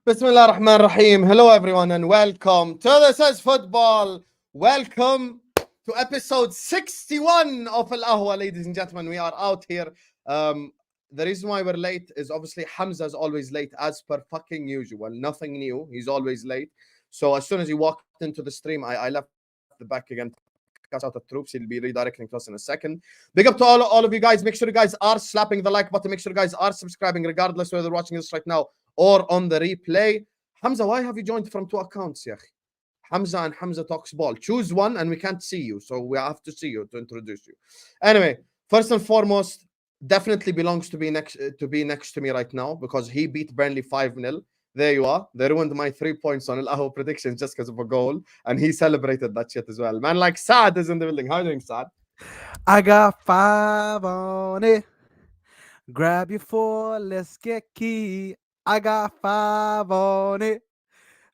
Bismillah ar-Rahman ar-Rahim. Hello everyone and welcome to This Is Football. Welcome to episode 61 of Ahwa, ladies and gentlemen. We are out here. The reason why we're late is obviously Hamza is always late as per fucking usual. Nothing new. He's always late. So as soon as he walked into the stream, I left the back again to cut out the troops. He'll be redirecting to us in a second. Big up to all of you guys. Make sure you guys are slapping the like button. Make sure you guys are subscribing regardless whether you're watching this right now or on the replay. Hamza, why have you joined from two accounts, Yah? Hamza and Hamza Talks Ball. Choose one and we can't see you. So we have to see you to introduce you. Anyway, first and foremost, definitely belongs to be next to me right now because he beat Burnley 5-0. There you are. They ruined my 3 points on Al predictions just because of a goal. And he celebrated that shit as well. Man, like Saad is in the building. How are you doing, Saad? I got 5 on it. Grab your 4, let's get key. I got 5 on it.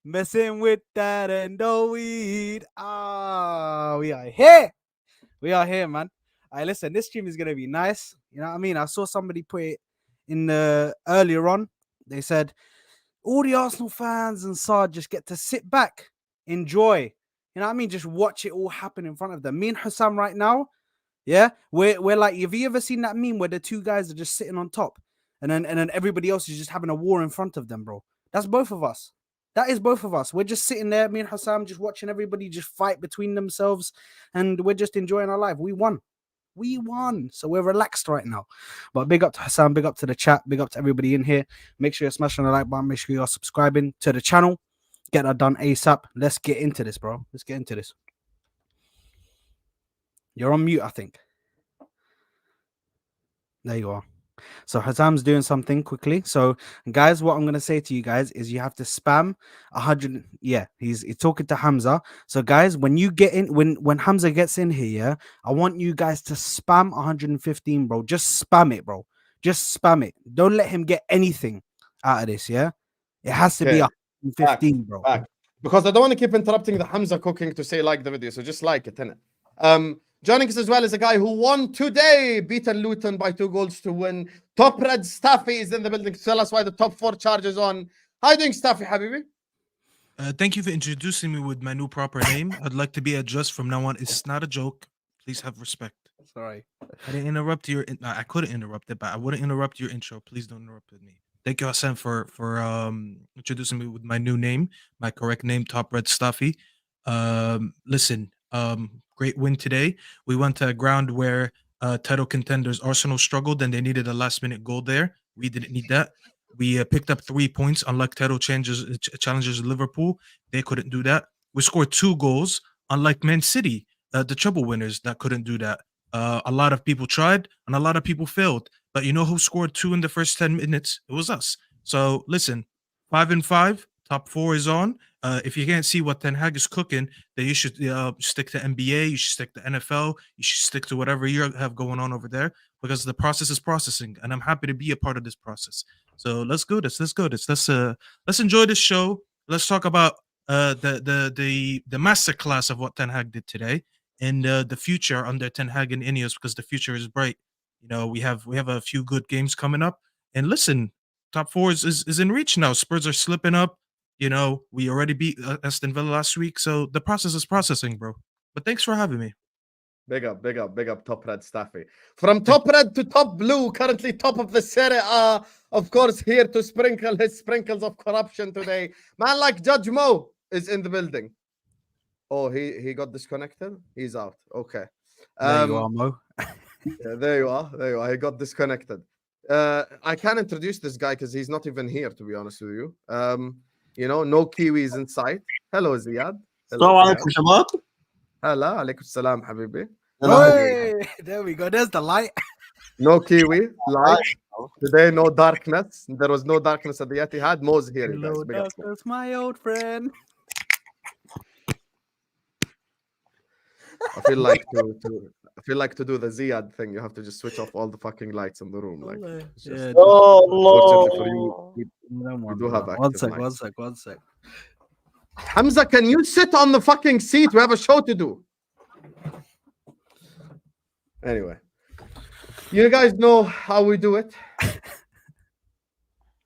Messing with that and no weed. We are here. We are here, man. Listen, this stream is gonna be nice. You know what I mean? I saw somebody put it in earlier on. They said all the Arsenal fans and Saad just get to sit back, enjoy. You know what I mean? Just watch it all happen in front of them. Me and Hussam right now. Yeah, we're like, have you ever seen that meme where the two guys are just sitting on top, and then everybody else is just having a war in front of them, bro? That's both of us. That is both of us. We're just sitting there, me and Hussam, just watching everybody just fight between themselves, and we're just enjoying our life. We won. So we're relaxed right now. But big up to Hussam, big up to the chat, big up to everybody in here. Make sure you're smashing the like button. Make sure you're subscribing to the channel. Get that done ASAP. Let's get into this, bro. Let's get into this. You're on mute, I think. There you are. So Hazam's doing something quickly. So guys, what I'm going to say to you guys is you have to spam 100. Yeah, he's talking to Hamza. So guys, when you get in, when Hamza gets in here, yeah, I want you guys to spam 115, bro. Just spam it, bro. Just spam it. Don't let him get anything out of this, yeah? It has to be 115, bro. Back. Because I don't want to keep interrupting the Hamza cooking to say like the video. So just like it, innit? Joining us as well is a guy who won today, beaten Luton by 2 goals to win. Top Red Staffy is in the building to tell us why the top 4 charges on. How are you doing, Staffy, Habibi? Thank you for introducing me with my new proper name. I'd like to be addressed from now on. It's not a joke. Please have respect. Sorry. I didn't interrupt your. I couldn't interrupt it, but I wouldn't interrupt your intro. Please don't interrupt me. Thank you, Hassan, for introducing me with my new name, my correct name, Top Red Stuffy. Listen, great win today. We went to a ground where title contenders Arsenal struggled and they needed a last-minute goal there. We didn't need that. We picked up 3 points, unlike title challengers Liverpool. They couldn't do that. We scored 2 goals, unlike Man City, the treble winners that couldn't do that. A lot of people tried and a lot of people failed. But you know who scored 2 in the first 10 minutes? It was us. So listen, 5-5, top 4 is on. If you can't see what Ten Hag is cooking, then you should stick to NBA, you should stick to NFL, you should stick to whatever you have going on over there because the process is processing, and I'm happy to be a part of this process. So let's go this. Let's enjoy this show. Let's talk about the masterclass of what Ten Hag did today and the future under Ten Hag and Ineos because the future is bright. You know, we have a few good games coming up. And listen, top 4 is in reach now. Spurs are slipping up. You know, we already beat Aston Villa last week, so the process is processing, bro. But thanks for having me. Big up, Top Red Staffy. From Top Red to Top Blue, currently top of the Serie A, of course, here to sprinkle his sprinkles of corruption today. Man like Judge Mo is in the building. Oh, he got disconnected? He's out. Okay. There you are, Mo. Yeah, there you are. He got disconnected. I can't introduce this guy because he's not even here, to be honest with you. You know, no Kiwis in sight. Hello, Ziad. Hello, Shabab. Hello, alaikum salam, habibi. Hey, there we go. There's the light. No Kiwi, light. Today, no darkness. There was no darkness at the Etihad. Mo's here, you guys. Hello, darkness, my old friend. I feel like to do the Ziad thing. You have to just switch off all the fucking lights in the room. Like, it's just, unfortunately for you, we do have One sec. Hamza, can you sit on the fucking seat? We have a show to do. Anyway, you guys know how we do it.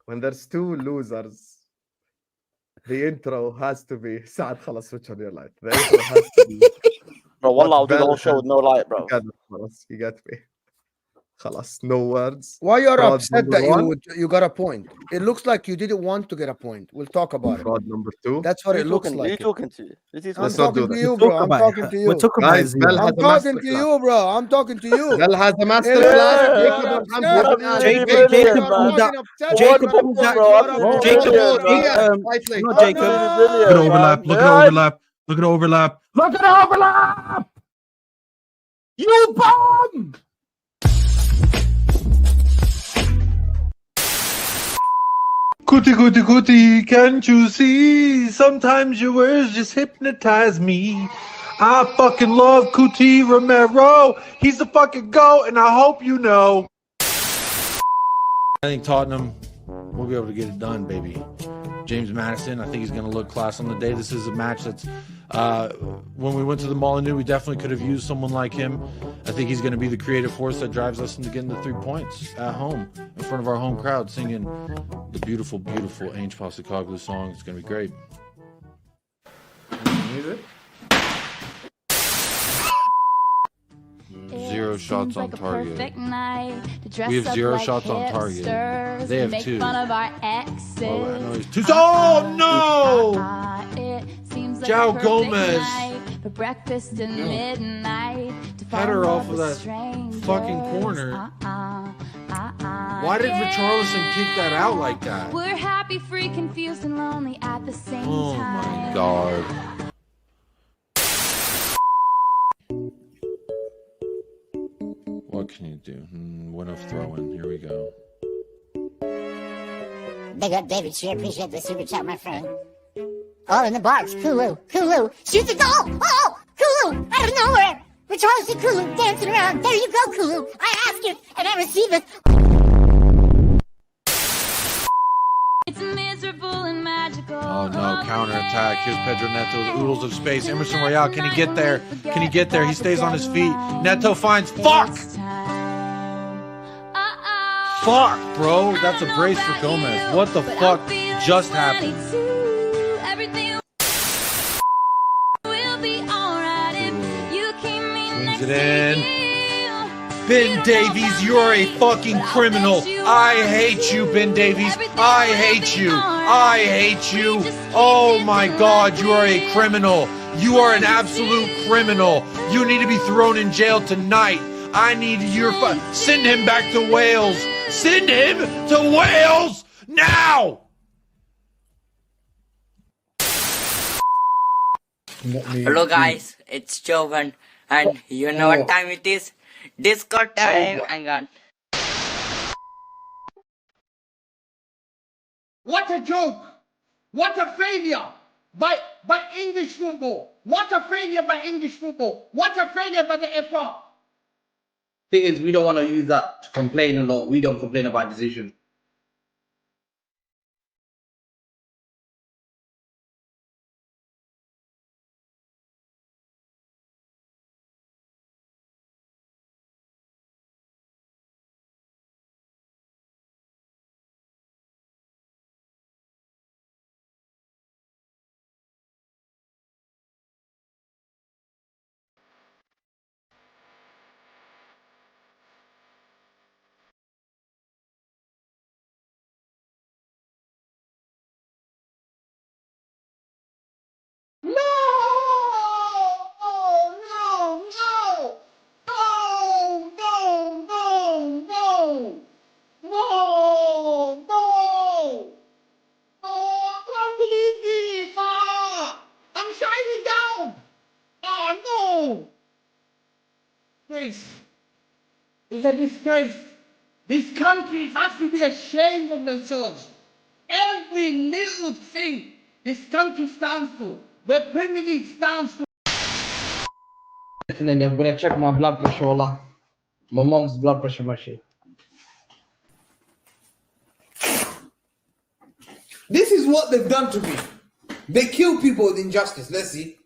When there's 2 losers The intro has to be Saad خلاص switch on your light. The intro has to be. Bro, wallah, I'll do the Bell whole show with no light, bro. You got me. خلاص, no words. Why you're Fraud upset number that one. you got a point? It looks like you didn't want to get a point. We'll talk about it. Fraud number two. That's what Who it you looks talking? Who you like. talking to? Who's he I'm Let's talking not do talking to that. you, We'll bro. talk I'm about talking it. to We'll you. talk about Guys, it, Bell Ziad. has I'm a talking master to class. you, bro. I'm talking to you. Bell has a master It class. is. Jacob You're and upset, Hamza man. giving us Jacob, big Jacob, You're calm down. fucking upset. Jacob, man. calm down. bro? You're I'm upset. Jacob, billion, You're Jacob, upset. quietly. no, I'm Jacob. Look at the overlap. Look at the overlap. Look at the overlap. Look at the overlap. You bum! Kuti, can't you see? Sometimes your words just hypnotize me. I fucking love Kuti Romero. He's the fucking GOAT, and I hope you know. I think Tottenham will be able to get it done, baby. James Maddison, I think he's going to look class on the day. This is a match that's, when we went to the Molineux, we definitely could have used someone like him. I think he's going to be the creative force that drives us into getting the 3 points at home in front of our home crowd, singing the beautiful, beautiful Ainge Postecoglou song. It's going to be great. Music? Zero shots on target. We have 0 shots on target. They have 2. Fun of our Oh, exes. I know he's 2. Oh, no! It seems like João a perfect Gomez. night for breakfast and midnight. To Had her fall off of with that strangers. fucking corner. Why did Richarlison kick that out like that? We're happy, free, confused, and lonely at the same Oh time. my god. What can you do? Win of throw-in. Here we go. Big up David Shear, appreciate the super chat, my friend. Oh, in the box, Kulu, shoot the goal! Oh, Kulu, out of nowhere! Richarlison Kulu dancing around. There you go, Kulu. I ask it and I receive it. It's miserable and magical. Oh no, counter-attack. Here's Pedro Neto, the oodles of space. Emerson Royale, can he get there? Can he get there? He stays on his feet. Neto finds, fuck! Fuck, bro. That's a brace for Gomez. What the fuck just happened? Swings it in. Ben Davies, you're a fucking criminal. I hate you, Ben Davies. I hate you. I hate you. Oh my god, you are a criminal. You are an absolute criminal. You need to be thrown in jail tonight. I need your send him back to Wales. Send him to Wales now. Hello guys, it's Jovan, and you know what time it is? Discord time. I got. What a joke! What a failure by English football! What a failure by English football! What a failure by the FR! Thing is, we don't want to use that to complain a lot. We don't complain about decisions. No! Oh, no! No! No! No! No! No! No! No! Oh, don't believe this! Ah! I'm shining down! Oh, no! This is a disgrace. This country has to be ashamed of themselves. Every little thing this country stands for, the Premier League stands for. Definitely, I'm gonna check my blood pressure. Wallah. My mom's blood pressure machine. This is what they've done to me. They kill people with injustice. Let's see.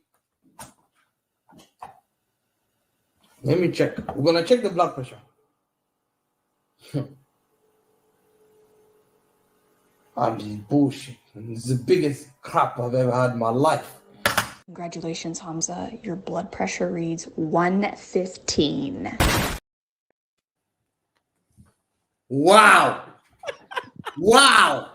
Let me check. We're gonna check the blood pressure. Ah, this is bullshit. It's the biggest crap I've ever had in my life. Congratulations, Hamza. Your blood pressure reads 115. Wow. Wow.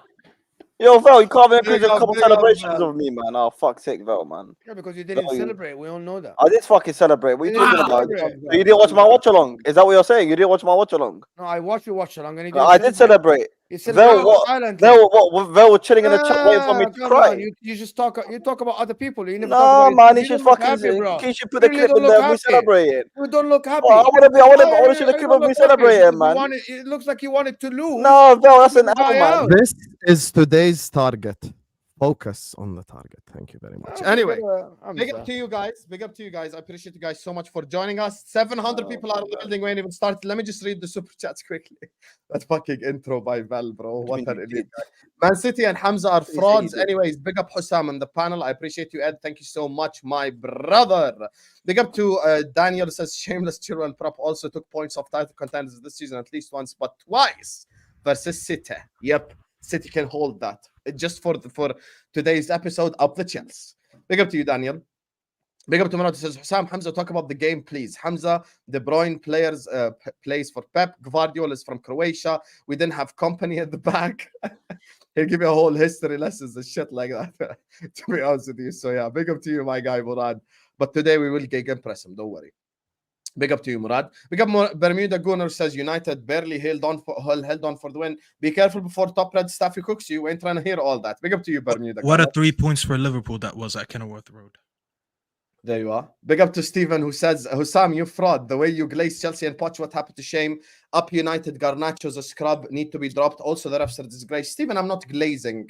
Yo, Vel, you can't even include Big a up, couple big up, celebrations Vel. of me, man. Oh, fuck's sake, Vel, man. Yeah, because you didn't Vel, you- celebrate. We all know that. I did fucking celebrate. What are you You talking didn't about? celebrate. So you didn't watch my watch along? Is that what you're saying? You didn't watch my watch along? No, I watched you watch along and you No, didn't I did celebrate. You Vel, celebrated what? silently. Vel was chilling in the chat waiting for me to Come cry. on, you just talk about other people. You never talk about No, yourself. man, he You should don't look fucking. happy, bro. He should put You the really clip don't in look there. We happy. celebrating. You don't look happy. Well, I want to see the You clip don't of me look happy celebrating, because man. it looks like you wanted to lose. No, Vel, that's an to L, die man. out. This is today's target. Focus on the target. Thank you very much. Anyway, big up to you guys. Big up to you guys. I appreciate you guys so much for joining us. 700 people are in the building. We ain't even started. Let me just read the super chats quickly. That fucking intro by Val, bro. What an idiot. Man City and Hamza are frauds. Anyways, big up Hussam on the panel. I appreciate you, Ed. Thank you so much, my brother. Big up to Daniel says shameless Chilwell prop also took points off title contenders this season at least once, but twice versus City. Yep, City can hold that. Just for today's episode up the Chelsea. Big up to you, Daniel. Big up to Manot says Hussam Hamza, talk about the game, please. Hamza, De Bruyne plays for Pep. Gvardiol is from Croatia. We didn't have company at the back. He'll give you a whole history lessons and shit like that. To be honest with you. So yeah, big up to you, my guy Murad. But today we will impress him. Don't worry. Big up to you, Murad. Big up Bermuda Gunner says United barely held on for the win. Be careful before top red Staffy cooks you. We ain't trying to hear all that. Big up to you, Bermuda. What Gunner. a 3 points for Liverpool that was at Kenilworth Road. There you are. Big up to Stephen who says, Hussam, you fraud. The way you glaze Chelsea and Poch, what happened to shame? Up United, Garnacho's a scrub, need to be dropped. Also, the refs are disgrace. Stephen, I'm not glazing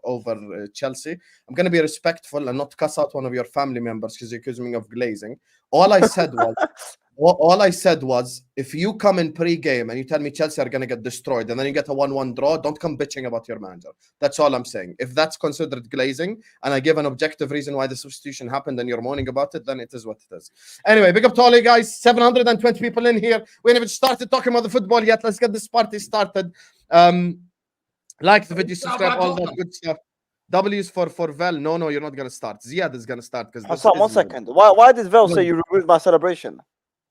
over Chelsea. I'm going to be respectful and not cuss out one of your family members because you accuse me of glazing. All I said was, if you come in pre-game and you tell me Chelsea are going to get destroyed and then you get a 1-1 draw, don't come bitching about your manager. That's all I'm saying. If that's considered glazing and I give an objective reason why the substitution happened and you're moaning about it, then it is what it is. Anyway, big up to all you guys. 720 people in here. We haven't even started talking about the football yet. Let's get this party started. Like the video, subscribe, all that good stuff. W's for Vel. No, you're not going to start. Ziad is going to start because Hassan, 1 second. Why did Vel say you removed my celebration?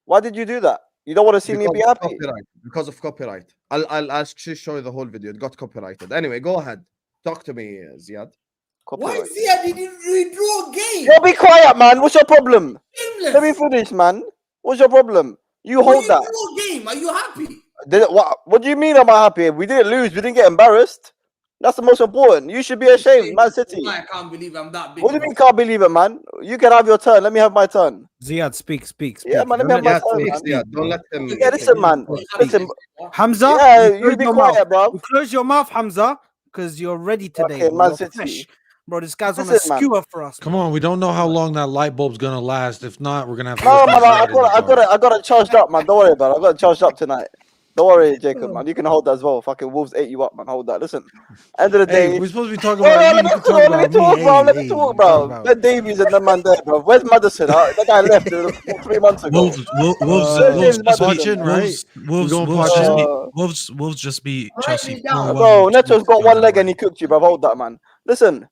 Why did you do that? You don't want to see me be happy? Because of copyright. I'll actually show you the whole video. It got copyrighted. Anyway, go ahead. Talk to me, Ziad. Why Ziad didn't redraw a game? Yo, be quiet, man. What's your problem? Shameless. Let me finish, man. What's your problem? You hold that. Redraw a game. Are you happy? What do you mean? Am I happy? We didn't lose. We didn't get embarrassed. That's the most important. You should be ashamed, Man City. I can't believe I'm that big. What do you mean can't believe it, man? You can have your turn. Let me have my turn. Ziad, speak. Yeah, man, let me have my turn, man. Ziad, don't let him. Yeah, listen, man. Listen. Hamza, Yeah, you be quiet, bro. Close your mouth, Hamza, because you're ready today. Okay, Man City. Bro, this guy's on a Listen, man. skewer for us. Come on, we don't know how long that light bulb's gonna last. If not, we're gonna have to. No, man, I got it charged up, man. Don't worry about it. I got it charged up tonight. Don't worry, Jacob, man. You can hold that as well. Fucking Wolves ate you up, man. Hold that. Listen, end of the day. We're supposed to be talking about Let me talk, bro. Ben Davies and the man there, bro. Where's Madison? That guy left 3 months ago. Wolves just beat Chelsea. Bro, Neto's got one leg and he cooked you, bro. Hold that, man. Listen,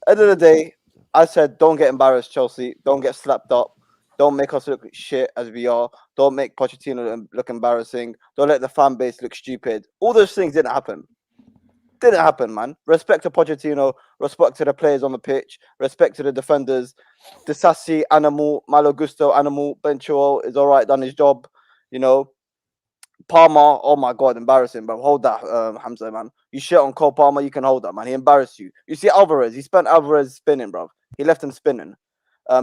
end of the day, I said don't get embarrassed, Chelsea. Don't get slapped up. Don't make us look shit as we are. Don't make Pochettino look embarrassing. Don't let the fan base look stupid. All those things didn't happen. Didn't happen, man. Respect to Pochettino. Respect to the players on the pitch. Respect to the defenders. Disassi, animal. Malo Gusto, animal. Ben Chilwell is all right, done his job. You know. Palmer, oh my God, embarrassing, bro. Hold that, Hamza, man. You shit on Cole Palmer, you can hold that, man. He embarrassed you. You see Alvarez, he spent Alvarez spinning, bro. He left him spinning.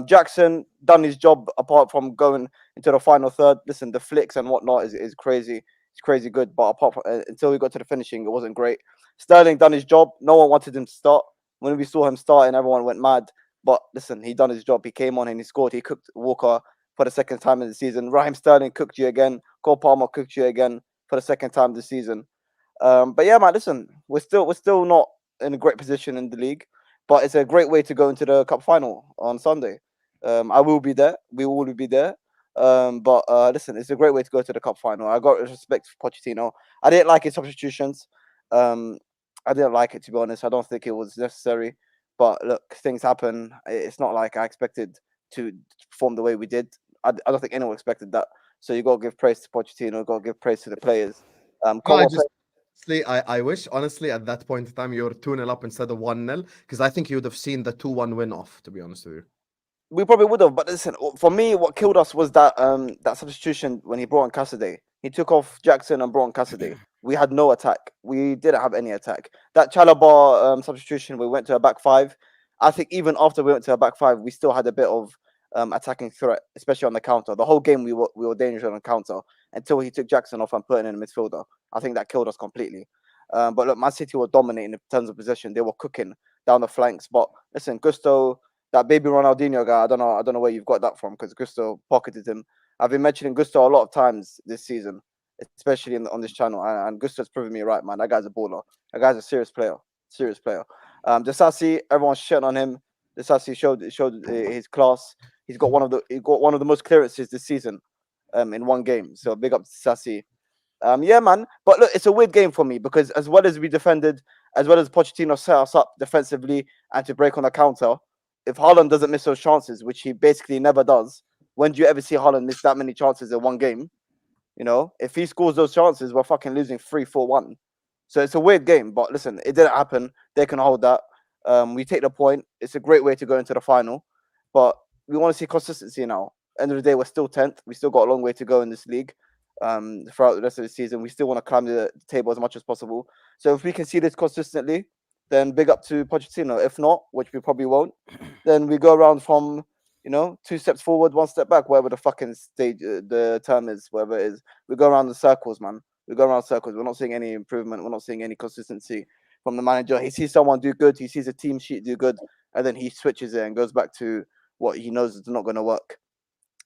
Jackson done his job apart from going into the final third. Listen, the flicks and whatnot is crazy. It's crazy good, but apart from until we got to the finishing, it wasn't great. Sterling done his job. No one wanted him to start. When we saw him starting, everyone went mad. But listen, he done his job. He came on and he scored. He cooked Walker for the second time in the season. Raheem Sterling cooked you again. Cole Palmer cooked you again for the second time this season. But yeah, man, listen, we're still not in a great position in the league. But it's a great way to go into the cup final on Sunday. I will be there. We will be there. But listen, it's a great way to go to the cup final. I got respect for Pochettino. I didn't like his substitutions. I didn't like it, to be honest. I don't think it was necessary. But look, things happen. It's not like I expected to perform the way we did. I don't think anyone expected that. So you got to give praise to Pochettino. You got to give praise to the players. No, I wish, honestly, at that point in time, you were 2-0 up instead of 1-0, because I think you would have seen the 2-1 win off, to be honest with you. We probably would have, but listen, for me, what killed us was that that substitution when he brought on Cassidy. He took off Jackson and brought on Cassidy. We had no attack. We didn't have any attack. That Chalobah substitution, we went to a back five. I think even after we went to a back five, we still had a bit of attacking threat, especially on the counter. The whole game we were dangerous on the counter until he took Jackson off and put in a midfielder. I think that killed us completely. But look, Man City were dominating in terms of possession. They were cooking down the flanks. But listen, Gusto, that baby Ronaldinho guy, I don't know where you've got that from, because Gusto pocketed him. I've been mentioning Gusto a lot of times this season, especially on this channel, and Gusto's proven me right, man. That guy's a baller. That guy's a serious player. Disasi, everyone's shitting on him. Disasi showed his class. He's got one of the most clearances this season, in one game. So big up to Disasi. Yeah, man. But look, it's a weird game for me, because as well as we defended, as well as Pochettino set us up defensively and to break on the counter, if Haaland doesn't miss those chances, which he basically never does, when do you ever see Haaland miss that many chances in one game? You know, if he scores those chances, we're fucking losing 3-4-1. So it's a weird game. But listen, it didn't happen. They can hold that. We take the point. It's a great way to go into the final. But we want to see consistency now. End of the day, we're still 10th. We still got a long way to go in this league. Throughout the rest of the season, we still want to climb the table as much as possible. So if we can see this consistently, then big up to Pochettino. If not, which we probably won't, then we go around from, 2 steps forward, 1 step back, wherever the fucking stage, the term is, wherever it is. We go around the circles, man. We go around circles. We're not seeing any improvement. We're not seeing any consistency from the manager. He sees someone do good. He sees a team sheet do good, and then he switches it and goes back to what he knows is not going to work.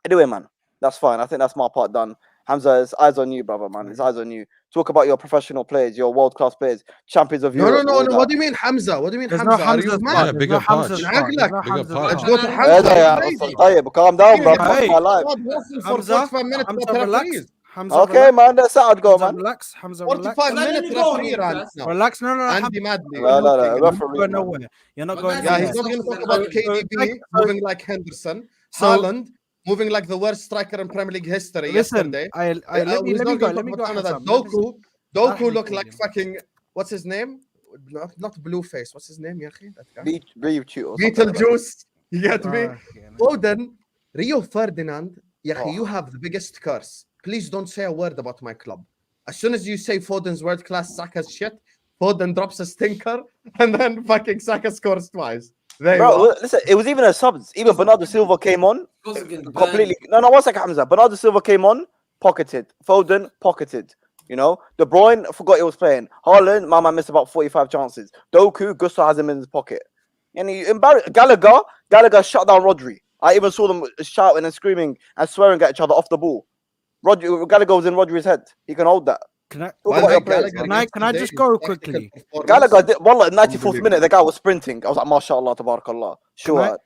Anyway, man, that's fine. I think that's my part done. Hamza, it's eyes on you, brother, man. It's eyes on you. Talk about your professional players, your world-class players, champions of Europe. No. What do you mean, Hamza? What do you mean, Hamza? Are you mad? Yeah, big up Poch. Let's go to Hamza. Calm down, bro. Hey, my life. Hamza, 45 minutes. Hamza, okay, relax. man. That's Saad go, man. Relax, Hamza. 45 minutes referee run. Relax. No. Andy Madley. No. You're not going nowhere. You're not going Yeah, nowhere. he's not going to talk about KDB moving like Henderson. Haaland moving like the worst striker in Premier League history yesterday. Let me go. Doku looked like fucking, what's his name? Not Blueface. What's his name, Yahi? That guy. Beetlejuice. You get me? Foden, Rio Ferdinand, Yahi, you have the biggest curse. Please don't say a word about my club. As soon as you say Foden's world class, Saka's shit, Foden drops a stinker, and then fucking Saka scores twice. Bro, listen, it was even a subs. Even Bernardo Silva came on completely. No, 1 second, Hamza. Bernardo Silva came on, pocketed. Foden, pocketed. De Bruyne forgot he was playing. Haaland, my man missed about 45 chances. Doku, Gusto has him in his pocket. And he embarrassed Gallagher shut down Rodri. I even saw them shouting and screaming and swearing at each other off the ball. Gallagher was in Rodri's head. He can hold that. Can I just go quickly? Gallagher did, well, in 94th minute, the guy was sprinting. I was like, MashaAllah, Tabarakallah. Sure.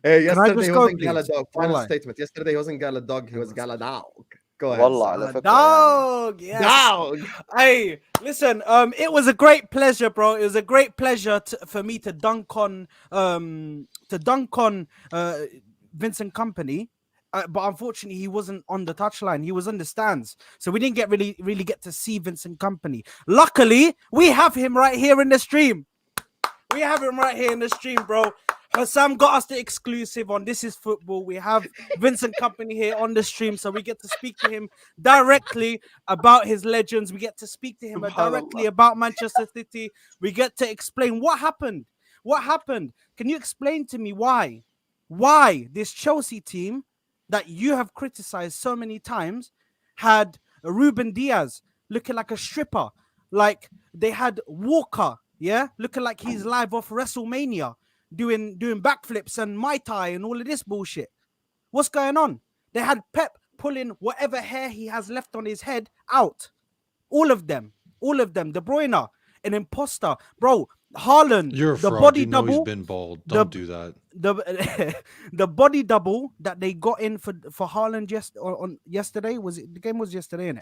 Hey, yesterday he wasn't Galadog. Final statement. Yesterday he wasn't Galadog, he was Galadog. Go ahead. Wallah, dog. Yes. Dog. Hey, listen, it was a great pleasure, bro. It was a great pleasure for me to dunk on Vincent Kompany. But unfortunately, he wasn't on the touchline. He was on the stands, so we didn't really get to see Vincent Kompany. Luckily, we have him right here in the stream. Bro. Sam got us the exclusive on This Is Football. We have Vincent Kompany here on the stream, so we get to speak to him directly about his legends. We get to speak to him directly about Manchester City. We get to explain what happened. Can you explain to me why this Chelsea team that you have criticized so many times had Ruben Diaz looking like a stripper, like they had Walker, looking like he's live off WrestleMania, doing backflips and Mai Tai and all of this bullshit? What's going on? They had Pep pulling whatever hair he has left on his head out. All of them. De Bruyne, an imposter, bro. Haaland, you're a the fraud. Body double. He's been bald. Don't do that. The body double that they got in for Haaland on yesterday, the game was yesterday, innit?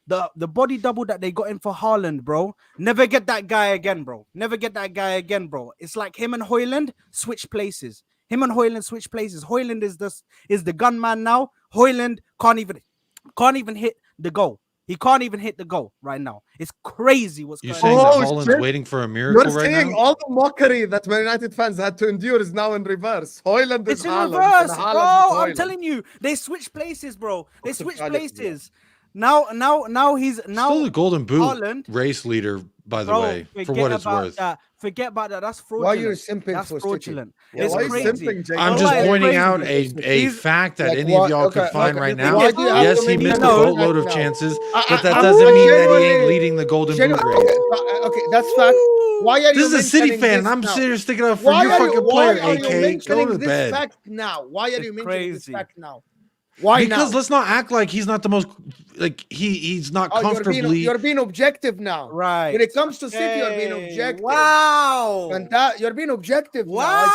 The body double that they got in for Haaland, bro. Never get that guy again, bro. Never get that guy again, bro. It's like him and Højlund switch places. Him and Højlund switch places. Højlund is the gunman now. Højlund can't even hit the goal. He can't even hit the goal right now. It's crazy what's You going saying on. that Haaland's waiting for a miracle You're right seeing now? all the mockery that Man United fans had to endure is now in reverse. Højlund is It's in Haaland, reverse, and bro. Haaland is I'm Højlund. telling you, they switch places, bro. They switch reality, places. Now he's Still the Golden Boot Haaland, race leader, by the bro, way, for forget what it's about worth. that. Forget about that. That's Why are fraudulent. you simping That's for City? fraudulent. Yeah, It's why are you crazy. simping, Jake? I'm Wallah, just it's pointing crazy. out a He's- fact that Like any what? of y'all Okay, could find okay, right why now. do you have Yes, to he make missed a that boatload of now? chances, I- but that I'm doesn't mean that he genuinely- ain't leading the Golden Boot race. Okay, that's fact. Why are you This is a City mentioning fan, and this I'm now? serious sticking up for Why your are fucking you, player, why are you AK. Go mentioning to this bed. fact now? Why are you mentioning this crazy. fact now? Why Because now? let's not act like he's not the most he's not Oh, comfortably. you're being objective now. Right. When it comes to City, you're being Hey, objective. wow. And that you're being objective now.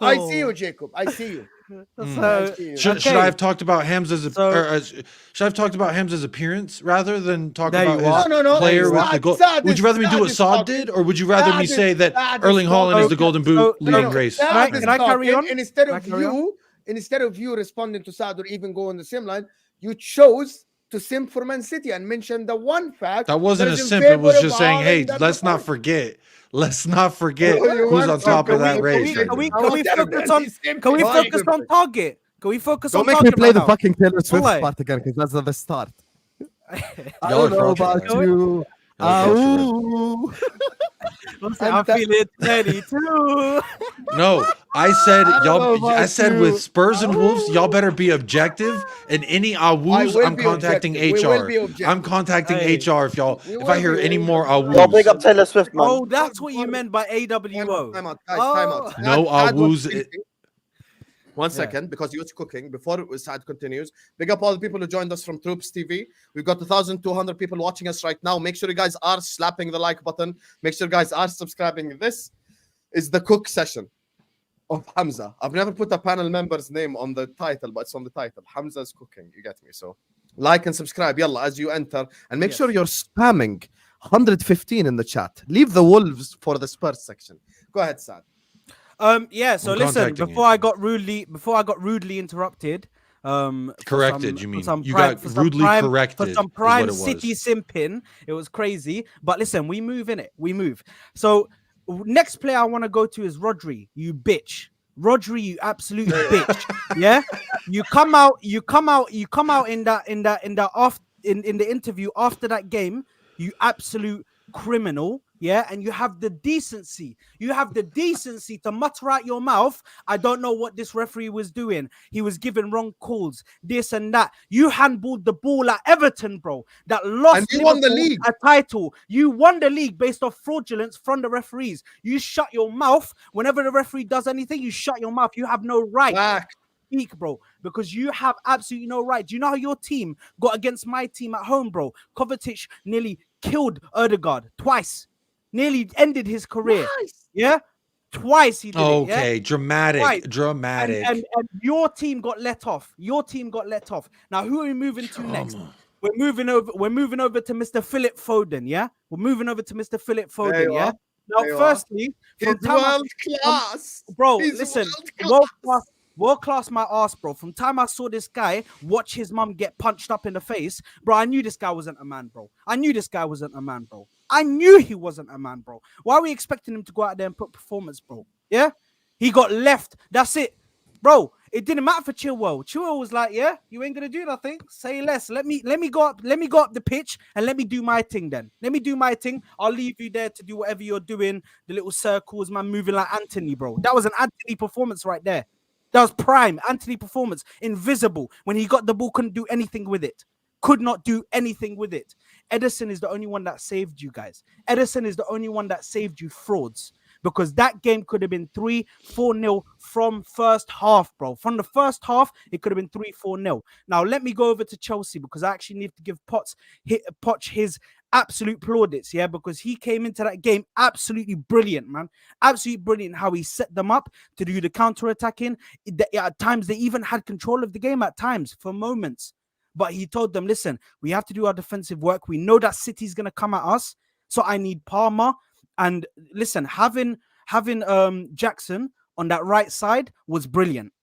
I see you, Jacob. I see you. So, Should okay. I have talked about Hamza's So- should I have talked about Hamza's appearance rather than talk There about you his are. No. player with Saad- the goal? Saad Would is- you rather me do Saad what is Saad talking. did, or would you rather me Saad say is- that Saad is Erling Haaland is the talking. Golden Boot So- leading no, race? Saad I- is can I carry talking, on? and instead Can I of carry on? you responding to Saad or even go on the same line, you chose to simp for Man City and mention the one fact That wasn't a is in simp. It was favor of just saying, hey, Haaland and let's not Laporte. forget. Let's not forget Oh, you who's were on top of that simping. race. Can right we now. How focus dare on he simp can we for focus Haaland? on target? Can we focus Don't on make me target play right the now? fucking Taylor Swift Wallahi. part again, because that's the start. I Y'all don't are know fraudulent. about you. Y'all are fraudulent. Ooh. I'm feeling 22. No, I said I don't know y'all. about I said you. with Spurs and Wolves, y'all better be objective. And any I awus, will I'm be contacting objective. We will HR. be objective. I'm contacting Hey. HR if y'all. We If I will hear be- any more Yo, big awus, up Taylor Swift, man. Oh, that's what you meant by AWO. Time out, guys. Time out. Oh. No, Saad was Awuz- speaking. One second, because he was cooking. Before Saad continues, big up all the people who joined us from Troops TV. We've got 1,200 people watching us right now. Make sure you guys are slapping the like button. Make sure you guys are subscribing. This is the cook session of Hamza. I've never put a panel member's name on the title, but it's on the title. Hamza's cooking. You get me? So like and subscribe, yalla, as you enter. And make sure you're spamming 115 in the chat. Leave the wolves for the Spurs section. Go ahead, Saad. Yeah, so I'm listen, contacting before I got rudely interrupted, for corrected. some- You for mean some you prime- got for some rudely prime- corrected? for some is what prime it was. City simping. It was crazy, but listen, we move in it. We move. So next player I want to go to is Rodri. You bitch, Rodri, you absolute bitch. Yeah, you come out in the interview after that game. You absolute criminal. Yeah, and you have the decency. To mutter out your mouth. I don't know what this referee was doing. He was giving wrong calls, this and that. You handballed the ball at Everton, bro. That lost And you won the Liverpool league. a title. You won the league based off fraudulence from the referees. You shut your mouth whenever the referee does anything. You shut your mouth. You have no right. Back. Speak, bro, because you have absolutely no right. Do you know how your team got against my team at home, bro? Kovacic nearly killed Ødegaard twice, nearly ended his career. Yeah, twice he did it. Yeah? Okay, dramatic, Twice. dramatic. And your team got let off. Now, who are we moving to next? We're moving over to Mr. Philip Foden. Yeah, we're moving over to Mr. Philip There Foden. you Yeah. are. Now, There you firstly, He's from time I- world class. bro, He's listen, world class. world class my ass, bro. From time I saw this guy watch his mum get punched up in the face, bro, I knew this guy wasn't a man, bro. I knew he wasn't a man, bro. Why are we expecting him to go out there and put performance, bro? Yeah, he got left. That's it, bro. It didn't matter for Chilwell. Chilwell was like, "Yeah, you ain't gonna do nothing. Say less. Let me go up the pitch and let me do my thing. Then let me do my thing. I'll leave you there to do whatever you're doing. The little circles, man, moving like Anthony, bro. That was an Anthony performance right there. That was prime Anthony performance. Invisible. When he got the ball, couldn't do anything with it. Could not do anything with it. Ederson is the only one that saved you guys. Ederson is the only one that saved you frauds. Because that game could have been 3-4-0 from first half, bro. From the first half, it could have been 3-4-0. Now, let me go over to Chelsea because I actually need to give Poch his absolute plaudits, yeah, because he came into that game absolutely brilliant, man. Absolutely brilliant how he set them up to do the counter-attacking. At times, they even had control of the game at times for moments. But he told them, listen, we have to do our defensive work. We know that City's going to come at us. So I need Palmer. And listen, having Jackson on that right side was brilliant.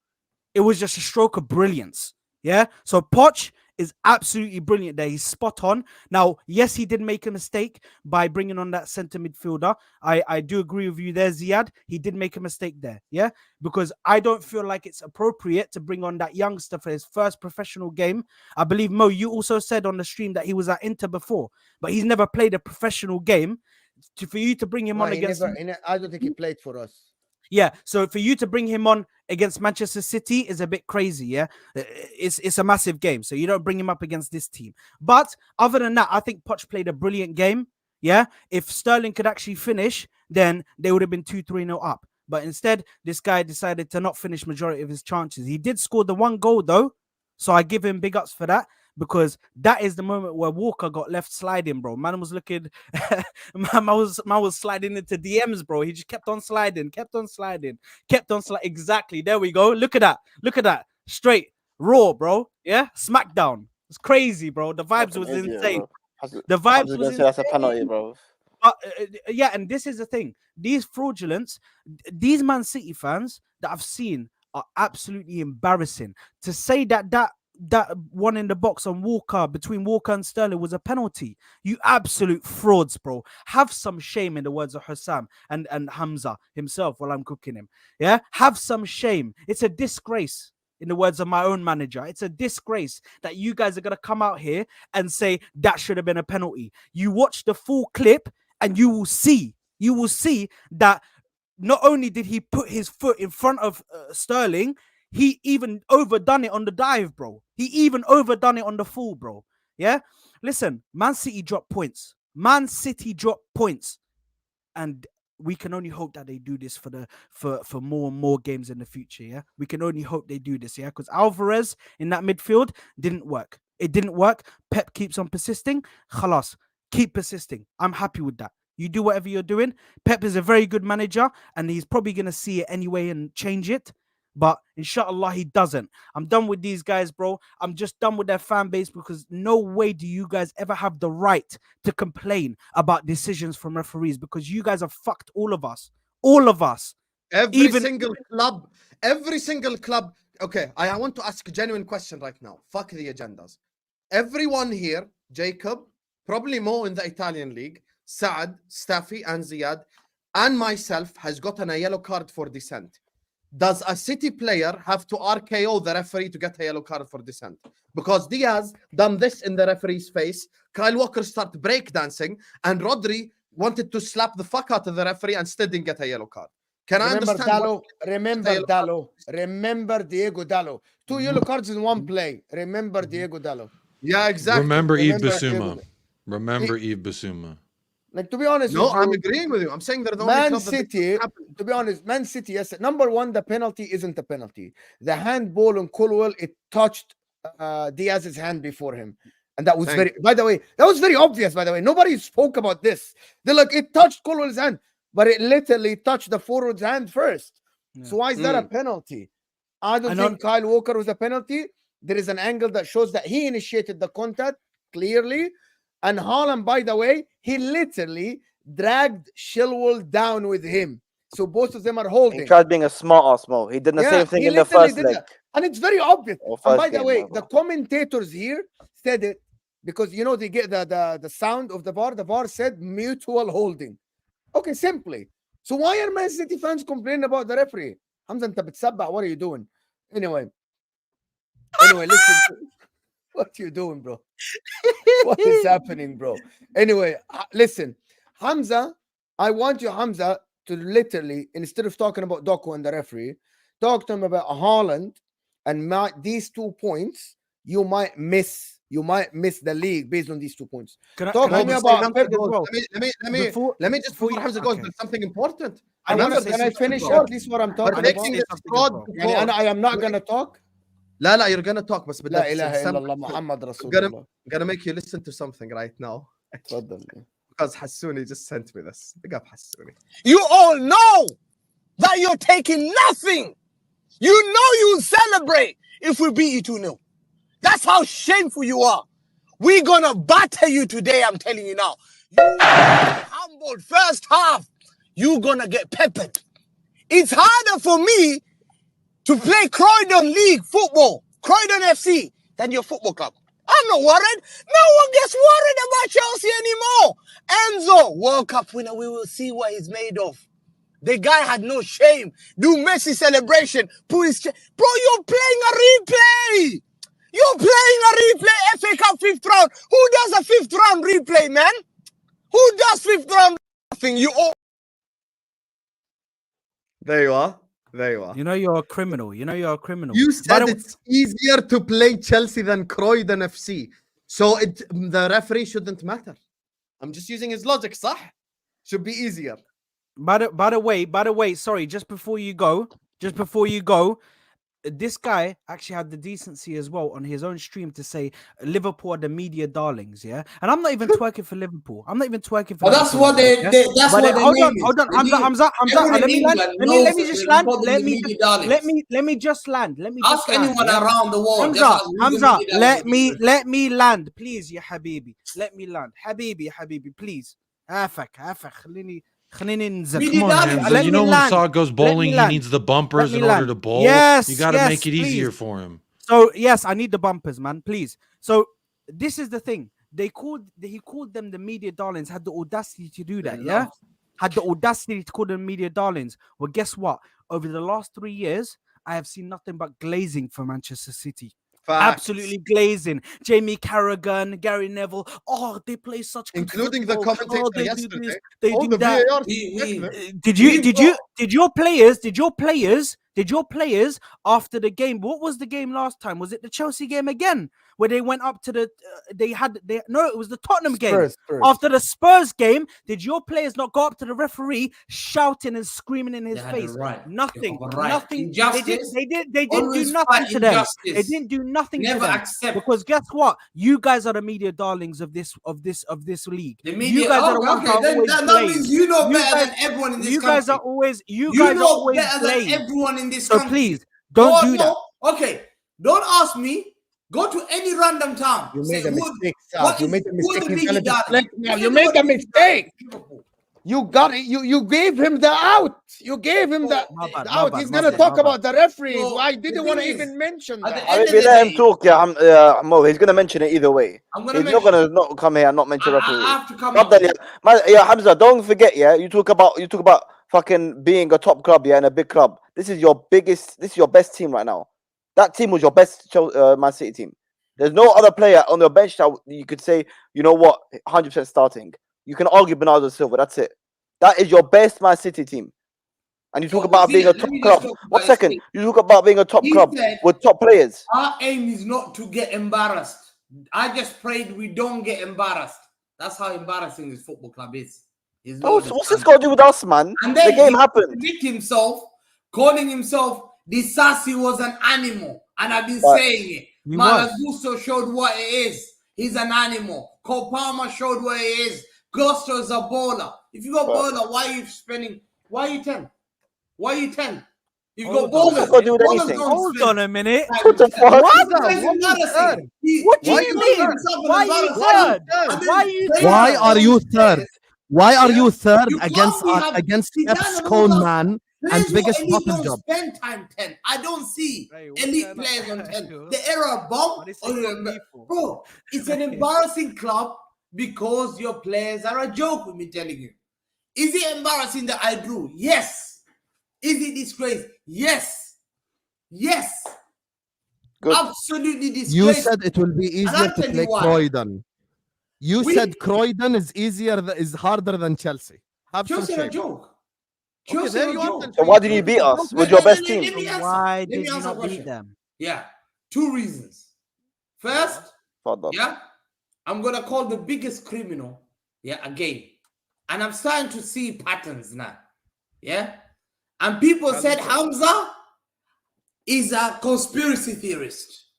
It was just a stroke of brilliance. Yeah. So Poch is absolutely brilliant there. He's spot on. Now, yes, he did make a mistake by bringing on that centre midfielder. I do agree with you there, Ziad. He did make a mistake there. Yeah. Because I don't feel like it's appropriate to bring on that youngster for his first professional game. I believe, Mo, you also said on the stream that he was at Inter before, but he's never played a professional game. For you to bring him on against... I don't think he played for us. Yeah, so for you to bring him on against Manchester City is a bit crazy, yeah? It's a massive game, so you don't bring him up against this team. But other than that, I think Poch played a brilliant game, yeah? If Sterling could actually finish, then they would have been 2-3-0 up. But instead, this guy decided to not finish majority of his chances. He did score the one goal, though, so I give him big ups for that. Because that is the moment where Walker got left sliding, bro. Man was looking, man was sliding into DMs, bro. He just kept on sliding. Exactly. There we go. Look at that. Straight, raw, bro. Yeah, Smackdown. It's crazy, bro. The vibes was insane. The vibes was insane. That's a penalty, bro. Yeah, and this is the thing. These fraudulents, these Man City fans that I've seen are absolutely embarrassing. To say that one in the box on Walker, between Walker and Sterling, was a penalty. You absolute frauds, bro. Have some shame, in the words of Hussam and Hamza himself while I'm cooking him. Yeah? Have some shame. It's a disgrace, in the words of my own manager. It's a disgrace that you guys are going to come out here and say that should have been a penalty. You watch the full clip and you will see that not only did he put his foot in front of Sterling, he even overdone it on the dive, bro. He even overdone it on the full, bro. Yeah? Listen, Man City dropped points. And we can only hope that they do this for more and more games in the future, yeah? We can only hope they do this, yeah? Because Alvarez in that midfield didn't work. It didn't work. Pep keeps on persisting. Khalas, keep persisting. I'm happy with that. You do whatever you're doing. Pep is a very good manager, and he's probably going to see it anyway and change it. But inshallah, he doesn't. I'm done with these guys, bro. I'm just done with their fan base, because no way do you guys ever have the right to complain decisions from referees, because you guys have fucked all of us. All of us. Every single club. Okay, I want to ask a genuine question right now. Fuck the agendas. Everyone here, Jacob, probably Mo in the Italian league, Saad, Staffy, and Ziad, and myself has gotten a yellow card for dissent. Does a City player have to RKO the referee to get a yellow card for dissent? Because Diaz done this in the referee's face, Kyle Walker started breakdancing, and Rodri wanted to slap the fuck out of the referee and still didn't get a yellow card. Can I understand? Remember Diego Dallo. 2 yellow cards in one play. Remember Diego Dallo. Yeah, exactly. Remember Yves Bissouma. Like, to be honest, I'm agreeing with you. I'm saying they're the only Man City. To be honest, Man City. Yes, number one, the penalty isn't a penalty. The handball on Colwell, it touched Diaz's hand before him, and that was By the way, that was very obvious. By the way, nobody spoke about this. They're like, it touched Colwell's hand, but it literally touched the forward's hand first. Yeah. So why is that a penalty? I don't think Kyle Walker was a penalty. There is an angle that shows that he initiated the contact clearly. And Haaland, by the way, he literally dragged Chilwell down with him. So both of them are holding. He tried being a smart ass, Mo. He did the same thing in the first leg. And it's very obvious. And by the way, the commentators here said it, because, you know, they get the sound of the VAR. The VAR said mutual holding. Okay, simply. So why are Man City fans complaining about the referee? Hamza, what are you doing? Anyway, listen. What are you doing, bro? What is happening, bro? Anyway, listen, Hamza, I want you, Hamza, to literally, instead of talking about Doku and the referee, talk to him about Haaland and these 2 points. You might miss the league based on these 2 points. Let me just, before Hamza goes, there's something important. Can I finish at least what I'm talking about? And I am not going to talk. لا you're gonna talk, بس لا إله إلا الله محمد رسول الله. Gonna make you listen to something right now. Because Hassouni just sent me this. Big up Hassouni. You all know that you're taking nothing. You know you celebrate if we beat you 2-0. That's how shameful you are. We're gonna batter you today, I'm telling you now. You humbled first half. You're gonna get peppered. It's harder for me to play Croydon League football, Croydon FC, than your football club. I'm not worried. No one gets worried about Chelsea anymore. Enzo, World Cup winner, we will see what he's made of. The guy had no shame. Do Messi celebration. Put his bro, you're playing a replay. You're playing a replay. FA Cup 5th round. Who does a 5th round replay, man? Who does 5th round nothing? You all. There you are. There you are. You know you're a criminal. You know you're a criminal. You said it's easier to play Chelsea than Croydon FC. So the referee shouldn't matter. I'm just using his logic, صح? Should be easier. By the way, sorry, just before you go, this guy actually had the decency as well on his own stream to say Liverpool are the media darlings, yeah. And I'm not even twerking for Liverpool. I'm not even twerking for. But that's what they. That's what they. Hold on, Hamza. Let me land. Let me just land. Let me just land. Let me ask anyone around the world. Hamza, let me land, please, ya Habibi. Let me land, Habibi, please. Afak. Come on, Hamza. You know when Saad goes bowling, he needs the bumpers in order to bowl. Yes, you got to make it easier for him. So yes, I need the bumpers, man. Please. So this is the thing. He called them the media darlings. Had the audacity to do that. Yeah, had the audacity to call them media darlings. Well, guess what? Over the last 3 years, I have seen nothing but glazing for Manchester City. Facts. Absolutely glazing. Jamie Carragher, Gary Neville. Oh, they play such good including football. The commentator yesterday. They do that. Did your players after the game? What was the game last time? Was it the Chelsea game again, where they went up to the? No, it was the Tottenham game. Spurs. After the Spurs game, did your players not go up to the referee shouting and screaming in his face? Nothing. Nothing. They didn't do nothing to them. They didn't do nothing to them. Accept. Because guess what? You guys are the media darlings of this league. The media. You guys are the ones that means you know better than everyone in this country. You guys are always. You guys are always better than everyone in this country. So please don't do that. Okay, don't ask me. Go to any random town. You made a mistake, Saad. You made a mistake. You made a mistake. You got it. You gave him the out. You gave him the out. He's gonna talk about the referees. So, I didn't want to even mention that. Let him talk, Mo. He's gonna mention it either way. He's not gonna not come here and not mention referees. I have to come up. Hamza, don't forget, you talk about fucking being a top club, and a big club. This is your best team right now. That team was your best Man City team. There's no other player on your bench that you could say, you know what, 100% starting. You can argue Bernardo Silva. That's it. That is your best Man City team. And you talk about being a top club. 1 second. You talk about being a top club with top players. Our aim is not to get embarrassed. I just prayed we don't get embarrassed. That's how embarrassing this football club is. What's this got to do with us, man? And then the game happened. Himself, calling himself Disasi was an animal. And I've been saying it. Malagusto showed what it is. He's an animal. Cole Palmer showed what it is. Gusto is a baller. If you got baller, why are you spending? Why are you 10? Why are you 10? You've got ballers. Hold on a minute. What the fuck? What do you mean? Why are you third? Why are you third? Why are you third against F's Cone man and biggest bottle job? Spend time 10. I don't see elite players on 10. The era bomb. Bro, it's an embarrassing club because your players are a joke. With me telling you, is it embarrassing that I drew? Yes. Is it disgrace? Yes. Yes. Good. Absolutely disgrace. You said it will be easier to play Croydon. You said Croydon is harder than Chelsea. Chelsea are a joke. Okay, so why didn't you beat us with your best team? Why did you not beat them? Yeah, 2 reasons. First, I'm gonna call the biggest criminal, again, and I'm starting to see patterns now, And people said Hamza is a conspiracy theorist,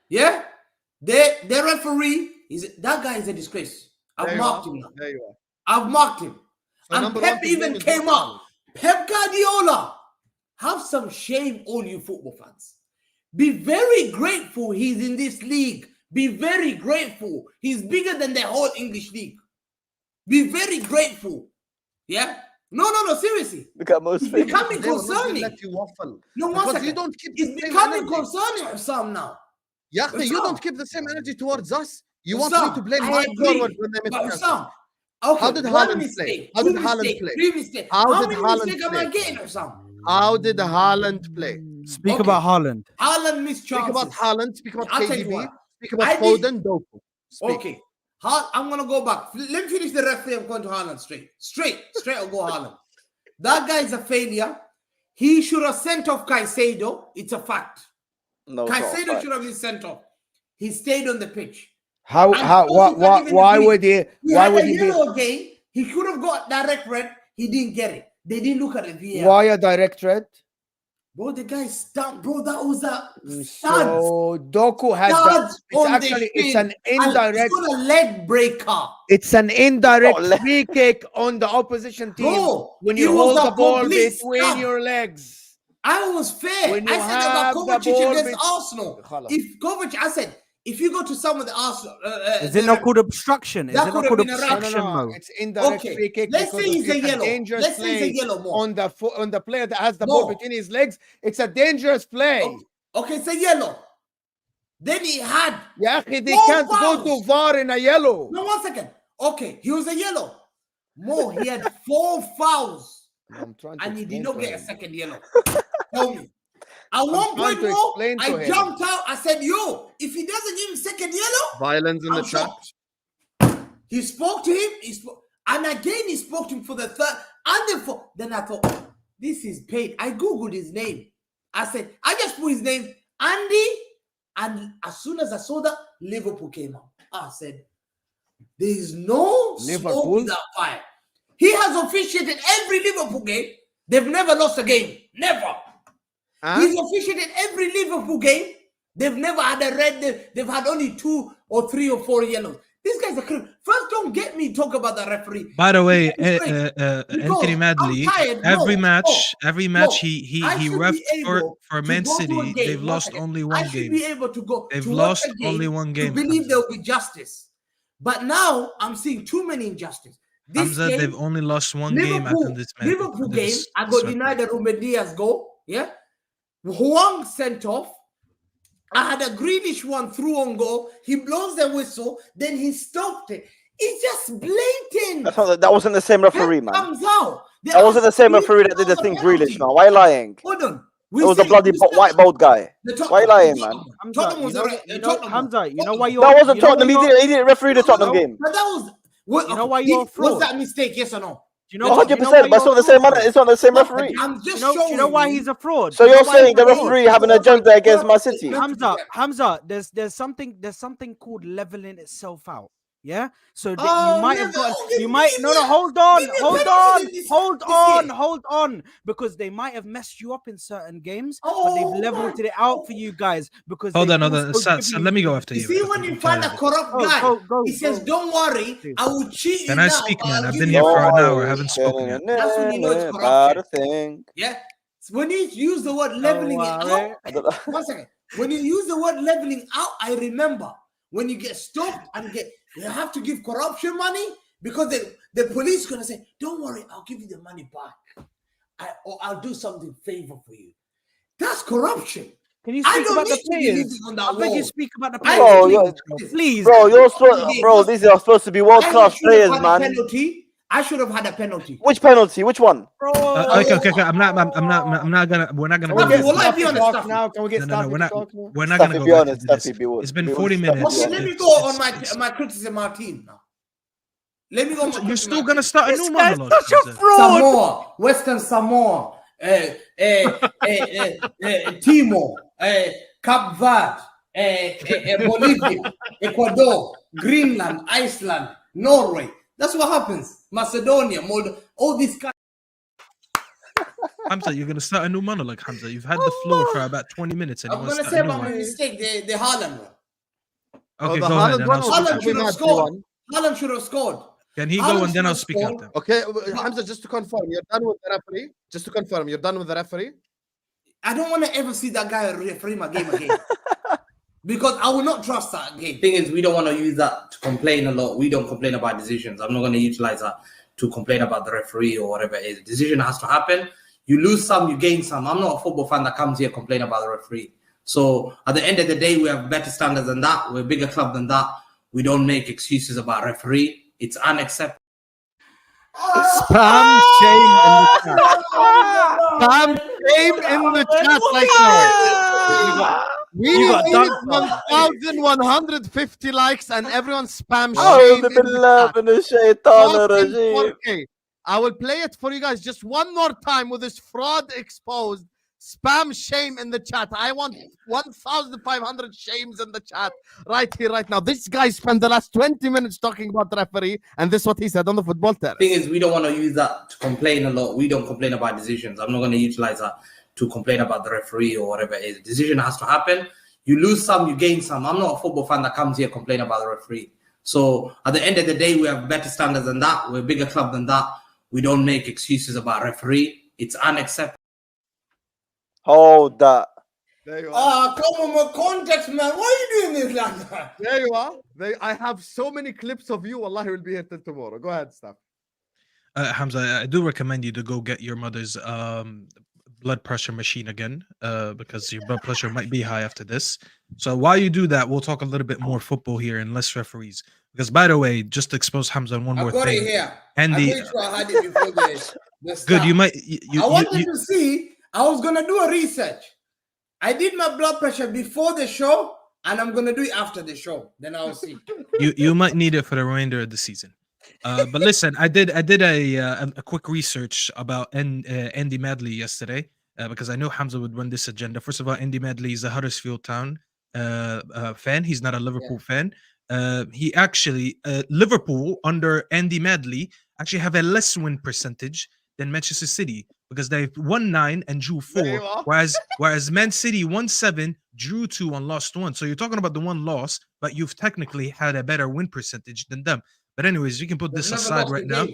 The referee that guy is a disgrace. I've marked him. There you are. I've marked him. And Pep even came up. Pep Guardiola, have some shame, all you football fans. Be very grateful he's in this league. Be very grateful. He's bigger than the whole English league. Be very grateful. Yeah? No, seriously. It's becoming concerning. Let you waffle. No, one second. You don't keep it's becoming concerning of some now. Yeah, you don't keep the same energy towards us. You want me to blame my forward when they make okay, how did Haaland play? How did Haaland play? How did Haaland play? How did Haaland play? Speak about Haaland. Haaland missed chances. Speak about Haaland. Speak about KDB. Speak about Foden. Doku. Okay. I'm going to go back. Let me finish the referee. I'm going to Haaland straight. I'll go Haaland. That guy is a failure. He should have sent off Caicedo. It's a fact. No, Caicedo should have been sent off. He stayed on the pitch. Why would he? Why would he? Yellow game. He could have got direct red. He didn't get it. They didn't look at the VAR. Why a direct red? Bro, the guy stumped. Bro, that was a so Doku has it's an indirect. It's not a leg breaker. It's an indirect free kick on the opposition team. Bro, when you hold the ball between your legs. I was fair. When I said about Kovacic against Arsenal. If you go to some of the Arsenal, is it not called obstruction? Is it not called obstruction? No. It's indirect free kick. Let's say he's a yellow. Let's say he's a yellow on the player that has the ball between his legs. It's a dangerous play. Okay, it's a yellow. Then he had. Yeah, they can't go to VAR in a yellow. No, 1 second. Okay, he was a yellow. He had 4 fouls. And he did not get a second yellow. Tell me. At one point more, I jumped out. I said, yo, if he doesn't give him second yellow, violence in the chat. He spoke to him. And again, he spoke to him for the third and the fourth. Then I thought, this is paid. I Googled his name. I said, I just put his name, Andy. And as soon as I saw that, Liverpool came up. I said, there is no smoke without fire. He has officiated every Liverpool game. They've never lost a game. Never. He's officiated every Liverpool game. They've never had a red. They've had only 2 or 3 or 4 yellows. These guys are criminal. First, don't get me talk about the referee. By the way, Anthony Madley, every match he refed for Man City. They've lost only one game. Be able to go. They've lost only one game. To believe there will be justice, but now I'm seeing too many injustice. Hamza, they've only lost one game after this match. Liverpool game, I got denied the Ruben Diaz goal. Yeah. Huang sent off. I had a Greenish one through on goal. He blows the whistle, then he stopped it. It's just blatant. That wasn't the same referee, man. Comes out. That wasn't the same referee that did the thing Grealish, man. Why lying? Hold on. It was a bloody white bald guy. Why lying, man? Hamza, you know why you're... That wasn't Tottenham. He didn't referee the Tottenham game. But that was... You know why you're a fraud? Was that mistake, yes or no? You know, 100%, but it's not the same man. It's not the same referee. I'm just showing you know why he's a fraud. So you're saying the referee having a agenda against Man City? Hamza, there's something called leveling itself out. Yeah, so you might have got, hold on, because they might have messed you up in certain games, but they've leveled it out for you guys because. Hold on. Saad, let me go after you. See, when you find a corrupt guy, he says, "Don't worry, I will cheat you." Can I speak, man? I've been here for an hour. I haven't spoken yet. That's when you know it's corruption. Yeah, when you use the word leveling it out. 1 second. When you use the word leveling out, I remember when you get stopped and you have to give corruption money because the police gonna say, "Don't worry, I'll give you the money back, or I'll do something favor for you." That's corruption. Can you speak about the players? I beg you speak about the players, please. Bro, these are supposed to be world-class players, man. I should have had a penalty. Which penalty? Which one? Okay. We're not gonna. We'll be honest now. Can we get We're not gonna go. Be honest, it's been 40 minutes. Okay, let me go on my criticism of our team now. Let me go. You're still gonna start a new monologue. Samoa, Western Samoa, Timor, Cape Verde, Bolivia, Ecuador, Greenland, Iceland, Norway. That's what happens. Macedonia, Moldova, all these guys. Hamza, you're going to start a new monologue, Hamza. You've had the floor for about 20 minutes. I'm going to say about my mistake, the Haaland one. Okay, go ahead. Haaland should have scored. Haaland should have scored. Can he go and then I'll speak after? Okay, Hamza, just to confirm, you're done with the referee? Just to confirm, you're done with the referee? I don't want to ever see that guy referee my game again. Because I will not trust that game. Thing is, we don't want to use that to complain a lot. We don't complain about decisions. I'm not going to utilize that to complain about the referee or whatever it is. Decision has to happen. You lose some, you gain some. I'm not a football fan that comes here complain about the referee. So at the end of the day, we have better standards than that. We're a bigger club than that. We don't make excuses about referee. It's unacceptable. Spam shame in the chat. Spam shame in the chat right now. We need 1,150 likes and everyone spam shame in the chat. Okay, I will play it for you guys just one more time with this fraud exposed. Spam shame in the chat. I want 1,500 shames in the chat right here, right now. This guy spent the last 20 minutes talking about the referee, and this is what he said on the football terrace. Thing is, we don't want to use that to complain a lot. We don't complain about decisions. I'm not going to utilize that to complain about the referee or whatever it is. Decision has to happen. You lose some, you gain some. I'm not a football fan that comes here complain about the referee. So at the end of the day, we have better standards than that. We're a bigger club than that. We don't make excuses about referee. It's unacceptable. Hold that. There you are. Come on, my context, man. Why are you doing this like that? There you are. I have so many clips of you. Allah will be here till tomorrow. Go ahead, Staff. Hamza, I do recommend you to go get your mother's blood pressure machine again, because your blood pressure might be high after this. So while you do that, we'll talk a little bit more football here and less referees. Because by the way, just to expose Hamza on one more thing. I got it here. Andy, I'm sure I had it before the good. start. You might. I wanted to see. I was gonna do a research. I did my blood pressure before the show, and I'm gonna do it after the show. Then I'll see. You might need it for the remainder of the season. But listen, I did a quick research about Andy Madley yesterday, because I know Hamza would run this agenda. First of all, Andy Madley is a Huddersfield Town fan. He's not a Liverpool fan. He actually Liverpool under Andy Madley actually have a less win percentage than Manchester City, because they've won 9 and drew 4, whereas Man City won 7, drew 2, and lost 1. So you're talking about the one loss, but you've technically had a better win percentage than them. But anyways, you can put this aside right now.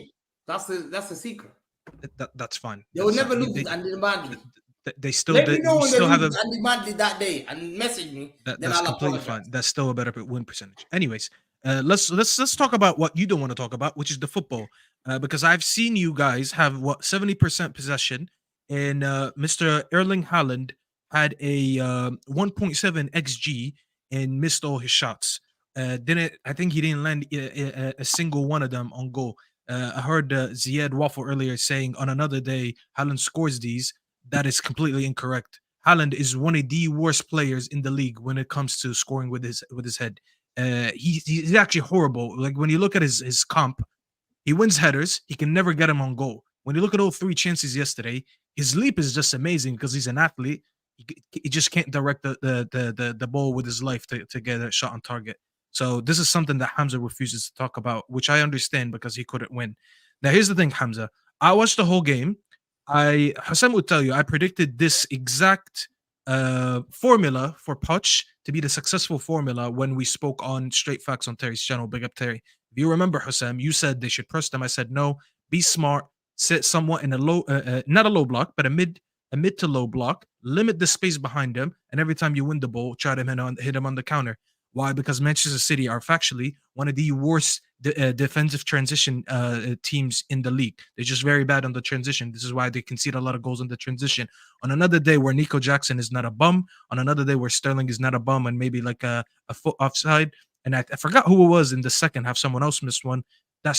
That's the secret. That's fine. They will never lose Andy Madley. They still Let me know when they have lose Andy Madley that day and message me. That's completely fine. That's still a better win percentage. Anyways, let's talk about what you don't want to talk about, which is the football. Because I've seen you guys have 70% possession, and Mr. Erling Haaland had a 1.7 xG and missed all his shots. I think he didn't land a single one of them on goal. I heard Ziad waffle earlier saying on another day Haaland scores these. That is completely incorrect. Haaland is one of the worst players in the league when it comes to scoring with his head. He's actually horrible. Like when you look at his comp, he wins headers. He can never get him on goal. When you look at all 3 chances yesterday, his leap is just amazing because he's an athlete. He just can't direct the ball with his life to get a shot on target. So this is something that Hamza refuses to talk about, which I understand because he couldn't win. Now, here's the thing, Hamza. I watched the whole game. Hassan would tell you, I predicted this exact formula for Poch to be the successful formula when we spoke on Straight Facts on Terry's channel. Big up, Terry. If you remember, Hussam, you said they should press them. I said, no, be smart, sit somewhat in a low, not a low block, but a mid to low block, limit the space behind them, and every time you win the ball, try to hit them on the counter. Why? Because Manchester City are factually one of the worst defensive transition teams in the league. They're just very bad on the transition. This is why they concede a lot of goals on the transition. On another day where Nico Jackson is not a bum, on another day where Sterling is not a bum and maybe like a foot offside, and I forgot who it was in the second half. Someone else missed one.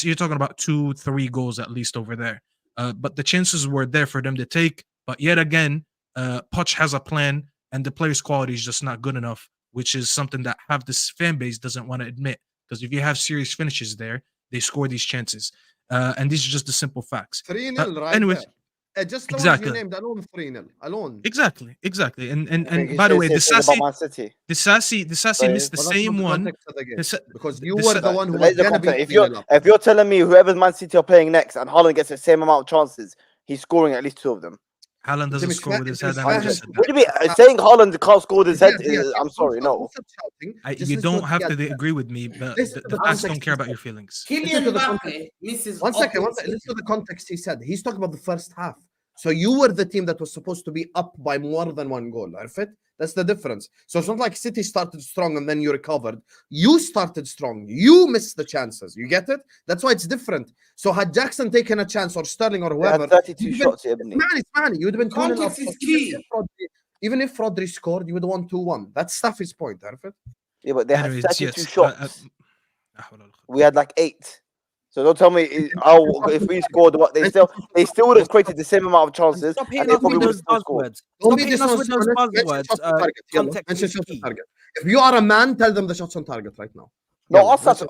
You're talking about 2-3 goals at least over there. But the chances were there for them to take. But yet again, Poch has a plan, and the players' quality is just not good enough, which is something that half this fan base doesn't want to admit. Because if you have serious finishes there, they score these chances. And these are just the simple facts. 3-0, right? Anyways, just exactly. You named alone 3-0 alone. Exactly. And by the way, the Sassy missed the same one. Because you were the one who was gonna be if you're telling me whoever's Man City are playing next and Haaland gets the same amount of chances, he's scoring at least 2 of them. Haaland doesn't score with his head. What do you mean? Saying Haaland can't score with his head is, I'm sorry, no. You don't have to agree with me, but the facts don't care about your feelings. Kylian Mbappe misses. One second. Listen to the context he said. He's talking about the first half. So you were the team that was supposed to be up by more than 1 goal. عرفت? That's the difference. So it's not like City started strong and then you recovered. You started strong. You missed the chances. You get it? That's why it's different. So had Jackson taken a chance, or Sterling, or whoever, had 32 shots, Ibn. You would have been 2-0 up. Context is key. Even if Rodri scored, you would have won 2-1. That's Staffy's point, عرفت? Yeah, but they Anyways, had 32 yes, shots. We had like 8. So don't tell me if we scored what they still would have created the same amount of chances. Stop And hitting they us probably with would have those still scored. buzzwords. Stop hitting us with those buzzwords. Context is key. If you are a man, tell them the shots on target right now. No, our stats,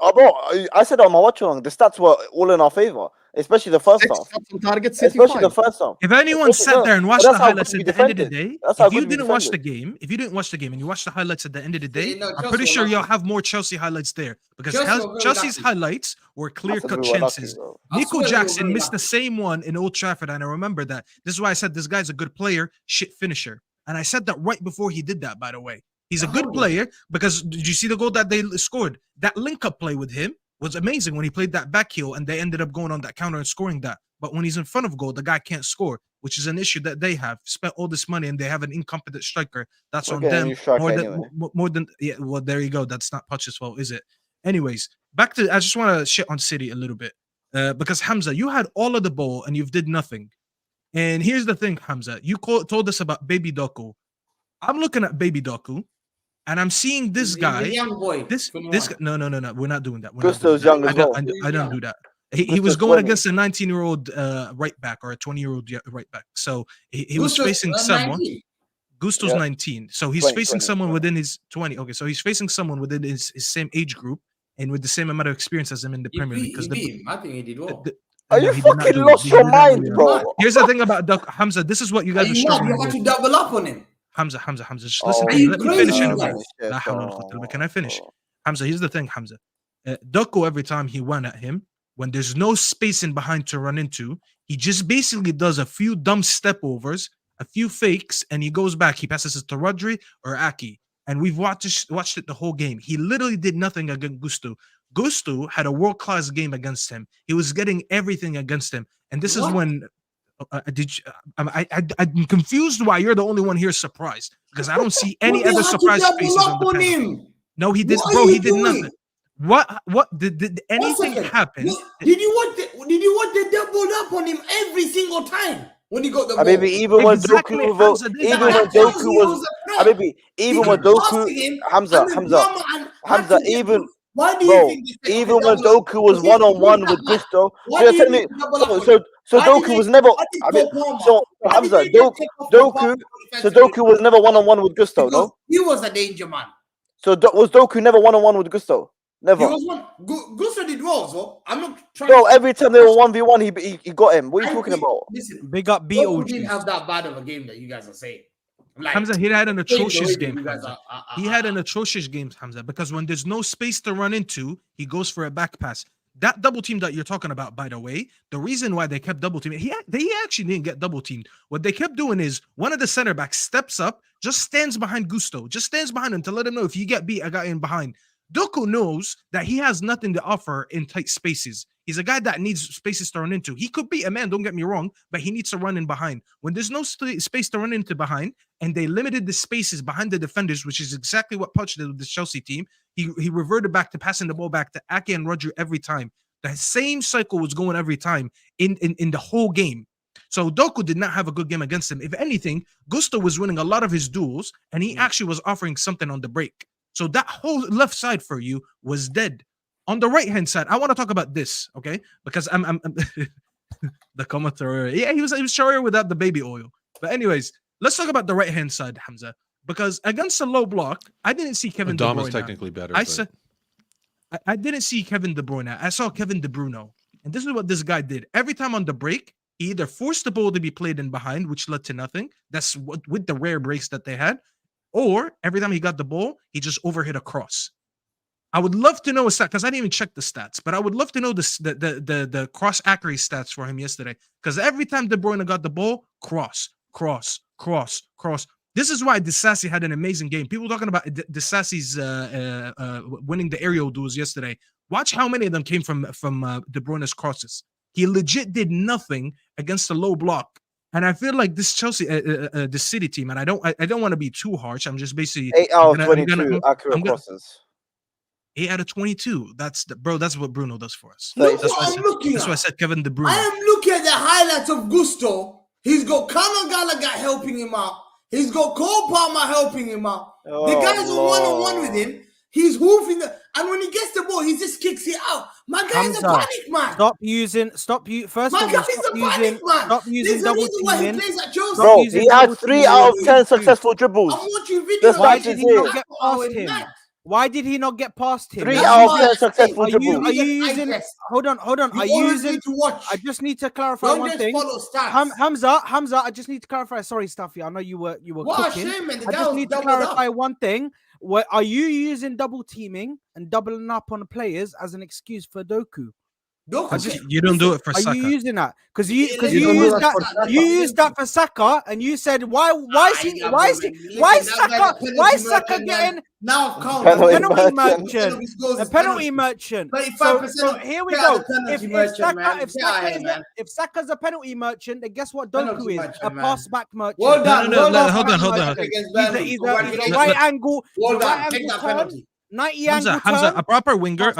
I said on my watch along, the stats were all in our favor, especially the first half. Shots on target, City Especially the 5. first half. If anyone sat there and watched But the that's how highlights good at we the end of the defended. day, That's how if you good we didn't watch the defended. game, and you watched the highlights at the end of the day, no, I'm Chelsea pretty were sure you'll lucky. have more Chelsea highlights there because Chelsea were very Chelsea's lucky. highlights were clear-cut we were lucky, chances. bro. I Nico swear they were Jackson very missed the lucky. same one in Old Trafford, and I remember that. This is why I said this guy's a good player, shit finisher. And I said that right before he did that, by the way. He's a good player because did you see the goal that they scored? That link-up play with him was amazing when he played that back heel and they ended up going on that counter and scoring that. But when he's in front of goal, the guy can't score, which is an issue that they have. Spent all this money and they have an incompetent striker. That's on them more than yeah. Well, there you go. That's not Poch's fault, is it? Anyways, back to I just want to shit on City a little bit because Hamza, you had all of the ball and you did nothing. And here's the thing, Hamza, you told us about Baby Doku. I'm looking at Baby Doku. And I'm seeing this guy. He's a young boy. This no. We're not doing that. Gusto's young as well. I don't do that. He was going against a 19-year-old right back or a 20-year-old right back. So he was facing someone. 19. Gusto's 19. So he's 20, facing 20, someone 20. within his 20. Okay, so he's facing someone within his same age group and with the same amount of experience as him in the Premier League. He beat him. I think he did well. Are you fucking lost your mind, bro? Here's the thing about Hamza. This is what you guys are struggling You with. have to double up on him. Hamza, just listen to Are me. you Let me finish crazy, anyway. guys? Can I finish? Hamza, here's the thing, Hamza. Doku, every time he went at him, when there's no space in behind to run into, he just basically does a few dumb step overs, a few fakes, and he goes back. He passes it to Rodri or Aki. And we've watched it the whole game. He literally did nothing against Gusto. Gusto had a world-class game against him. He was getting everything against him. And this is when I'm confused why you're the only one here surprised because I don't see any other surprise faces on the panel. No, he did, bro. He did nothing. What did anything happen? Did you watch the double up on him every single time when he got the ball? Maybe even when Doku Hamza, even. Why do you think even when Doku was one-on-one with Gusto, so Doku was never. Hamza, Doku was never one-on-one with Gusto, no? He was a danger man. So was Doku never one-on-one with Gusto? Never. He was one. Gusto did well, so I'm not trying. No, every time they were 1v1, he got him. What are you talking about? Listen, big up Doku didn't have that bad of a game that you guys are saying. Like, Hamza, he had an atrocious game. He had an atrocious game, Hamza, because when there's no space to run into, he goes for a back pass. That double team that you're talking about, by the way, the reason why they kept double teaming, they actually didn't get double teamed. What they kept doing is one of the center backs steps up, just stands behind Gusto, just stands behind him to let him know if you get beat, I got in behind. Doku knows that he has nothing to offer in tight spaces. He's a guy that needs spaces to run into. He could be a man, don't get me wrong, but he needs to run in behind. When there's no space to run into behind, and they limited the spaces behind the defenders, which is exactly what Poch did with the Chelsea team, he reverted back to passing the ball back to Ake and Rodri every time. The same cycle was going every time in the whole game. So Doku did not have a good game against him. If anything, Gusto was winning a lot of his duels, and he actually was offering something on the break. So that whole left side for you was dead. On the right-hand side, I want to talk about this, okay? Because I'm the commentator. Yeah, he was showing without the baby oil. But anyways, let's talk about the right-hand side, Hamza. Because against a low block, I didn't see Kevin De Bruyne. is technically better. I didn't see Kevin De Bruyne. I saw Kevin De Bruyne. And this is what this guy did. Every time on the break, he either forced the ball to be played in behind, which led to nothing. That's what with the rare breaks that they had. Or every time he got the ball, he just overhit a cross. I would love to know a stat because I didn't even check the stats, but I would love to know the cross accuracy stats for him yesterday. Because every time De Bruyne got the ball, cross. This is why Disasi had an amazing game. People talking about Disasi's winning the aerial duels yesterday. Watch how many of them came from De Bruyne's crosses. He legit did nothing against the low block. And I feel like this Chelsea, the City team, and I don't want to be too harsh. I'm just basically 8 out of 22 accurate crosses. 8 out of 22. That's what Bruno does for us. Look That's what I'm looking That's at. why I said Kevin De Bruyne. I am looking at the highlights of Gusto. He's got Conor Gallagher helping him out. He's got Cole Palmer helping him out. The guy's on one-on-one with him. He's hoofing and when he gets the ball, he just kicks it out. My guy's Hamza, a panic man. Stop using double teaming. Bro, he had 3 out of 10 successful dribbles. I'm watching videos. Why did he not get past him? Why did he not get past him? 3 out of 10 successful dribbles. Are you using? Hold on. Are you using? I just need to clarify one thing. Hamza, I just need to clarify. Sorry, Staffy. I know you were cooking. I just need to clarify one thing. Are you using double teaming and doubling up on the players as an excuse for Doku? You don't do it for Saka. Are you using that? Because you used that for Saka, and you said why is Saka getting now penalty merchant? So here we go. If Saka's a penalty merchant, then guess what Doku is? A pass back merchant. Well done. Hold on. He's a right angle. Turn. 90 Hamza, a proper winger.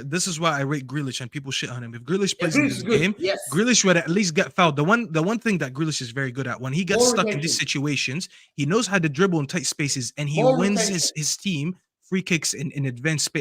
This is why I rate Grealish and people shit on him. If Grealish plays in this game, Grealish would at least get fouled. The one thing that Grealish is very good at, when he gets stuck in these situations, he knows how to dribble in tight spaces and he wins his team free kicks in advanced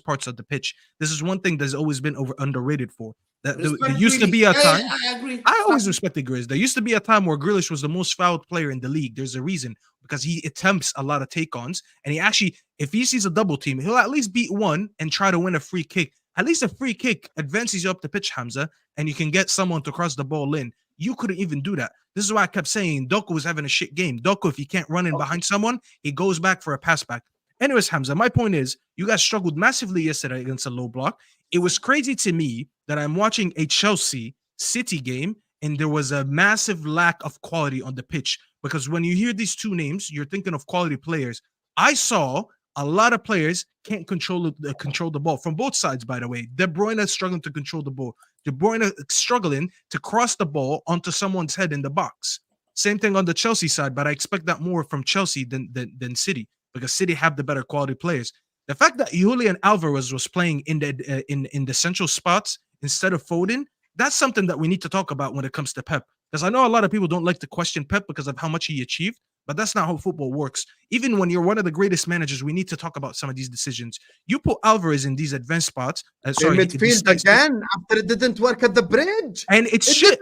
parts of the pitch. This is one thing that's always been underrated for. There used to be a time. I agree. I always respected Grealish. There used to be a time where Grealish was the most fouled player in the league. There's a reason, because he attempts a lot of take-ons, and he actually, if he sees a double team, he'll at least beat one and try to win a free kick. At least a free kick advances you up the pitch, Hamza, and you can get someone to cross the ball in. You couldn't even do that. This is why I kept saying Doku was having a shit game. Doku, if he can't run in behind someone, he goes back for a pass back. Anyways, Hamza, my point is, you guys struggled massively yesterday against a low block. It was crazy to me that I'm watching a Chelsea City game and there was a massive lack of quality on the pitch. Because when you hear these two names, you're thinking of quality players. I saw a lot of players can't control the ball from both sides, by the way. De Bruyne is struggling to control the ball. De Bruyne struggling to cross the ball onto someone's head in the box. Same thing on the Chelsea side, but I expect that more from Chelsea than City, because City have the better quality players. The fact that Julian Alvarez was playing in the central spots instead of Foden, that's something that we need to talk about when it comes to Pep. Because I know a lot of people don't like to question Pep because of how much he achieved, but that's not how football works. Even when you're one of the greatest managers, we need to talk about some of these decisions. You put Alvarez in these advanced spots. Midfield again after it didn't work at the bridge. And it's shit.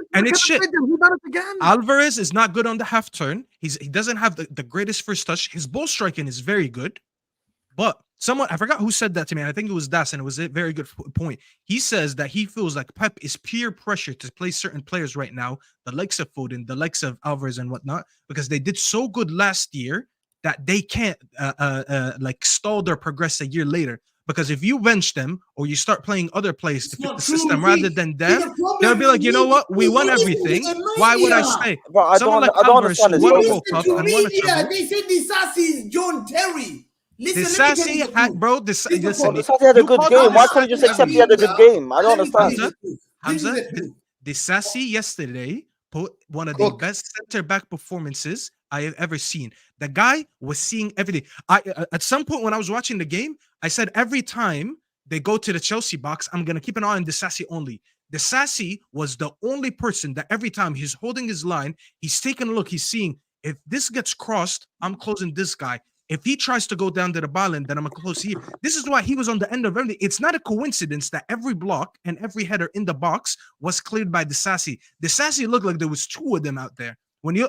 Alvarez is not good on the half turn. He doesn't have the greatest first touch. His ball striking is very good. But someone, I forgot who said that to me, and I think it was Das, and it was a very good point. He says that he feels like Pep is peer pressure to play certain players right now, the likes of Foden, the likes of Alvarez and whatnot, because they did so good last year that they can't stall their progress a year later. Because if you bench them or you start playing other players to fit the system rather than them, they'll be like, you know what, we won everything. Why would I stay? Bro, Someone like Alvarez won a World Cup and won a treble. They said Disasi is John Terry. Disasi had, bro. Disasi had a good game. Why couldn't you just accept he had a good game? I don't understand. Hamza, Disasi yesterday put one of the best center back performances I have ever seen. The guy was seeing everything. At some point when I was watching the game, I said every time they go to the Chelsea box, I'm gonna keep an eye on Disasi only. Disasi was the only person that every time he's holding his line, he's taking a look, he's seeing if this gets crossed, I'm closing this guy. If he tries to go down to the ball, then I'm going to close here. This is why he was on the end of everything. It's not a coincidence that every block and every header in the box was cleared by Disasi. Disasi looked like there was two of them out there. When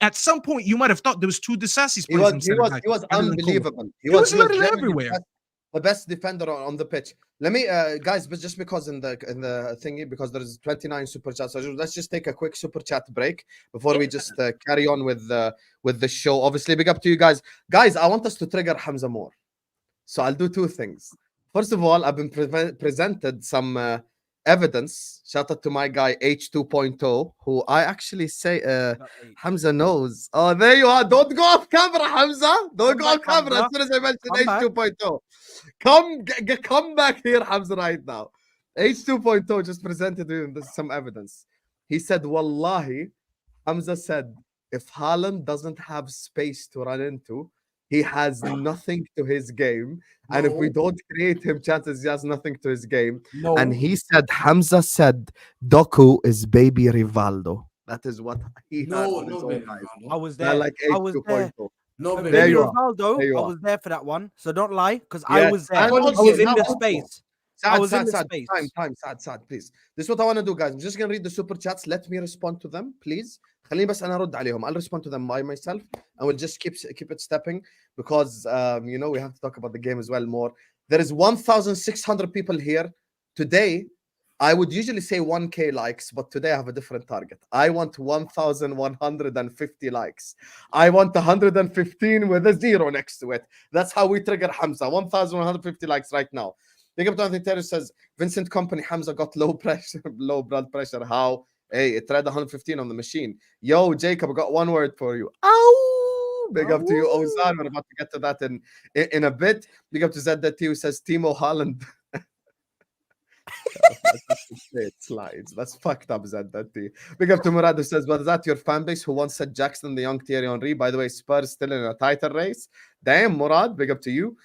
at some point, you might have thought there was two Disasis. He was unbelievable. He was literally everywhere. The best defender on the pitch. Let me, guys, but just because in the thingy, because there's 29 super chats, so let's just take a quick super chat break before we just carry on with the show. Obviously, big up to you guys. Guys, I want us to trigger Hamza more. So I'll do two things. First of all, I've been presented some evidence. Shout out to my guy H2.0, who I actually say Hamza knows. Oh, there you are. Don't go off camera, Hamza. Don't go off camera as soon as I mentioned H2.0. Come back here, Hamza, right now. H2.0 just presented him some evidence. He said, Wallahi, Hamza said, if Haaland doesn't have space to run into, he has nothing to his game. And if we don't create him chances, he has nothing to his game. No. And he said, Hamza said, Doku is baby Rivaldo. That is what he heard on his own eyes. I was They're there. like I was there. 8.2. No, There Baby you are. Ronaldo, There you I are. was there for that one. So don't lie, because I Yes, was there. and I was also in now the also- space. Saad, I was in Saad, the Saad, space. Saad, please. This is what I want to do, guys. I'm just going to read the super chats. Let me respond to them, please. خليني بس أنا أرد عليهم. I'll respond to them by myself, and we'll just keep it stepping because you know we have to talk about the game as well more. There is 1,600 people here today. I would usually say 1K likes, but today I have a different target. I want 1,150 likes. I want 115 with a zero next to it. That's how we trigger Hamza. 1,150 likes right now. Big up to Anthony Terry says, Vincent Company, Hamza got low pressure, low blood pressure. How? Hey, it read 115 on the machine. Yo, Jacob, I got one word for you. Ow! Big up to you, Ozan. We're about to get to that in a bit. Big up to Zed who says, Timo Haaland. It slides. That's fucked up, Zed. Big up to Murad who says, was that your fan base who once said Jackson, the young Thierry Henry? By the way, Spurs still in a title race. Damn, Murad, big up to you.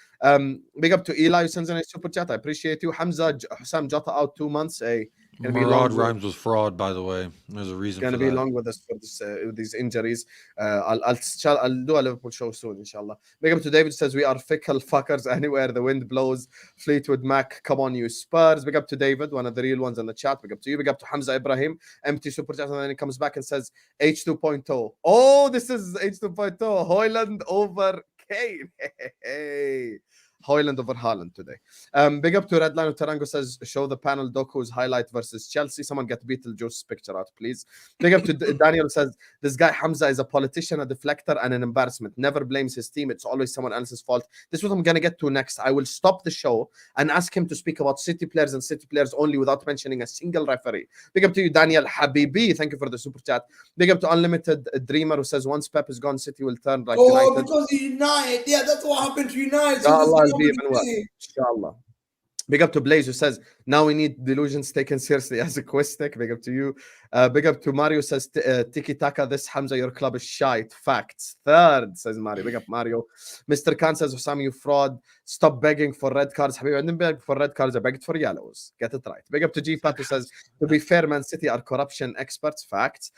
Big up to Eli who sends in a super chat. I appreciate you. Hamza, Sam Jota out 2 months. Gonna be Murad long rhymes with fraud, by the way. There's a reason gonna for be that. long with us for this with these injuries. I'll do a Liverpool show soon, inshallah. Big up to David says we are fickle fuckers anywhere the wind blows. Fleetwood Mac, come on you Spurs. Big up to David, one of the real ones in the chat. Big up to you. Big up to Hamza Ibrahim, empty super chat, and then he comes back and says H2.0. Oh, this is H2.0. Hoyland over Kane. Hey. Hoyland over Haaland today. Big up to Redline Tarango says, show the panel Doku's highlight versus Chelsea. Someone get Beetlejuice's picture out, please. Big up to Daniel says, this guy Hamza is a politician, a deflector, and an embarrassment. Never blames his team. It's always someone else's fault. This is what I'm going to get to next. I will stop the show and ask him to speak about City players and City players only without mentioning a single referee. Big up to you, Daniel Habibi. Thank you for the super chat. Big up to Unlimited Dreamer who says, once Pep is gone, City will turn like United. Because United. Yeah, that's what happened to United. Inshallah. Big up to Blaze who says, now we need delusions taken seriously as a quiz stick. Big up to you. Big up to Mario says, Tiki Taka, this Hamza, your club is shite. Facts. Third, says Mario. Big up Mario. Mr. Khan says, Osam, you fraud. Stop begging for red cards. Habibi, I didn't beg for red cards. I begged for yellows. Get it right. Big up to G-Fat who says, to be fair, Man City are corruption experts. Facts.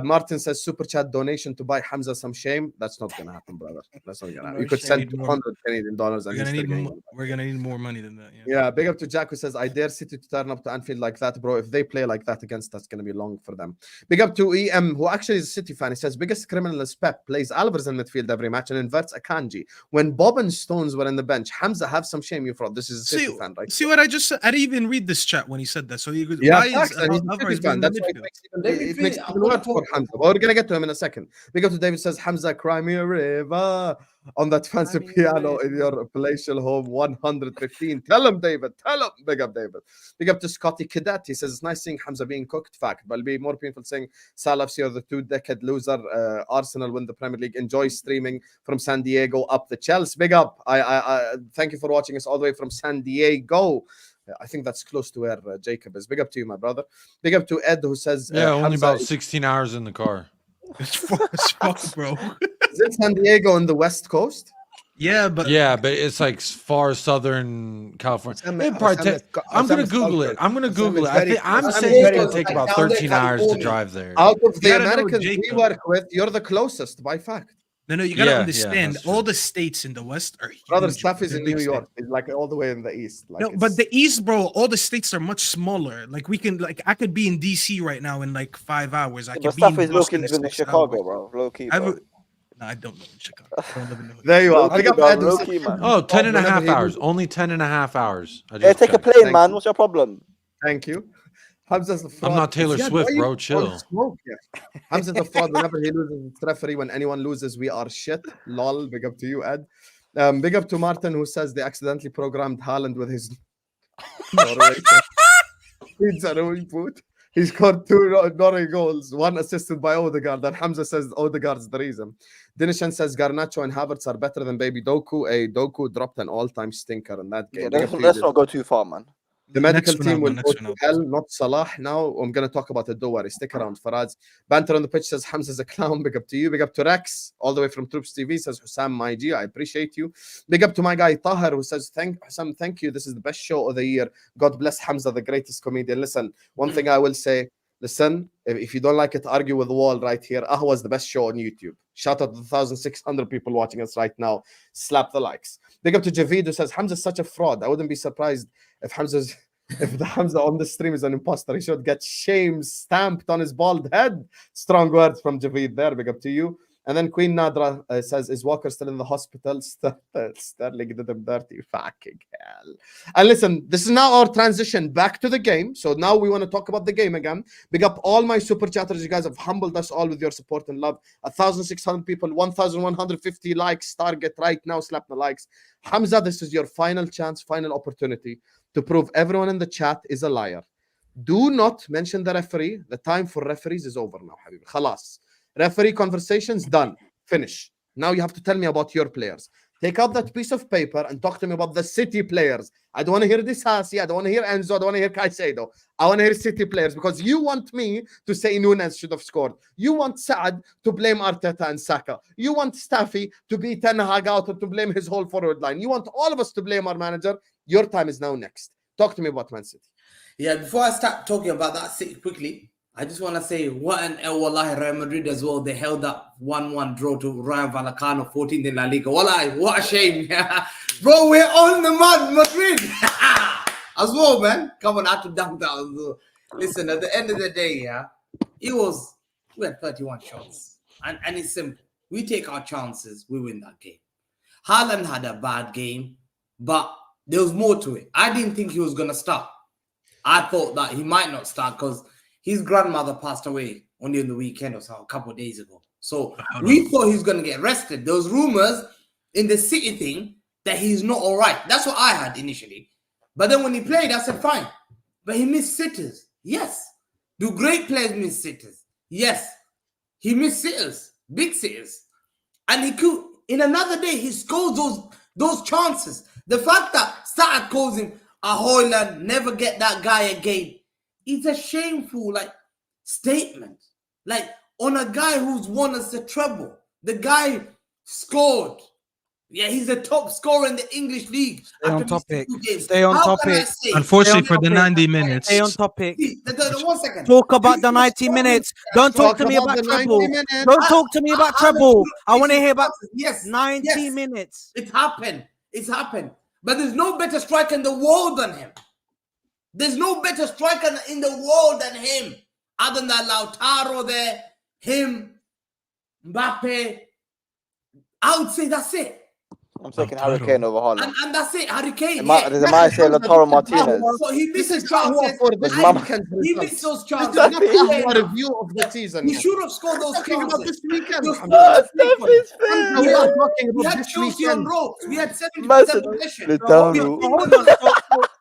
Martin says, super chat donation to buy Hamza some shame. That's not going to happen, brother. That's not going to happen. You could send 200 Canadian dollars. We're going to need more money than that. Yeah. Big up to Jack who says, I dare City to turn up to Anfield like that, bro. If they play like that against us, it's going to be long for them. Big up to EM, who actually is a City fan. He says, biggest criminal is Pep, plays Alvarez in midfield every match and inverts Akanji. When Bob and Stones were in the bench, Hamza, have some shame, you fraud. This is a City fan, right? See what I just said? I didn't even read this chat when he said that. So he goes, yeah, why facts, is Alvarez in the midfield? It makes even worse for Hamza. But we're going to get to him in a second. Big up to David says, Hamza, cry me a river on that fancy piano in your palatial home, 115. Tell him, David. Tell him. Big up, David. Big up to Scotty Cadet. He says, it's nice seeing Hamza being cooked. Fact. But it'll be more painful saying Salah, you're the 2-decade loser. Arsenal win the Premier League. Enjoy streaming from San Diego up the Chelsea. Big up. I thank you for watching us all the way from San Diego. I think that's close to where Jacob is. Big up to you, my brother. Big up to Ed, who says, yeah, only about 16 hours in the car. It's fuck, bro. Is it San Diego on the West Coast? Yeah, but it's like far southern California. I'm gonna Google it. I'm saying it's gonna take about 13 hours to drive there. Out of the Americans we work with, you're the closest by fact. No, you gotta understand. All the states in the West are huge. Brother, Staffy's in New York. It's like all the way in the East. Like no, but the East, bro, all the states are much smaller. Like I could be in DC right now in like 5 hours. I could be in Boston in Chicago, bro. Low key, bro. No, I don't live in Chicago. I don't live in the hood. There you are. Pick up Ed. Oh, 10 and a half hours. Only 10 and a half hours. Hey, take a plane, man. What's your problem? Thank you. Hamza's the fraud. I'm not Taylor Swift, bro. Chill. Hamza's the fraud. Whenever he loses, it's referee. When anyone loses, we are shit. Lol. Big up to you, Ed. Big up to Martin, who says they accidentally programmed Haaland with his He scored 2 Norway goals, 1 assisted by Odegaard. And Hamza says Odegaard's the reason. Dinishan says Garnacho and Havertz are better than Baby Doku. Doku dropped an all-time stinker in that game. Yeah, let's not go too far, man. The medical Next one team out, will man, go next one to out. hell, not Salah. Now I'm going to talk about it. Don't worry. Stick around. Faraz. Banter on the pitch says Hamza's a clown. Big up to you. Big up to Rex, all the way from Troops TV, says Hussam, my G. I appreciate you. Big up to my guy Tahir, who says, Hussam, thank you. This is the best show of the year. God bless Hamza, the greatest comedian. Listen, one thing I will say, listen, if you don't like it, argue with the wall right here. Ahwa is the best show on YouTube. Shout out to the 1,600 people watching us right now. Slap the likes. Big up to Javid, who says Hamza's such a fraud. I wouldn't be surprised if the Hamza on the stream is an imposter. He should get shame stamped on his bald head. Strong words from Javid there. Big up to you. And then Queen Nadra says, is Walker still in the hospital? Sterling did him dirty. Fucking hell. And listen, this is now our transition back to the game. So now we want to talk about the game again. Big up all my super chatters. You guys have humbled us all with your support and love. 1,600 people, 1,150 likes target right now. Slap the likes. Hamza, this is your final chance, final opportunity to prove everyone in the chat is a liar. Do not mention the referee. The time for referees is over now, Habibi. Khalas. Referee conversations done. Finish. Now you have to tell me about your players. Take out that piece of paper and talk to me about the City players. I don't want to hear Disasi. I don't want to hear Enzo. I don't want to hear Caicedo. I want to hear City players because you want me to say Nunez should have scored. You want Saad to blame Arteta and Saka. You want Staffy to be Ten Hag out or to blame his whole forward line. You want all of us to blame our manager. Your time is now next. Talk to me about Man City. Yeah, before I start talking about that City quickly, I just want to say what an Wallahi Real Madrid as well. They held up 1-1 draw to Rayo Vallecano, 14th in La Liga. Wallahi, what a shame. Bro, we're on the mud, Madrid. As well, man. Come on, I have to dunk that as well. Listen, at the end of the day, we had 31 shots. And it's simple. We take our chances, we win that game. Haaland had a bad game, but there was more to it. I didn't think he was going to start. I thought that he might not start because his grandmother passed away only on the weekend or so, a couple of days ago. So we thought he was going to get arrested. There was rumors in the City thing that he's not all right. That's what I had initially. But then when he played, I said, fine. But he missed sitters. Yes. Do great players miss sitters? Yes. He missed sitters, big sitters. And he could, in another day, he scores those chances. The fact that Saad calls him a Hoyland, never get that guy again. It's a shameful statement. On a guy who's won us the treble. The guy scored. Yeah, he's the top scorer in the English league. Stay on topic. Stay on topic. Unfortunately, for the 90 minutes. Stay on topic. 1 second. Talk about the 90 minutes. Don't talk to me about treble. Don't talk to me about treble. I want to hear about 90 minutes. It's happened. It's happened. But there's no better striker in the world than him. There's no better striker in the world than him. Other than Lautaro there, him, Mbappe. I would say that's it. I'm taking Harry Kane over Haaland. And that's it, Harry Kane. There's a man saying Lautaro Martinez. So he misses chances. He missed those chances. This is not a review of the season. He should have scored those chances. This weekend. We had Chelsea on ropes. We had 70% possession.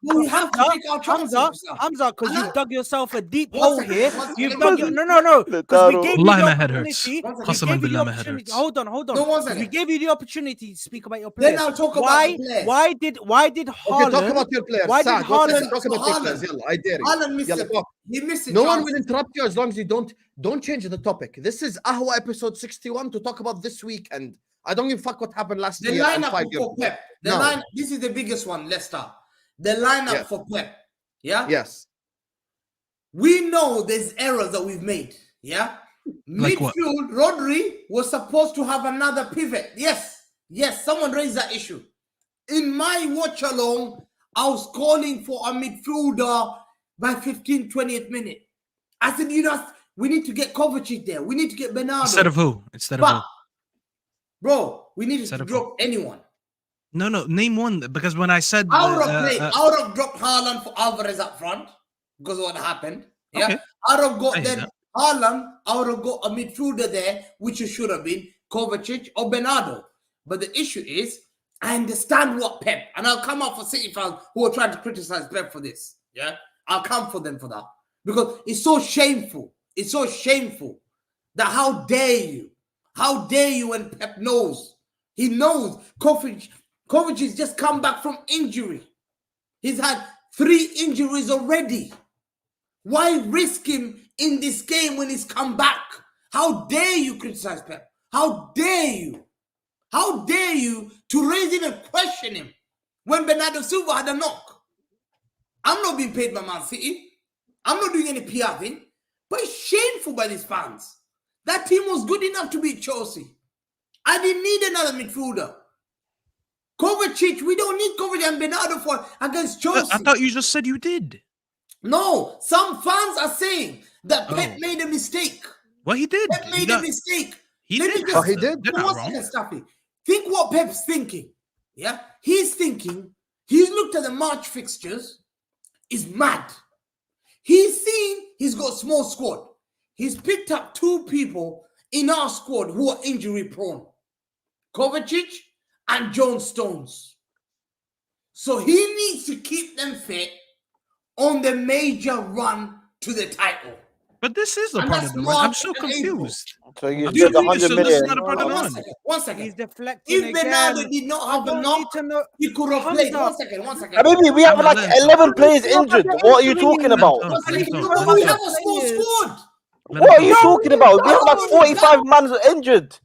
We have to take our chances. Hamza, because you've dug yourself a deep hole here. You've dug no. Because we gave you the opportunity. Hold on. We gave you the opportunity to speak about your players. Then I'll talk about the players. Why did Haaland? Talk about your players. Why did Haaland? Talk about your players. Yalla, I dare you. Haaland missed it. He missed it. No one will interrupt you as long as you don't change the topic. This is Ahwa episode 61 to talk about this weekend. I don't give a fuck what happened last year. The lineup for Pep. This is the biggest one. Let's start. The lineup for Pep. Yeah? Yes. We know there's errors that we've made. Yeah? Midfield, Rodri was supposed to have another pivot. Yes, someone raised that issue. In my watch along, I was calling for a midfielder by 15th, 20th minute. I said, we need to get Kovacic there. We need to get Bernardo. Instead of who? Bro, we need to drop anyone. No, name one. Because when I said... I would have dropped Haaland for Alvarez up front because of what happened. Yeah, okay. I would have got Haaland. I would have got a midfielder there, which it should have been Kovacic or Bernardo. But the issue is, I understand what Pep, and I'll come out for City fans who are trying to criticize Pep for this. Yeah, I'll come for them for that because it's so shameful. It's so shameful that how dare you when Pep knows. He knows Kovacic has just come back from injury. He's had 3 injuries already. Why risk him in this game when he's come back? How dare you criticize Pep? How dare you? How dare you to raise him and question him when Bernardo Silva had a knock? I'm not being paid by Man City. I'm not doing any PR thing. But it's shameful by these fans. That team was good enough to beat Chelsea. I didn't need another midfielder. Kovacic, we don't need Kovacic and Bernardo for against Chelsea. I thought you just said you did. No, some fans are saying that Pep made a mistake. Well, he did. Pep made a mistake. He Let me did. just- He did. They're not One wrong. second, Staffy. Think what Pep's thinking. Yeah, he's thinking. He's looked at the March fixtures. Is mad. He's seen he's got a small squad. He's picked up 2 people in our squad who are injury prone, Kovacic and John Stones. So he needs to keep them fit on the major run to the title. But this is a And part that's of the run. I'm March so and April. confused. So you I'm took so 100 confused. So this is million. not a part of the One run. second, 1 second. He's deflecting If Bernardo again. did not I have a don't knock, need to know. he could have played. Hamza. 1 second, 1 second. Baby, we have like 11 players injured. What are you talking about? 1 second. Let him No, talk. but we have a small squad. What are you talking about? We have like 45 man injured.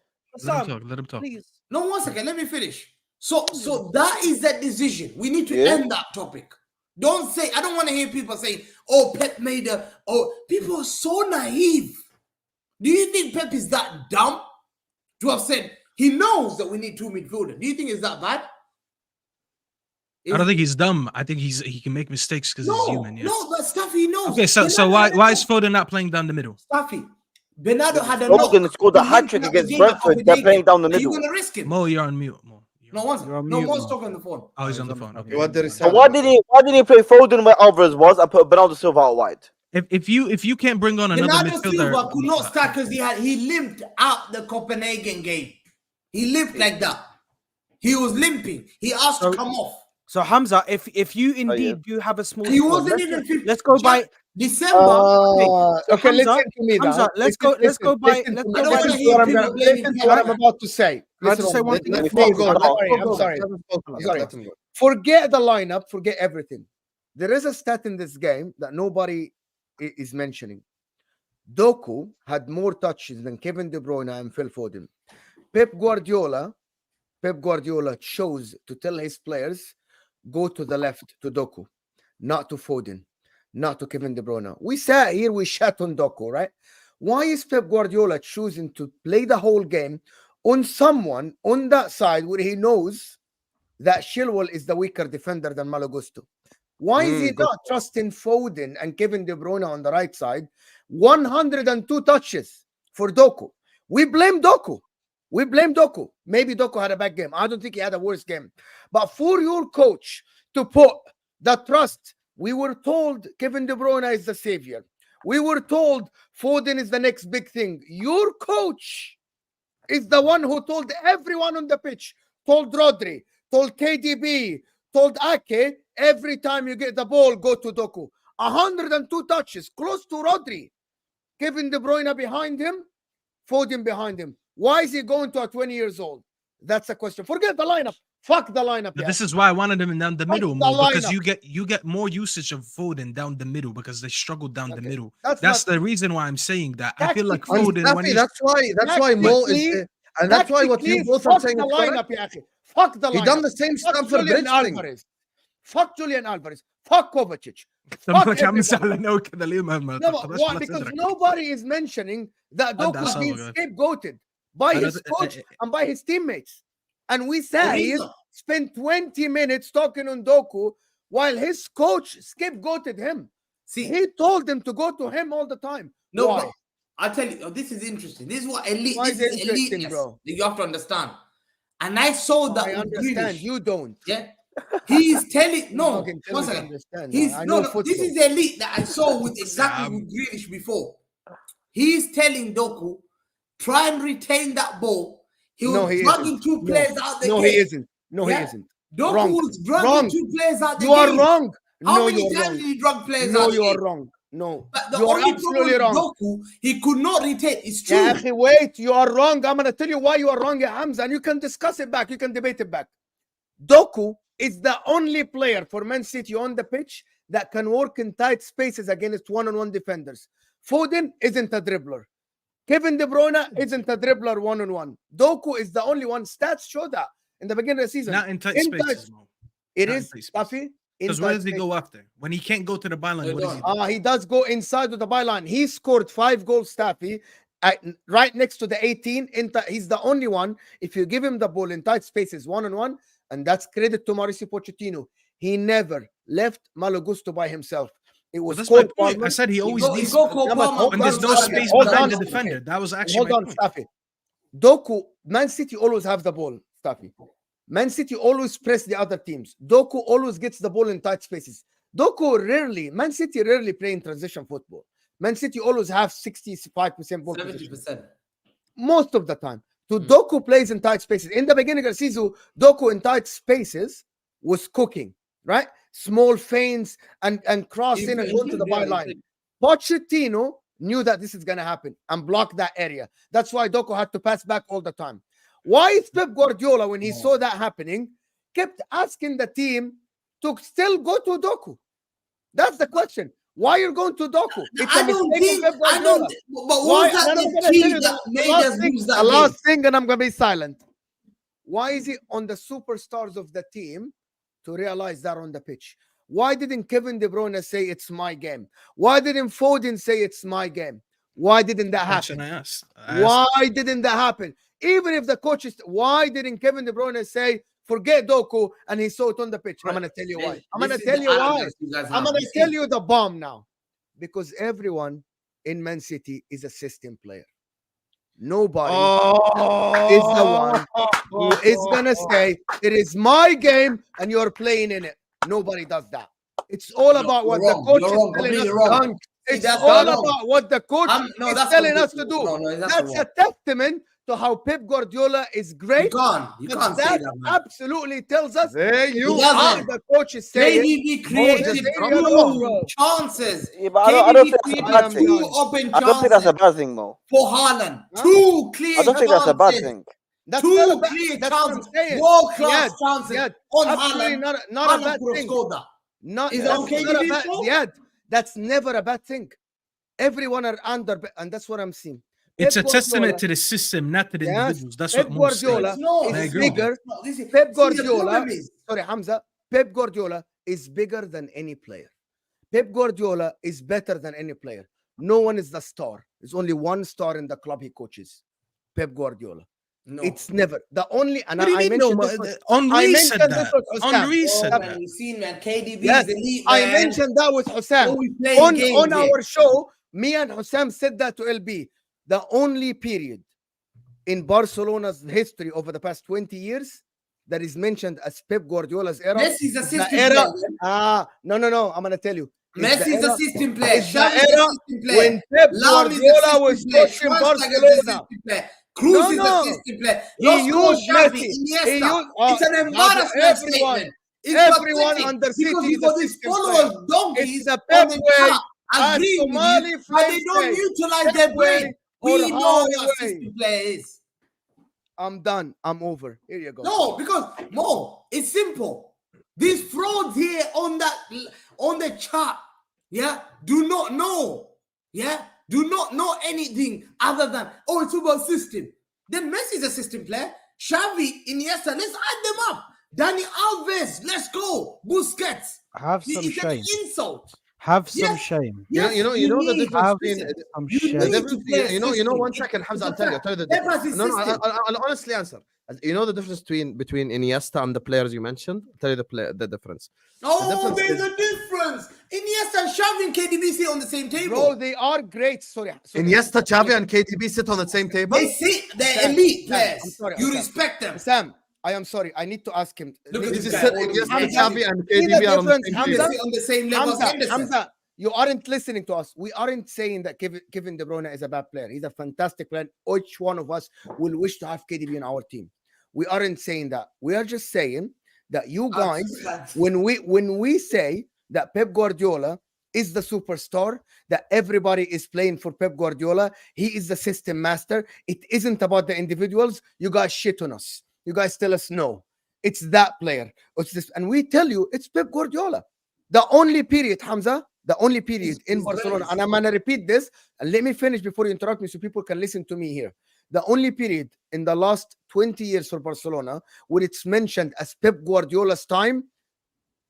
Let him talk. Let him talk. Please. No, 1 second. Let me finish. So that is that decision. We need to end that topic. Don't say. I don't want to hear people saying, "Oh, Pep made a." Oh, people are so naive. Do you think Pep is that dumb to have said he knows that we need 2 midfielders? Do you think it's that bad? I don't think he's dumb. I think he can make mistakes because he's human. Yes. No, but Staffy knows. Okay, so why is Foden not playing down the middle? Staffy? Bernardo had a Foden knock. scored a He hat linked trick up against the game at Brentford. They're playing down the Are you middle. going to risk him? Mo, you're on mute. Mo. No one's You're on no mute, one's Mo. talking on the phone. Oh, he's on the phone. Okay. What did he say? So why did he play Foden where Alvarez was and put Bernardo Silva out wide? If you can't bring on another Bernardo midfielder, Silva could not start because he limped out the Copenhagen game. He limped like that. He was limping. He asked to come off. So Hamza, if you indeed do have a small He squad, wasn't even 50. let's go by December. Okay, Hamza, listen to me. Hamza, now. let's Listen, go by. listen Let's to go me. by. Listen to what I'm gonna- listen to what I'm about to say. Can I just Listen say to one me. thing? Let me before you go. go? I'm sorry. Sorry. Forget the lineup. Forget everything. There is a stat in this game that nobody is mentioning. Doku had more touches than Kevin De Bruyne and Phil Foden. Pep Guardiola chose to tell his players, go to the left to Doku, not to Foden, not to Kevin De Bruyne. We sat here, we shat on Doku, right? Why is Pep Guardiola choosing to play the whole game on someone on that side where he knows that Chilwell is the weaker defender than Malo Gusto? Why is he not trusting Foden and Kevin De Bruyne on the right side? 102 touches for Doku. We blame Doku. Maybe Doku had a bad game. I don't think he had a worse game. But for your coach to put the trust, we were told Kevin De Bruyne is the savior. We were told Foden is the next big thing. Your coach is the one who told everyone on the pitch, told Rodri, told KDB, told Ake, every time you get the ball, go to Doku. 102 touches, close to Rodri. Kevin De Bruyne behind him, Foden behind him. Why is he going to a 20 years old? That's a question. Forget the lineup. Fuck the lineup. But this is why I wanted him down the middle, the Mo, because lineup. you get more usage of Foden down the middle because they struggle down the middle. That's That's the reason why I'm saying that. I feel like Tactically, Foden when he's That's why Mo is, and that's why what you both are saying the is lineup, correct. Yaki. Fuck the lineup. He done the same Fuck stuff for Julian Bridge thing. Alvarez. Fuck Julian Alvarez. Fuck Kovacic. طب Fuck ما كان everybody. مسألة كذا ليه ما No, but تقدرش why? لا Because تدرك. nobody is mentioning that Anda Doku is being asabak. scapegoated by his coach and by his teammates. And we sat here, spent 20 minutes talking on Doku while his coach scapegoated him. See, he told them to go to him all the time. No, Why? but I tell you, this is interesting. This is what elite. Why This is it is interesting, eliteness bro? that you have to understand. And I saw that. I with understand. Grealish. You don't. Yeah. He's telling no. fucking tell One me to second. understand, He's man. I no. know This football. is the elite that I saw with exactly with Grealish before. He's telling Doku, try and retain that ball. He was dragging isn't. two players out the No, game. he isn't. No, Yeah? he isn't. Doku Wrong. was dragging Wrong. two players out the You are game. wrong. How No, many you're times wrong. did he drag players No, out the you are game? wrong. No, But the you are only absolutely problem wrong. with Doku, he could not retain. It's true. Yeah, akhi, wait, you are wrong. I'm gonna tell you why you are wrong, ya Hamza, and you can discuss it back. You can debate it back. Doku is the only player for Man City on the pitch that can work in tight spaces against one-on-one defenders. Foden isn't a dribbler. Kevin De Bruyne isn't a dribbler one-on-one. Doku is the only one. Stats show that in the beginning of the season. Not in tight spaces, Mo. It Not is Staffy. Because where does he go after? When he can't go to the byline, what does he do? He does go inside of the byline. He scored 5 goals, Staffy, right next to the 18. He's the only one. If you give him the ball in tight spaces, one-on-one, and that's credit to Mauricio Pochettino. He never left Malo Gusto by himself. It was my point. I said he always needs when there's no space behind the defender. That was actually hold on, Staffy. Doku, Man City always have the ball, Staffy. Man City always press the other teams. Doku always gets the ball in tight spaces. Man City rarely play in transition football. Man City always have 65% ball 70%. position. Most of the time. Doku plays in tight spaces. In the beginning of the season, Doku in tight spaces was cooking, right? Small feints and crossing and going to the byline. Pochettino knew that this is going to happen and block that area. That's why Doku had to pass back all the time. Why is Pep Guardiola, when he saw that happening, kept asking the team to still go to Doku? That's the question. Why you're going to Doku? It's a mistake of Pep Guardiola. But what was that the key that made us lose that the last thing, and I'm going to be silent. Why is it on the superstars of the team to realize that on the pitch? Why didn't Kevin De Bruyne say it's my game? Why didn't Foden say it's my game? Why didn't that happen? Why didn't that happen? Even if the coach is, why didn't Kevin De Bruyne say, forget Doku, and he saw it on the pitch? I'm going to tell you why. I'm going to tell you why. I'm going to tell you the bomb now. Because everyone in Man City is a system player. Nobody is the one who is going to say, it is my game and you're playing in it. Nobody does that. It's all about what the coach is telling us. It's all about what the coach is telling us to do. That's a testament to how Pep Guardiola is great. You can't say that, man. Absolutely tells us the coach is saying. KDB created 2 chances. Yeah, but I don't think that's a bad thing. 2 open chances. I don't think that's a bad thing, Mo. For Haaland. 2 clear chances. I don't think that's a bad thing. That's 2 clear chances. World-class chances on Haaland. Not a bad thing. Is that okay? That's never a bad thing. Everyone are under, and that's what I'm seeing. It's a testament to the system, not to the individuals. That's what Guardiola is bigger. Pep Guardiola, sorry, Hamza. Pep Guardiola is bigger than any player. Pep Guardiola is better than any player. No one is the star. There's only one star in the club he coaches. Pep Guardiola. No. It's never the only. And I mentioned Henry said that. Henry said that. You've seen, man, KDB is elite, I mentioned that with Hussam on our show. Me and Hussam said that to LB. The only period in Barcelona's history over the past 20 years that is mentioned as Pep Guardiola's era. Messi's a system player. No. I'm gonna tell you. Messi's a system player. It's the era when Pep Guardiola was coaching Barcelona. Cruz is a system player. He used Messi. It's an embarrassment statement. Everyone under City is a system player. It's the Pep way. Agree with you, but they don't utilize their brain. We know what system player is. I'm done. I'm over. Here you go. No, because Mo, it's simple. These frauds here on the chart, do not know, do not know anything other than it's about system. Then Messi is a system player. Xavi, Iniesta, let's add them up. Dani Alves, let's go. Busquets. Have some shame. An insult. Have some shame. You know the difference between. You know. 1 second, Hamza. I'll tell you the difference. I'll honestly answer. You know the difference between Iniesta and the players you mentioned. I'll tell you the difference. There's a difference. Iniesta and Xavi and KDB sit on the same table. Bro, they are great. Sorry. Iniesta, Xavi, and KDB sit on the same table. They're elite players. You respect them. Sam, I am sorry. I need to ask him. Look at this Xavi and KDB are on the same level. Hamza, you aren't listening to us. We aren't saying that Kevin De Bruyne is a bad player. He's a fantastic player. Each one of us will wish to have KDB in our team. We aren't saying that. We are just saying that you guys, when we say that Pep Guardiola is the superstar, that everybody is playing for Pep Guardiola, he is the system master. It isn't about the individuals. You guys shit on us. You guys tell us no. It's that player. It's this, and we tell you it's Pep Guardiola. The only period, Hamza, the only period in Barcelona, and I'm going to repeat this, and let me finish before you interrupt me so people can listen to me here. The only period in the last 20 years for Barcelona where it's mentioned as Pep Guardiola's time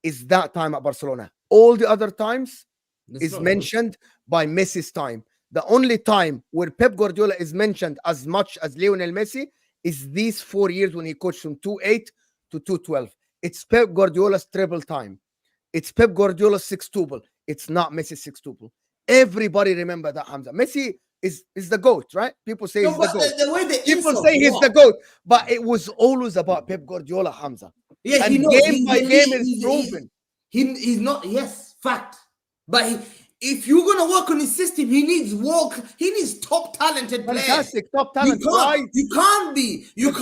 is that time at Barcelona. All the other times is mentioned by Messi's time. The only time where Pep Guardiola is mentioned as much as Lionel Messi is these 4 years when he coached from 2-8 to 2-12. It's Pep Guardiola's treble time. It's Pep Guardiola's sextuple. It's not Messi's sextuple. Everybody remember that, Hamza. Messi is the GOAT, right? People say he's the GOAT. The way they People say he's the GOAT, but it was always about Pep Guardiola, Hamza. Yeah, and he knows. game by game is proven. He's not, yes, fact. But if you're gonna work on his system, he needs top talented players. Fantastic, top talent. You can't be Bruno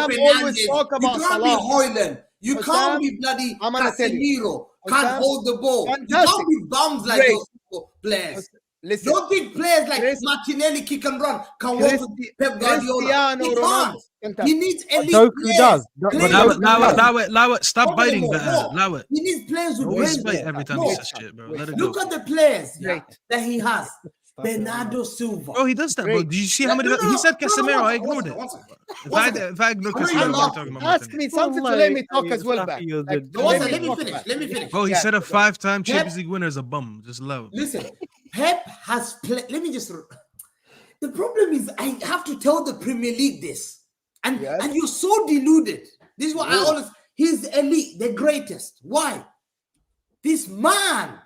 Fernandes. You can't be Højlund. You can't be bloody Casemiro. Can't hold the ball. Fantastic. You can't be bums like those players. Listen, don't think players like Martinelli kick and run can work with Pep Guardiola. He can't. He needs elite players. Allow it. Stop biting, allow it. He needs players with always bite every time he says shit, bro. Let it Look go. at the players that he has. Bernardo Silva. Bro, he does that, bro. Did you see how many? He said Casemiro. I ignored it. If I ignore Casemiro, what are you talking about? Ask me something to let me talk as well back. Let me finish. Bro, he said a 5-time Champions League winner is a bum. Just love. Listen, Pep has played. Let me just. The problem is, I have to tell the Premier League this, and you're so deluded. This is what I always. He's elite, the greatest. Why? This man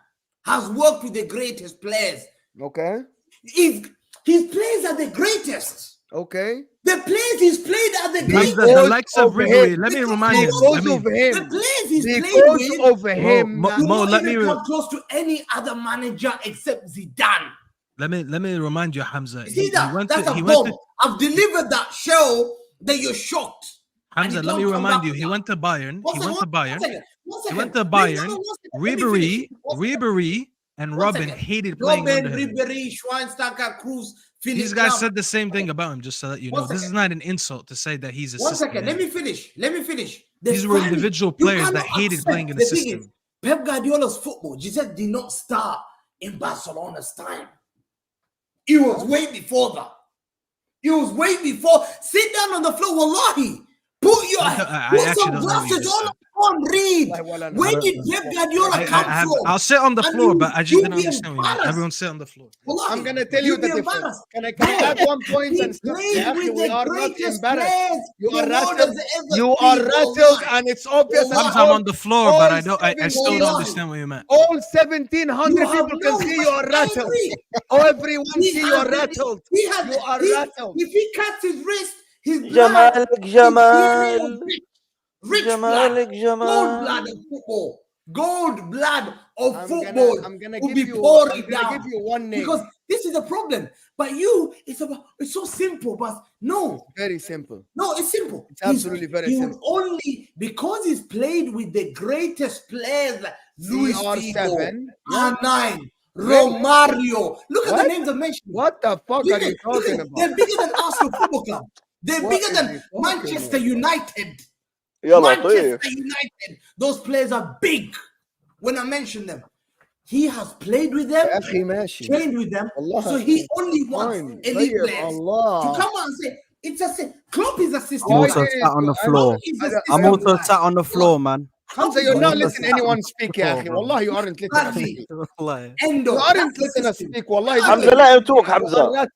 has worked with the greatest players. Okay. His players are the greatest. Okay. The players he's played are the greatest. The likes of Ribery. Let me remind you. The players he's played with over him. Mo, let me come close to any other manager except Zidane. Let me remind you, Hamza. See that? That's a bomb. I've delivered that show that you're shocked. Hamza, let me remind you. He went to Bayern. He went to Bayern. Ribery and Robin hated playing under him. Ribery, Schweinsteiger, Cruz, These guys said the same thing about him, just so that you know. This is not an insult to say that he's a One system. second, let me finish. These were individual players that hated playing in the system. Pep Guardiola's football, Gisette did not start in Barcelona's time. It was way before that. Sit down on the floor, wallahi. Put some glasses on, read. Where did Pep Guardiola come from? I'll sit on the floor, but I just didn't understand what you meant. Everyone sit on the floor. I'm going to tell you the difference. Can I add 1 point and stop? We are not embarrassed. You are rattled and it's obvious. Sometimes I'm on the floor, but I still don't understand what you meant. All 1,700 people can see you are rattled. Everyone see you are rattled. You are rattled. If he cuts his wrist, gold blood of football. I'm gonna give you one name because this is a problem. But it's so simple, but no, very simple. No, it's simple. It's absolutely very simple. Only because he's played with the greatest players like Luis Figo, R9, Romario. Look at the names I mentioned. What the fuck are you talking about? They're bigger than Arsenal Football Club. They're bigger than Manchester United. Those players are big. When I mention them, he has played with them, trained with them. So he only wants elite players to come out and say it's a Klopp is a system. I'm also sat on the floor. I'm also sat on the floor, man. Hamza, you're not listening to anyone speak, ya. Wallahi, you aren't listening to speak. You aren't listening to speak, wallahi. Hamza, let him talk, Hamza.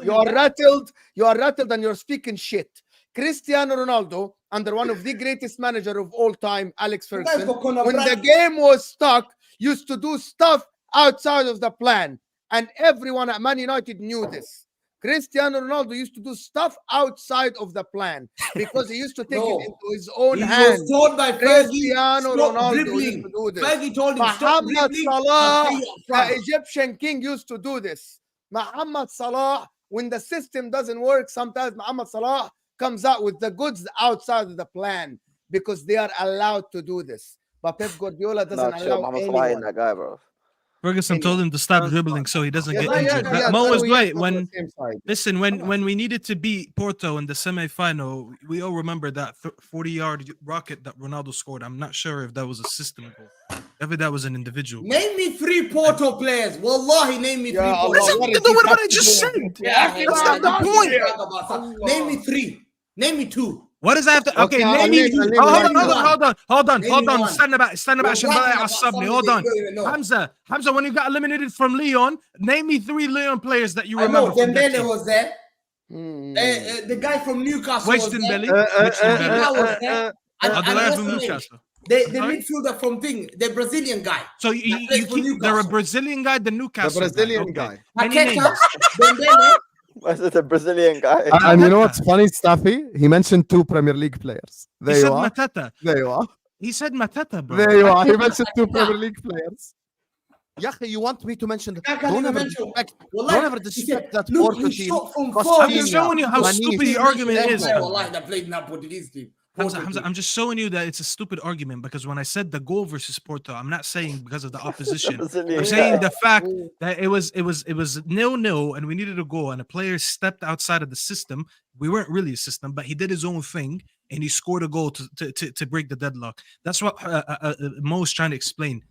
You are rattled. You are rattled and you're speaking shit. Cristiano Ronaldo, under one of the greatest manager of all time, Alex Ferguson, when the game was stuck, used to do stuff outside of the plan. And everyone at Man United knew this. Cristiano Ronaldo used to do stuff outside of the plan because he used to take it into his own hands. He was told by Cristiano Ronaldo used to do this. Fergie told him, Mohamed Salah, the Egyptian king, used to do this. Mohamed Salah, when the system doesn't work, sometimes Mohamed Salah comes out with the goods outside of the plan because they are allowed to do this. But Pep Guardiola doesn't allow anyone. That guy, bro. Ferguson told him to stop dribbling so he doesn't get injured. But Mo was right. When we needed to beat Porto in the semi-final, we all remember that 40-yard rocket that Ronaldo scored. I'm not sure if that was a system goal. Whether that was an individual. Name me 3 Porto players. Wallahi, name me 3 Porto. That's not what I just said. That's not the point. Name me 3. Name me 2. What does I have to? Okay, name me. Hold on. Stand about. Hold on. Hamza, when you got eliminated from Lyon, name me 3 Lyon players that you remember. Dembele was there. The guy from Newcastle was there. From Newcastle. The midfielder from the Brazilian guy. So they're a Brazilian guy, the Newcastle. The Brazilian guy. Paqueta, Dembele. Was it a Brazilian guy? And you know what's funny, Staffy? He mentioned 2 Premier League players. There you are. Matata. There you are. He said Matata, bro. There you are. He mentioned 2 Premier League players. Yahi, you want me to mention that? Don't ever disrespect that Porto team. I'm just showing you how stupid the argument is. That played in that Portuguese team. Hamza, I'm just showing you that it's a stupid argument because when I said the goal versus Porto, I'm not saying because of the opposition. I'm saying the fact that it was 0-0 and we needed a goal and a player stepped outside of the system. We weren't really a system, but he did his own thing and he scored a goal to break the deadlock. That's what Mo is trying to explain.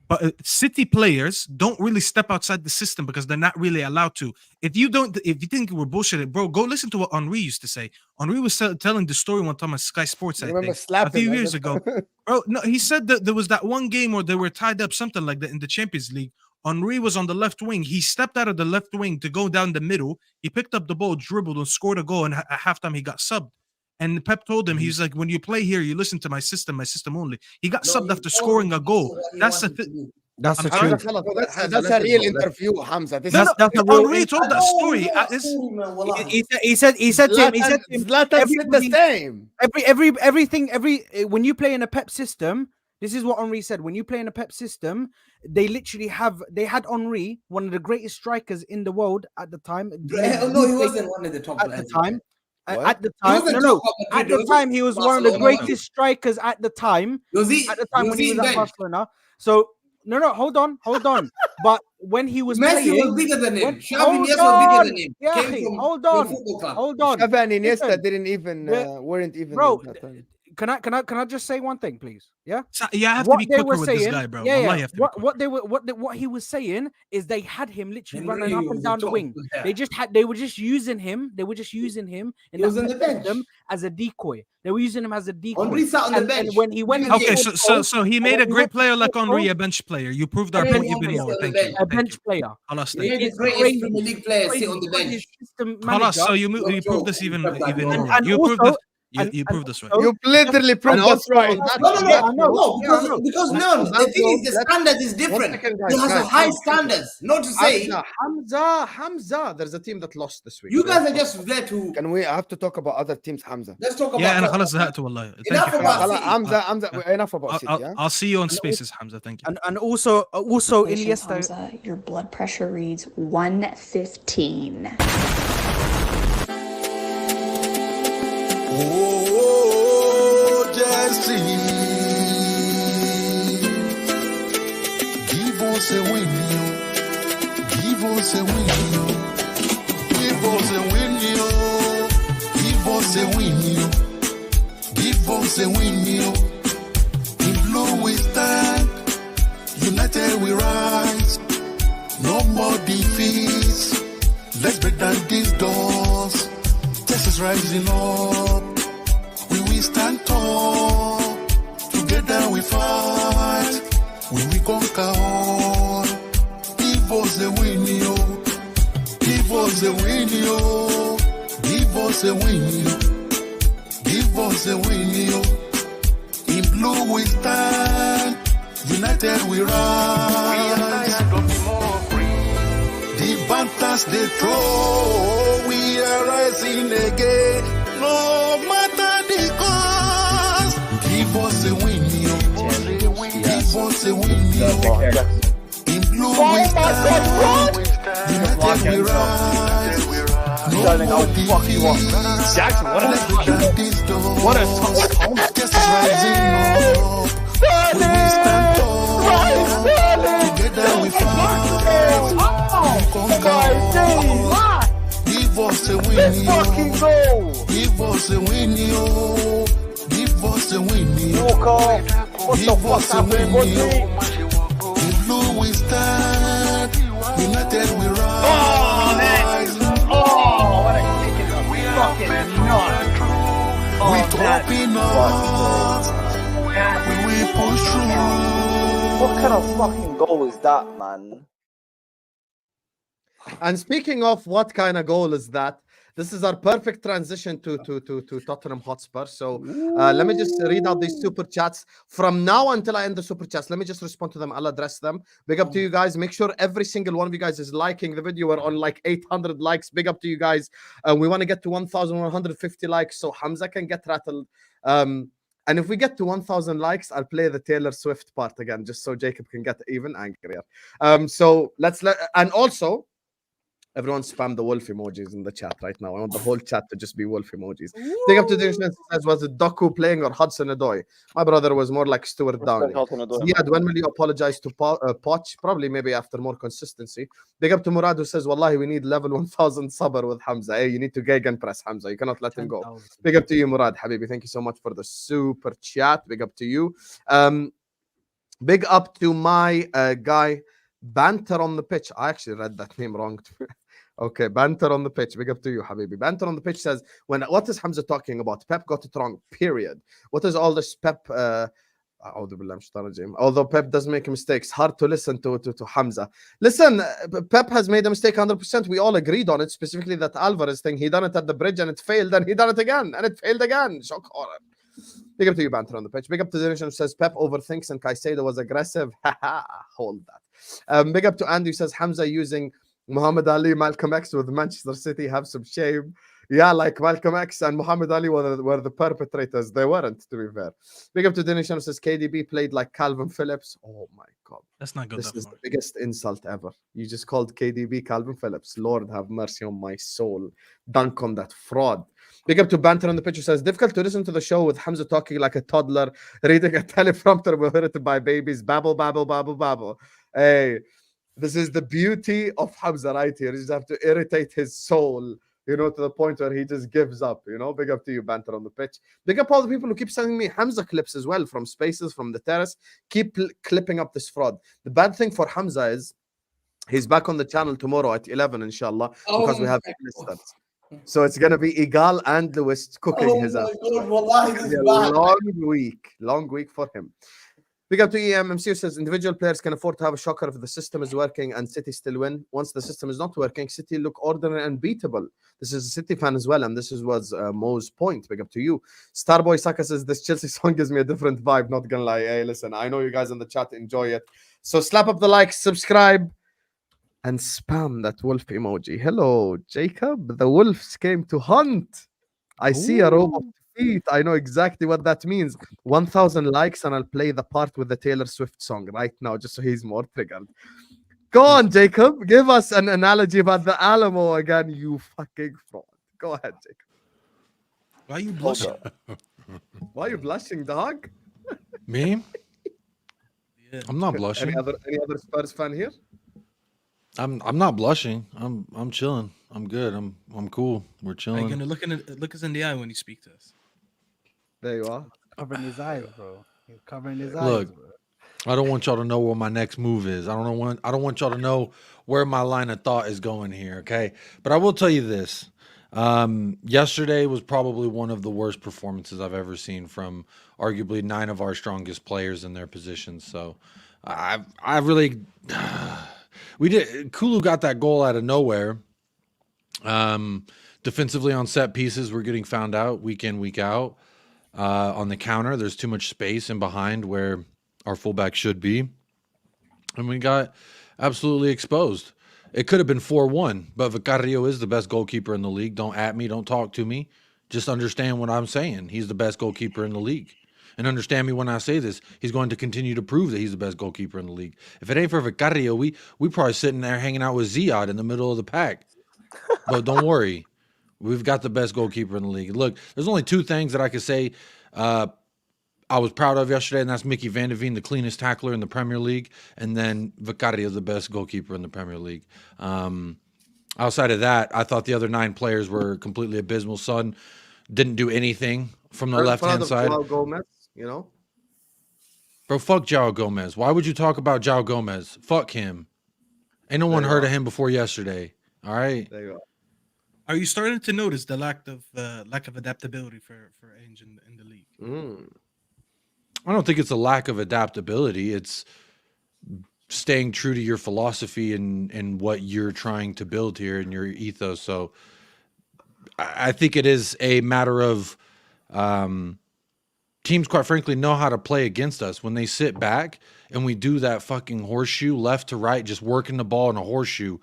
But City players don't really step outside the system because they're not really allowed to. If you think we're bullshitting, bro, go listen to what Henry used to say. Henry was telling the story one time on Sky Sports, I think, a few years ago. Bro, no, he said that there was that one game where they were tied up, something like that, in the Champions League. Henry was on the left wing. He stepped out of the left wing to go down the middle. He picked up the ball, dribbled, and scored a goal. And at halftime, he got subbed. And Pep told him, he's like, when you play here, you listen to my system only. He got subbed after scoring a goal. That's the thing. That's the truth. That's a real interview, Hamza. That's a real. Henry told that story. He said to him, Zlatan said the same. Everything. When you play in a Pep system, this is what Henry said. When you play in a Pep system, they had Henry, one of the greatest strikers in the world at the time. No, he wasn't one of the top at the time. At the time, he was one of the greatest strikers at the time. When he was at Barcelona. So no, hold on. But when he was Messi playing, was bigger than him. Xavi was bigger than him. Yeah, hold on. Xavi and Iniesta didn't even weren't even. Bro, can I just say one thing, please? Yeah. So, I have to be quicker with this guy, bro. Yeah. What he was saying is they had him literally running up and down the wing. They were just using him. They were just using him in the bench as a decoy. They were using him as a decoy. Henry sat on the bench. And when he went, so he made a great player like Henry a bench player. You proved our point even more. Thank you. A bench player. Halas, he made the greatest Premier League player sit on the bench. Halas, so you proved this even more. You proved this. You proved this right. You literally proved us right. No, because the thing is, the standard is different. He has a high standards. Not to say Hamza. There's a team that lost this week. You guys are just there to. Can we have to talk about other teams, Hamza? Let's talk about. Yeah, and خلاص زهقت والله. Hamza, enough about City. I'll see you on Spaces, Hamza. Thank you. And also Iniesta. Hamza, your blood pressure reads 115. Oh, Jesse, give us a win, give us a win, give us a win, give us a win, give us a win. In blue we stand, united we rise, no more defeats. Let's break down these doors. Is rising up, we will stand tall, together we fight, we will conquer all. Give us a win, yo, give us a win, yo, give us a win, yo, give us a win, yo. In blue we stand, united we rise. The Bantas they throw, we are rising again. No matter the cost, give us a win, yo. Give us a win, yo. In blue we stand, united we rise. No more defeats. Jackson, what a song. Just rising up, we will stand tall. Together we fight. Give us a win, yo. Give us a win, yo. Give us a win, yo. What the fuck's happening? What's me? In blue we stand, united we rise. Oh, man. Oh, what a kick in the fucking nuts. We dropping off, we push through. What kind of fucking goal is that, man? And speaking of what kind of goal is that, this is our perfect transition to Tottenham Hotspur. So let me just read out these super chats. From now until I end the super chats, let me just respond to them. I'll address them. Big up to you guys. Make sure every single one of you guys is liking the video. We're on like 800 likes. Big up to you guys. We want to get to 1,150 likes so Hamza can get rattled. And if we get to 1,000 likes, I'll play the Taylor Swift part again, just so Jacob can get even angrier. So and also, everyone spam the wolf emojis in the chat right now. I want the whole chat to just be wolf emojis. Big up to the says, was it Doku playing or Hudson-Odoi? My brother was more like Stuart Downey. Ziad, when will you apologize to Poch? Probably maybe after more consistency. Big up to Murad who says, Wallahi, we need level 1,000 sabr with Hamza. Hey, you need to gegenpress Hamza. You cannot let him go. Big up to you, Murad. Habibi, thank you so much for the super chat. Big up to you. Big up to my guy, Banter on the Pitch. I actually read that name wrong. Okay, Banter on the Pitch. Big up to you, Habibi. Banter on the Pitch says, what is Hamza talking about? Pep got it wrong, period. What is all this Pep? Although Pep does make mistakes, hard to listen to Hamza. Listen, Pep has made a mistake 100%. We all agreed on it, specifically that Alvarez thing. He done it at the bridge and it failed, and he done it again, and it failed again. Shock horror. Big up to you, Banter on the Pitch. Big up to the nation who says Pep overthinks and Caicedo was aggressive. Hold that. Big up to Andy who says Hamza using Muhammad Ali, Malcolm X with Manchester City have some shame. Yeah, like Malcolm X and Muhammad Ali were the perpetrators. They weren't, to be fair. Big up to Dennis who says KDB played like Calvin Phillips. Oh my God. That's not good. This is the biggest insult ever. You just called KDB Calvin Phillips. Lord have mercy on my soul. Dunk on that fraud. Big up to Banter on the Pitch who says, difficult to listen to the show with Hamza talking like a toddler, reading a teleprompter written by babies. Babble, babble, babble, babble. Hey. This is the beauty of Hamza right here. You just have to irritate his soul, to the point where he just gives up, Big up to you, Banter on the Pitch. Big up all the people who keep sending me Hamza clips as well from Spaces, from the terrace. Keep clipping up this fraud. The bad thing for Hamza is he's back on the channel tomorrow at 11, inshallah, because we have listed. So it's going to be Igal and Lewis cooking his ass. Long week for him. Big up to EMMC who says individual players can afford to have a shocker if the system is working and City still win. Once the system is not working, City look ordinary and beatable. This is a City fan as well, and this was Mo's point. Big up to you. Starboy Saka says this Chelsea song gives me a different vibe. Not gonna lie. Hey, listen, I know you guys in the chat enjoy it. So slap up the like, subscribe, and spam that wolf emoji. Hello, Jacob. The wolves came to hunt. I see a robot. I know exactly what that means. 1,000 likes and I'll play the part with the Taylor Swift song right now, just so he's more triggered. Go on, Jacob. Give us an analogy about the Alamo again, you fucking fraud. Go ahead, Jacob. Why are you blushing? Why are you blushing, dog? Me? Yeah. I'm not blushing. Any other Spurs fan here? I'm not blushing. I'm chilling. I'm good. I'm cool. We're chilling. You're gonna look us in the eye when you speak to us. There you are. Covering his eyes, bro. He's covering his eyes. Look, bro. I don't want y'all to know where my next move is. I don't want y'all to know where my line of thought is going here, okay? But I will tell you this. Yesterday was probably one of the worst performances I've ever seen from arguably 9 of our strongest players in their positions. So I really we did Kulu got that goal out of nowhere. Defensively on set pieces, we're getting found out week in, week out. On the counter, there's too much space in behind where our fullback should be. And we got absolutely exposed. It could have been 4-1, but Vicario is the best goalkeeper in the league. Don't at me, don't talk to me. Just understand what I'm saying. He's the best goalkeeper in the league. And understand me when I say this, he's going to continue to prove that he's the best goalkeeper in the league. If it ain't for Vicario, we probably sitting there hanging out with Ziad in the middle of the pack. But don't worry. We've got the best goalkeeper in the league. Look, there's only 2 things that I could say I was proud of yesterday, and that's Mickey Van de Veen, the cleanest tackler in the Premier League, and then Vicario, the best goalkeeper in the Premier League. Outside of that, I thought the other 9 players were completely abysmal. Son didn't do anything from the left-hand side. Gomez, you know? Bro, fuck João Gomez. Why would you talk about João Gomez? Fuck him. Ain't no one heard of him before yesterday. All right. There you go. Are you starting to notice the lack of adaptability for Ainge in the league? I don't think it's a lack of adaptability. It's staying true to your philosophy and what you're trying to build here in your ethos. So I think it is a matter of teams, quite frankly, know how to play against us. When they sit back and we do that fucking horseshoe left to right, just working the ball in a horseshoe,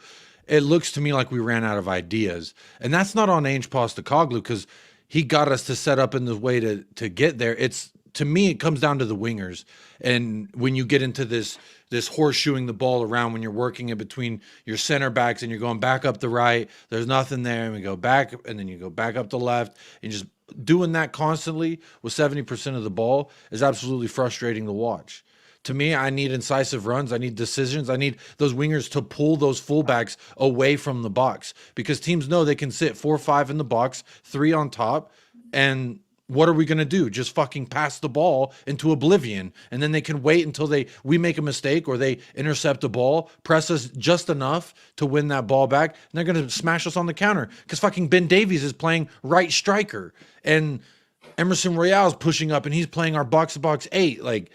it looks to me like we ran out of ideas. And that's not on Ainge Postecoglou because he got us to set up in the way to get there. It's, to me, it comes down to the wingers. And when you get into this horseshoeing the ball around, when you're working in between your center backs and you're going back up the right, there's nothing there, and we go back, and then you go back up the left, and just doing that constantly with 70% of the ball is absolutely frustrating to watch. To me, I need incisive runs. I need decisions. I need those wingers to pull those fullbacks away from the box because teams know they can sit 4 or 5 in the box, 3 on top, and what are we going to do? Just fucking pass the ball into oblivion. And then they can wait until we make a mistake or they intercept the ball, press us just enough to win that ball back. And they're going to smash us on the counter because fucking Ben Davies is playing right striker. And Emerson Royale's pushing up and he's playing our box-to-box 8. Like,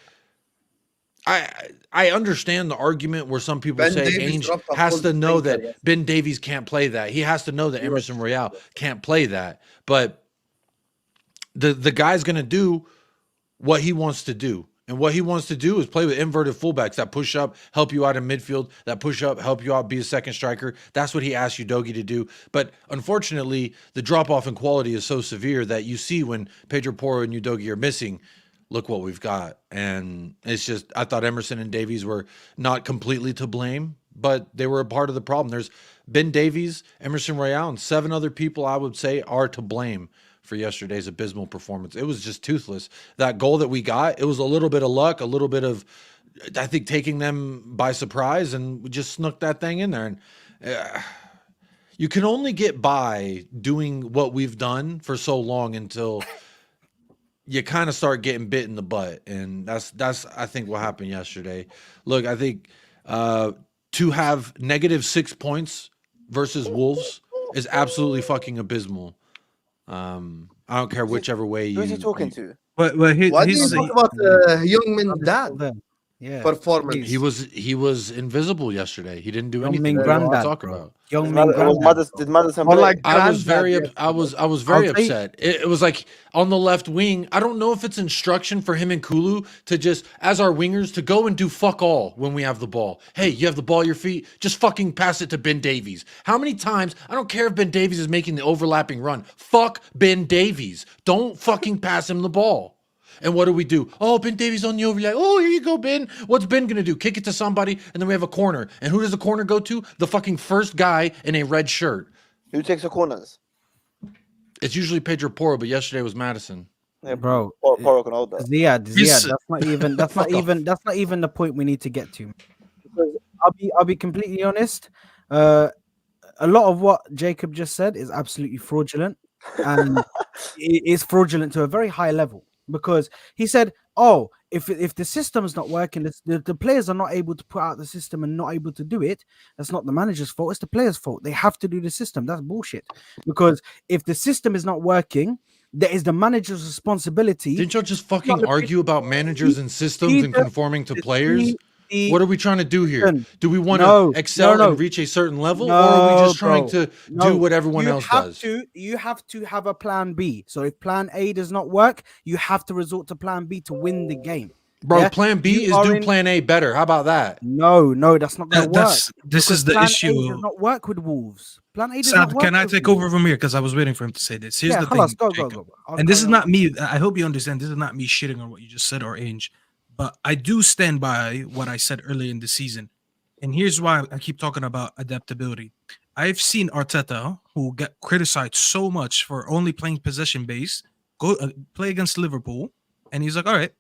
I understand the argument where some people say Ainge has to know that Ben Davies can't play that. He has to know that Emerson Royale can't play that. But the guy's going to do what he wants to do. And what he wants to do is play with inverted fullbacks that push up, help you out in midfield, that push up, help you out, be a second striker. That's what he asked Udogie to do. But unfortunately, the drop-off in quality is so severe that you see when Pedro Porro and Udogie are missing, look what we've got. And it's just, I thought Emerson and Davies were not completely to blame, but they were a part of the problem. There's Ben Davies, Emerson Royale, and 7 other people I would say are to blame for yesterday's abysmal performance. It was just toothless. That goal that we got, it was a little bit of luck, a little bit of, I think, taking them by surprise, and we just snuck that thing in there. And you can only get by doing what we've done for so long until you kind of start getting bit in the butt. And that's I think what happened yesterday. Look, I think to have -6 points versus Wolves is absolutely fucking abysmal. I don't care whichever way you. Who's he talking to? Why do you talk about Youngmin's dad? Yeah, performance. He was invisible yesterday. He didn't do Young anything Min to Granddad, talk bro. about. Young Min Granddad. Did Madison Or play? like I was Granddad, very I was very upset. It was like on the left wing. I don't know if it's instruction for him and Kulu to just, as our wingers, to go and do fuck all when we have the ball. Hey, you have the ball at your feet, just fucking pass it to Ben Davies. How many times? I don't care if Ben Davies is making the overlapping run. Fuck Ben Davies. Don't fucking pass him the ball. And what do? Oh, Ben Davies on the overlap. Oh, here you go, Ben. What's Ben going to do? Kick it to somebody, and then we have a corner. And who does the corner go to? The fucking first guy in a red shirt. Who takes the corners? It's usually Pedro Porro, but yesterday was Madison. Yeah, Bro, Porro can hold that. Ziad, that's not even the point we need to get to. Because I'll be completely honest. A lot of what Jacob just said is absolutely fraudulent, and it is fraudulent to a very high level. Because he said, "Oh, if the system's not working, the players are not able to put out the system and not able to do it. That's not the manager's fault. It's the players' fault. They have to do the system." That's bullshit. Because if the system is not working, that is the manager's responsibility. Didn't y'all just fucking argue about managers and systems and conforming to players? What are we trying to do here? Do we want to excel and reach a certain level, or are we just trying to do what everyone else does? You have to have a plan B. So if plan A does not work, you have to resort to plan B to win the game. Bro, plan B is do plan A better. How about that? No, that's not going to work. This is the plan issue. A does not work with Wolves. Plan A does Saad, not work. can I take over from here? Because I was waiting for him to say this. Here's the thing. Go. And this is not me. I hope you understand. This is not me shitting on what you just said or Ainge. But I do stand by what I said earlier in the season. And here's why I keep talking about adaptability. I've seen Arteta, who got criticized so much for only playing possession based, go play against Liverpool. And he's like, all right,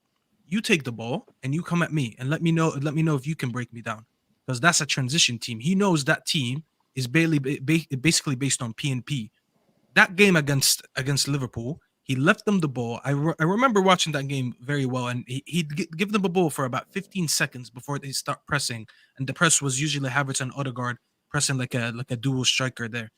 you take the ball and you come at me and let me know if you can break me down. Because that's a transition team. He knows that team is basically based on P&P. That game against Liverpool, He left them the ball. I remember watching that game very well, and he'd give them the ball for about 15 seconds before they start pressing, and the press was usually Havertz and Odegaard pressing like a dual striker there.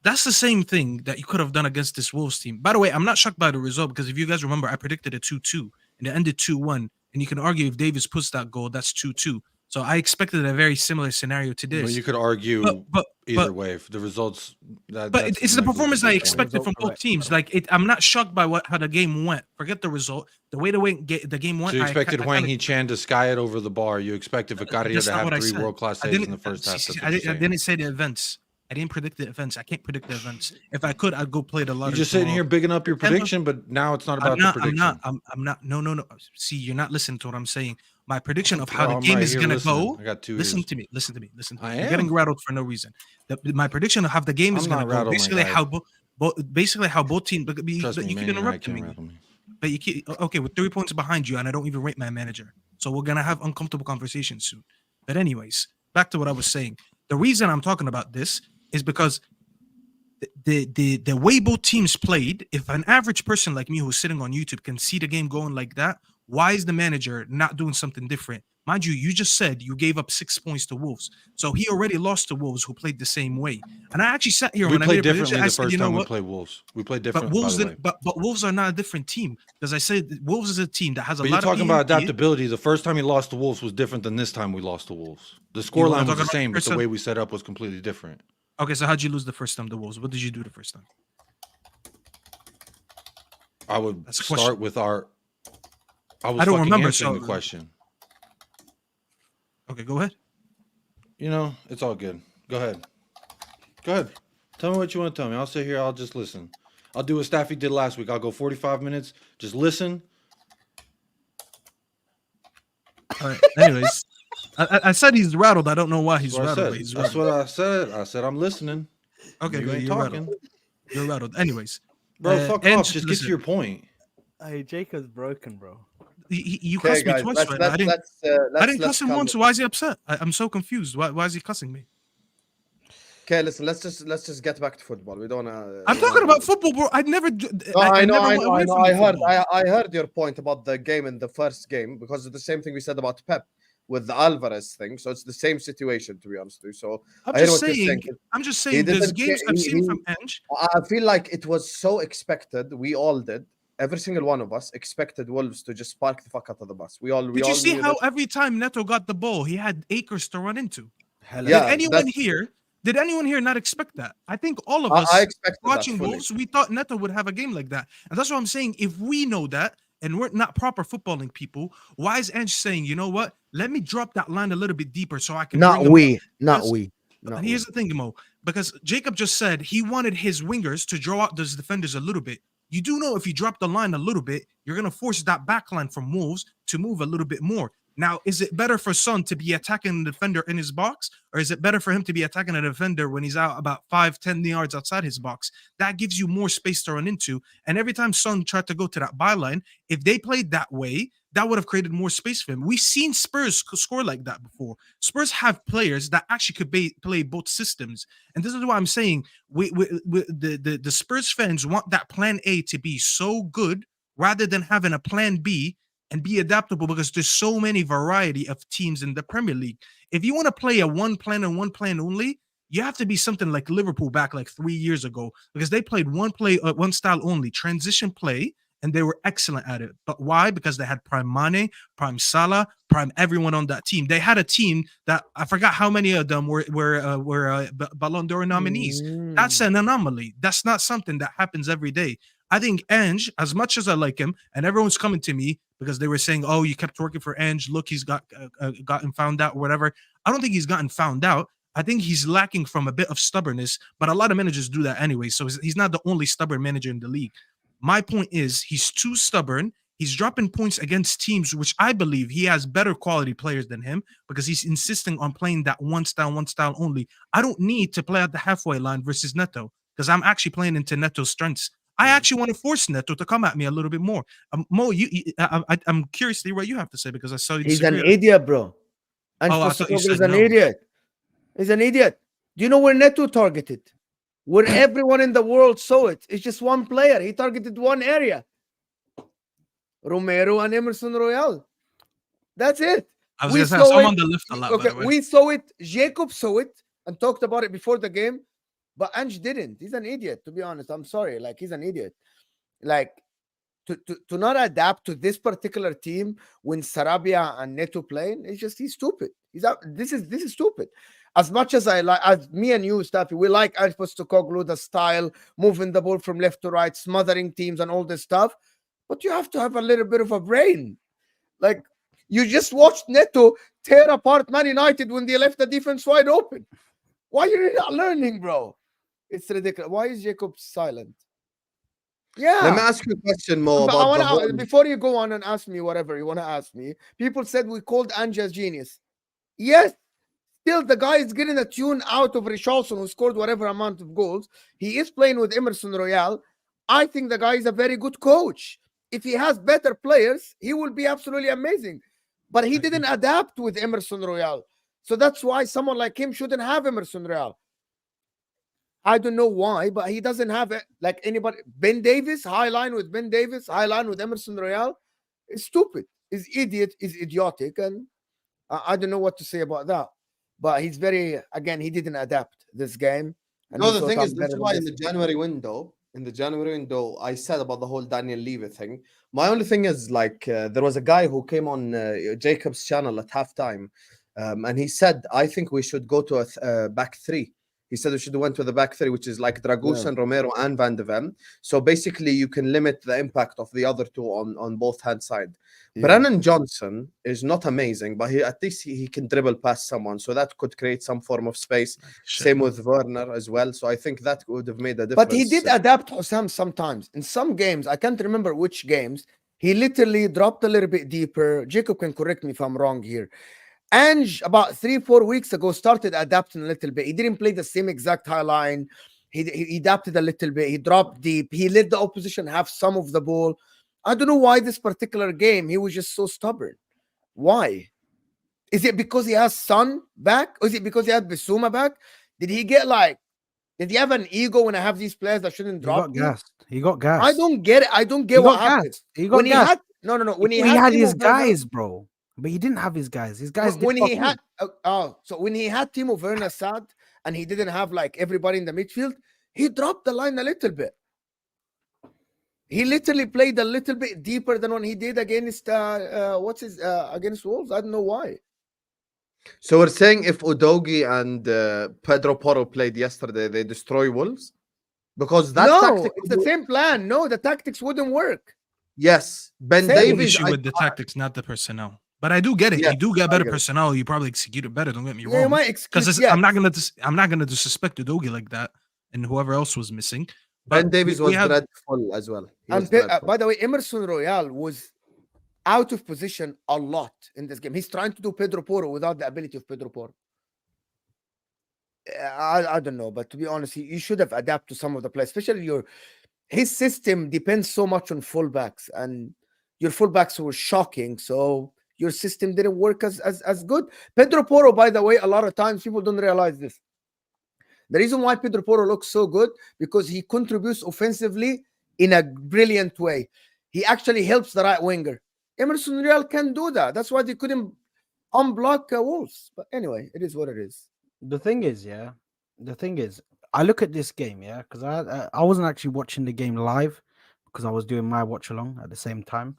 That's the same thing that you could have done against this Wolves team. By the way, I'm not shocked by the result because if you guys remember, I predicted a 2-2 and it ended 2-1. And you can argue if Davis puts that goal, that's 2-2. So I expected a very similar scenario to this. Well, you could argue either way. If the results, it's the performance I expected from both teams. Like I'm not shocked by how the game went. Forget the result. The way the game went. So you expected Hwang Hee-chan to sky it over the bar. You expected Vicaria to have 3 world-class saves in the first half. I didn't say the events. I didn't predict the events. I can't predict the events. If I could, I'd go play the lottery. You're just sitting here bigging up your prediction, but now it's not about the prediction. I'm not. No. See, you're not listening to what I'm saying. My prediction of how the game is gonna go. I got 2 Listen ears. to me. Listen to me. I You're am getting rattled for no reason. My prediction of how the game is gonna go. Basically how both teams. But you keep interrupting me. But you keep okay with 3 points behind you, and I don't even rate my manager. So we're gonna have uncomfortable conversations soon. But anyways, back to what I was saying. The reason I'm talking about this is because the way both teams played, if an average person like me who's sitting on YouTube can see the game going like that, why is the manager not doing something different? Mind you, you just said you gave up 6 points to Wolves. So he already lost to Wolves who played the same way. And I actually sat here We when I played made a differently prediction, I the said, first you know time we what? played Wolves. We played But differently. Wolves, by the way. but Wolves are not a different team because I said Wolves is a team that has a But lot you're talking of about EMP. adaptability. The first time he lost to Wolves was different than this time we lost to Wolves. The scoreline was the same, but the way we set up was completely different. Okay, so how'd you lose the first time to Wolves? What did you do the first time? I would That's a start question. with our. I don't remember, answering so- the question. Okay, go ahead. You know, it's all good. Go ahead. Go ahead. Tell me what you want to tell me. I'll sit here. I'll just listen. I'll do what Staffy did last week. I'll go 45 minutes. Just listen. All right. Anyways, I said he's rattled. I don't know why he's That's what I rattled. said. But he's That's rattled. what I said. I said I'm listening. Okay, You good. ain't You're talking. rattled. You're rattled. Anyways, Bro, fuck and off. Just get to your point. Hey, Jacob's broken, bro. You Okay, cussed me guys, twice, let's- right? I didn't. let's- I didn't let's cuss him calm once. down. Why is he upset? I'm so confused. Why is he cussing me? Okay, listen. Let's just get back to football. We don't. I'm talking about football, bro. I'd never. No, I know. never I went know. away I know. from I the heard. football. I heard your point about the game in the first game because it's the same thing we said about Pep with the Alvarez thing. So it's the same situation, to be honest with you. So I'm I hear just what you're saying. I'm just saying. There's games I've seen from Ange. I feel like it was so expected. We all did. Every single one of us expected Wolves to just park the fuck out of the bus. We all. Did you see how every time Neto got the ball, he had acres to run into? Yeah, Did anyone here not expect that? I think all of us I expected that watching fully. Wolves, we thought Neto would have a game like that. And that's what I'm saying. If we know that and we're not proper footballing people, why is Ange saying, you know what? Let me drop that line a little bit deeper so I can Not bring him we. up. Not Because- we. And here's the thing, Mo, because Jacob just said he wanted his wingers to draw out those defenders a little bit. You do know if you drop the line a little bit, you're going to force that back line from Wolves to move a little bit more. Now, is it better for Son to be attacking the defender in his box, or is it better for him to be attacking a defender when he's out about 5-10 yards outside his box? That gives you more space to run into. And every time Son tried to go to that byline, if they played that way, that would have created more space for him. We've seen Spurs score like that before. Spurs have players that actually could play both systems. And this is why I'm saying the Spurs fans want that plan A to be so good rather than having a plan B and be adaptable, because there's so many variety of teams in the Premier League. If you want to play a one plan and one plan only, you have to be something like Liverpool back like 3 years ago, because they played one style only, transition play, and they were excellent at it. But why? Because they had prime Mane, prime Salah, prime everyone on that team. They had a team that I forgot how many of them were Ballon d'Or nominees. That's an anomaly. That's not something that happens every day. I think Ange, as much as I like him, and everyone's coming to me because they were saying, "Oh, you kept working for Ange. Look, he's gotten found out, or whatever." I don't think he's gotten found out. I think he's lacking from a bit of stubbornness, but a lot of managers do that anyway. So he's not the only stubborn manager in the league. My point is, he's too stubborn. He's dropping points against teams which I believe he has better quality players than him, because he's insisting on playing that one style only. I don't need to play at the halfway line versus Neto, because I'm actually playing into Neto's strengths. I actually want to force Neto to come at me a little bit more. Mo, I'm curious to hear what you have to say, because I saw you. He's an idiot, bro. And I thought you is said an no. idiot. He's an idiot. Do you know where Neto targeted? where everyone in the world saw it. It's just one player. He targeted one area. Romero and Emerson Royal. That's it. I was going to say, I saw him on the left a lot, Okay, by the way. we saw it. Jacob saw it and talked about it before the game, but Ange didn't. He's an idiot, to be honest. I'm sorry. Like, he's an idiot. Like, to not adapt to this particular team when Sarabia and Neto playing, he's stupid. This is stupid. As much as as me and you, Staffy, we like Ange Postecoglou, the style, moving the ball from left to right, smothering teams and all this stuff, but you have to have a little bit of a brain. Like, you just watched Neto tear apart Man United when they left the defense wide open. Why are you not learning, bro? It's ridiculous. Why is Jacob silent? Yeah. Let me ask you a question more But about before you go on and ask me whatever you want to ask me, people said we called Ange a genius. Yes. Still, the guy is getting a tune out of Richarlison, who scored whatever amount of goals. He is playing with Emerson Royal. I think the guy is a very good coach. If he has better players, he will be absolutely amazing. But he didn't adapt with Emerson Royal. So that's why someone like him shouldn't have Emerson Royal. I don't know why, but he doesn't have it like anybody. Ben Davis, high line with Ben Davis, high line with Emerson Royal. It's stupid. Is idiot. Is idiotic. And I don't know what to say about that. But he's he didn't adapt this game. And no, the thing is, that's why in the January window, I said about the whole Daniel Levy thing. My only thing is, like, there was a guy who came on Jacob's channel at halftime, and he said, I think we should go to a back three. He said we should went to the back three, which is like Dragusan, Romero, and Van de Ven. So basically, you can limit the impact of the other two on both hand side. Yeah. Brennan Johnson is not amazing, but at least he can dribble past someone. So that could create some form of space. Same with Werner as well. So I think that would have made a difference. But he did adapt Hossam sometimes. In some games, I can't remember which games, he literally dropped a little bit deeper. Jacob can correct me if I'm wrong here. Ange, about 3-4 weeks ago, started adapting a little bit. He didn't play the same exact high line. He adapted a little bit. He dropped deep. He let the opposition have some of the ball. I don't know why this particular game, he was just so stubborn. Why? Is it because he has Son back? Or is it because he had Bissouma back? Did he have an ego when I have these players that shouldn't drop? He got gassed. I don't get it. I don't get what happened. He got gassed. No. When he had his guys, bro. But he didn't have his guys. His guys when he had so when he had Timo Werner, Saad, and he didn't have like everybody in the midfield, he dropped the line a little bit. He literally played a little bit deeper than when he did against against Wolves. I don't know why. So we're saying if Udogie and Pedro Porro played yesterday, they destroy Wolves? Because that tactic it's the same plan. No, the tactics wouldn't work. Yes, Ben Davies issue with the tactics, not the personnel. But I do get it. You do get better personnel. You probably execute it better. Don't get me wrong. Because I'm not gonna disrespect Udogie like that and whoever else was missing. Ben Davies was dreadful as well. And by the way, Emerson Royal was out of position a lot in this game. He's trying to do Pedro Porro without the ability of Pedro Porro. I don't know, but to be honest, you should have adapted to some of the players, especially his system depends so much on fullbacks, and your fullbacks were shocking. So your system didn't work as good. Pedro Porro, by the way, a lot of times people don't realize this. The reason why Pedro Porro looks so good, because he contributes offensively in a brilliant way. He actually helps the right winger. Emerson Royal can do that. That's why they couldn't unblock Wolves. But anyway, it is what it is. The thing is, I look at this game, because I wasn't actually watching the game live because I was doing my watch along at the same time.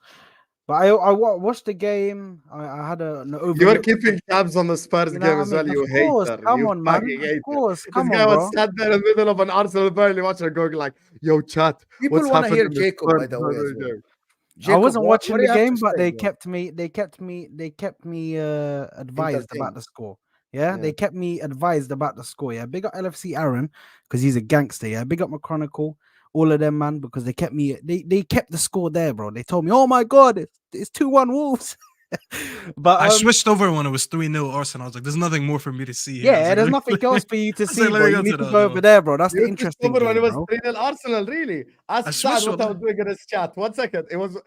But I watched the game. I had an overview. You were keeping tabs on the Spurs game as well. You hater. Come on, man. Of course. Come on, bro. This guy was sat there in the middle of an Arsenal Burnley watch and going like, "Yo, chat." People want to hear Jacob, by the way. Jacob, I wasn't watching the game, but they kept me advised about the score. Yeah, they kept me advised about the score. Yeah, big up LFC Aaron because he's a gangster. Yeah, big up my Chronicle. All of them, man, because they kept me. They kept the score there, bro. They told me, "Oh my god, it's 2-1 Wolves." But I switched over when it was 3-0 Arsenal. I was like, there's nothing more for me to see here. I was yeah, like, there's let me- nothing else for you to I was see, like, let bro. me You go need to to the go other over one. there, bro. That's the You interesting when it game, was bro. 3-0 Arsenal, really. I As switched Saad, what I was doing in his chat. 1 second. It was,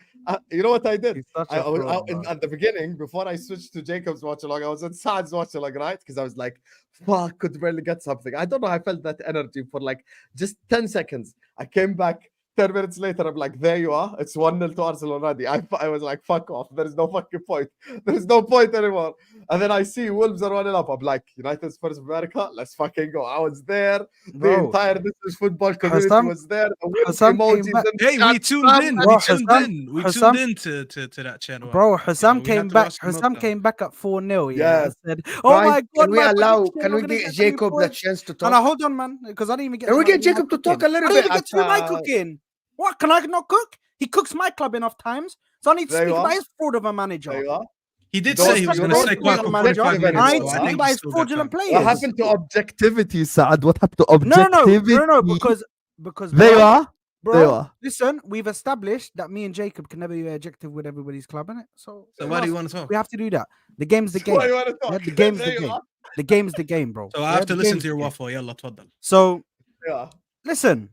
you know what I did? He's such I a was fraud, bro. at the beginning, before I switched to Jacob's watch along, I was in Saad's watch along, right? Because I was like, fuck, could barely get something. I don't know. I felt that energy for like just 10 seconds. I came back 10 minutes later. I'm like, there you are. It's 1-0 to Arsenal already. I was like, fuck off. There is no fucking point. There is no point anymore. And then I see Wolves are 1-0 up. I'm like, United Spurs of America, let's fucking go. I was there. The Bro, entire This Is Football community Hassam, was there. The Wolves Hassam came emojis back. and Hey, we tuned in. Bro, We tuned Hassam, in. We Hassam, tuned in to that channel. bro, You know, Hassam we came had to back. watch the Hassam meltdown. came back at 4-0. Yeah, Yes. and said, "Oh Guys, my god, can we my allow? prediction, Can we're we gonna get get 3 Jacob the points." chance to And talk? I hold on, man, because I didn't even get. Can we to get Jacob to talk a I little didn't bit? even get to do my cooking. What can I not cook? He cooks my club enough times, so I need to There speak you about are. his fraud of a manager. There you are. He did Don't- say he was you going to don't stay speak quiet for 45 objective minutes. I anymore, need So to I speak think about he his still got fraudulent time. What players. happened to objectivity, Saad? What happened to No, objectivity? because There you bro, are. There you bro, are. listen, we've established that me and Jacob can never be objective with everybody's club, innit? So why do you want to talk? We have to do that. The game's the game. Why you want to talk? Yeah, the game's There the you game. are. The game's the game, bro. So I Yeah, have to the listen game's to your the game. waffle. Yalla, tfaddal. So Yeah. listen,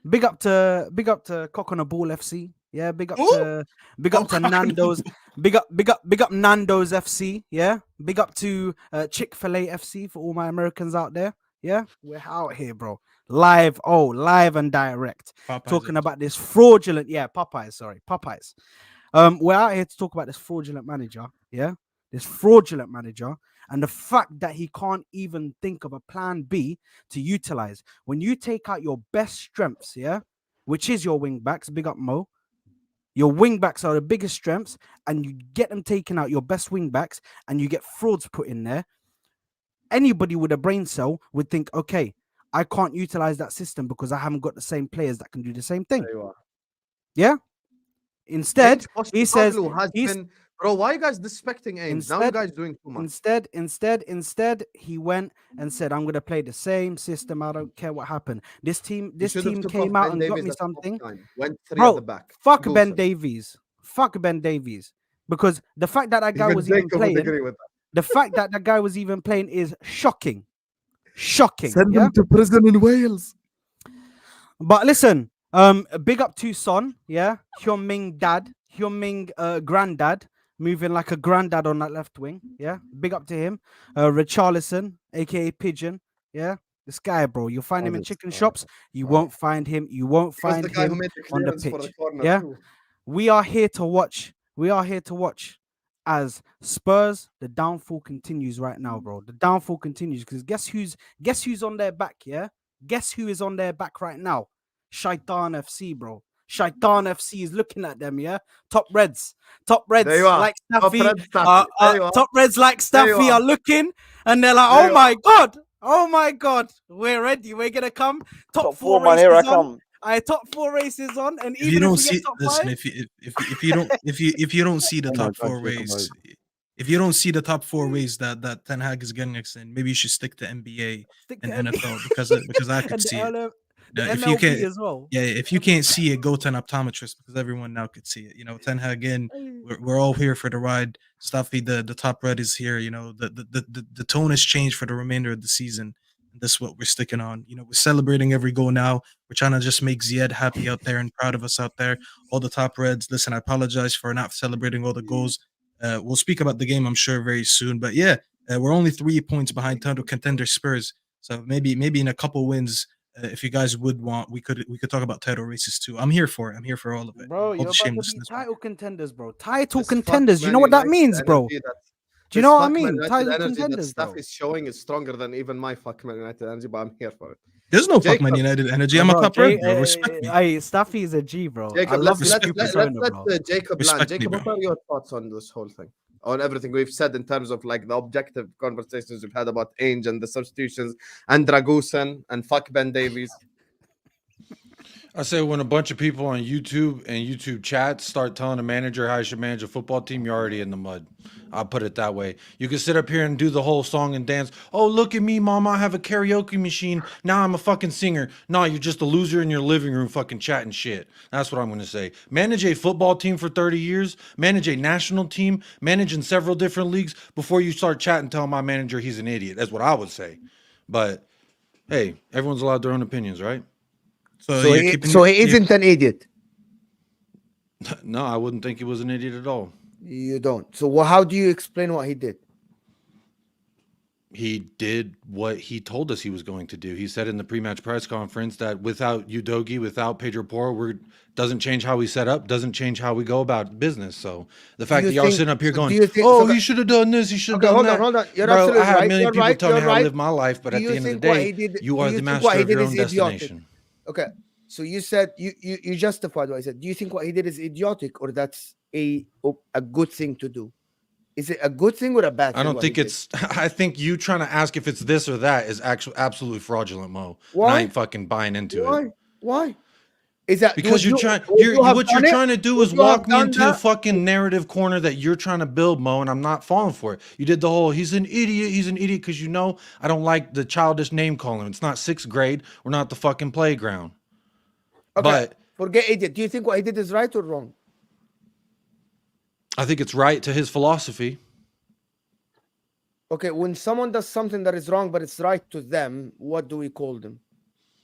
big up to Cock on a Ball FC. Yeah, big up Who? to Nando's. Big up Nando's FC. Yeah, big up to Chick-fil-A FC for all my Americans out there. Yeah, we're out here, bro. Live and direct. Popeyes Talking FC. about this fraudulent, Popeyes. We're out here to talk about this fraudulent manager. Yeah, this fraudulent manager. And the fact that he can't even think of a plan B to utilize. When you take out your best strengths, yeah, which is your wing backs, big up Mo. Your wing backs are the biggest strengths, and you get them taken out, your best wing backs, and you get frauds put in there. Anybody with a brain cell would think, okay, I can't utilize that system because I haven't got the same players that can do the same thing. There you are. Yeah. Instead, Ainge he says Postecoglou has been, bro. Why are you guys disrespecting Ainge? Now you guys doing too much. Instead, he went and said, "I'm gonna play the same system. I don't care what happened." This team came out and got me something. Went 3 Bro, at the back. fuck Ben Dawson. Davies. Fuck Ben Davies. Because the fact that guy Even was even Jacob would playing, agree with that. the fact that guy was even playing is shocking. Shocking. Send yeah? him to prison in Wales. But listen, big up to Son, yeah. Hyun-Ming granddad, moving like a granddad on that left wing, yeah. Big up to him. Richarlison, aka Pigeon, yeah. This guy, bro, you'll find him in chicken shops. You won't find him. You won't He was find the guy who him made the on the clearance for pitch. the corner Yeah, too. we are here to watch. We are here to watch as Spurs. The downfall continues right now, bro. The downfall continues because guess who's on their back? Yeah, guess who is on their back right now? Shaitan FC, bro. Shaitan FC is looking at them, yeah. Top Reds There you are. like Top Staffy, Reds, Staffy. There you are. Top Reds like There you Staffy are looking, and they're like, There "Oh you my god, oh my god, we're ready. We're gonna come top four man, here I races on. come. Top 4 races on, and If you even don't if we see, get top listen, 5, if you don't see the Oh my top God, 4 Jacob, ways, if you don't see the top 4 ways that Ten Hag is getting us in, maybe you should stick to NBA stick and to NBA. NFL because I could and see it. the If you MLB can't, as well. yeah, if you can't see it, go to an optometrist because everyone now could see it. You know, Ten Hag again, we're all here for the ride. Staffy, the top red is here. You know, the tone has changed for the remainder of the season. This is what we're sticking on. You know, we're celebrating every goal now. We're trying to just make Ziad happy out there and proud of us out there. All the top reds. Listen, I apologize for not celebrating all the goals. We'll speak about the game, I'm sure, very soon. But yeah, we're only 3 points behind title contender Spurs. So maybe in a couple wins, if you guys would want, we could talk about title races too. I'm here for it. I'm here for all of it. Bro, all you're the about to be shamelessness. title contenders, bro. Title This contenders. fuck You know Man what that United means, bro? energy that- Do you this know what I fuck Man mean? United Title energy that contenders, stuff bro. is showing is stronger than even my fuck Man United energy, but I'm here for it. There's no fuck Man Jacob. United energy. I'm a Bro, top red, bro. Respect me. Hey, Staffy is a G, bro. I Jacob, love let's the stupid owner, let bro. Jacob land. Respect me, Jacob, bro. what are your thoughts on this whole thing? On everything we've said in terms of like the objective conversations we've had about Ainge and the substitutions and Dragusin and fuck Ben Davies. I say when a bunch of people on YouTube and YouTube chats start telling a manager how he should manage a football team, you're already in the mud. I'll put it that way. You can sit up here and do the whole song and dance. Oh, look at me, mama. I have a karaoke machine. Now I'm a fucking singer. No, you're just a loser in your living room fucking chatting shit. That's what I'm going to say. Manage a football team for 30 years. Manage a national team. Manage in several different leagues before you start chatting telling my manager he's an idiot. That's what I would say. But, hey, everyone's allowed their own opinions, right? So he isn't an idiot. No, I wouldn't think he was an idiot at all. You don't. So how do you explain what he did? He did what he told us he was going to do. He said in the pre-match press conference that without Udogie, without Pedro Porro, doesn't change how we set up, doesn't change how we go about business. So the fact that y'all sitting up here going, he should have done this, he should have done that. Hold on. You're Bro, absolutely I have right. a million people right. tell me You're how right. to live my life, but at the end of the day, you are the master of your own destination. Okay. So you said you justified what I said. Do you think what he did is idiotic, or that's a good thing to do? Is it a good thing or a bad thing? I don't think it's. I think you trying to ask if it's this or that is actually absolutely fraudulent, Mo. Why? And I ain't fucking buying into it. Why? Is that because you're trying? What you're trying to do is walk me into a fucking narrative corner that you're trying to build, Mo, and I'm not falling for it. You did the whole he's an idiot because you know I don't like the childish name calling. It's not 6th grade. We're not the fucking playground. Okay, but forget idiot. Do you think what he did is right or wrong? I think it's right to his philosophy. Okay, when someone does something that is wrong but it's right to them, what do we call them?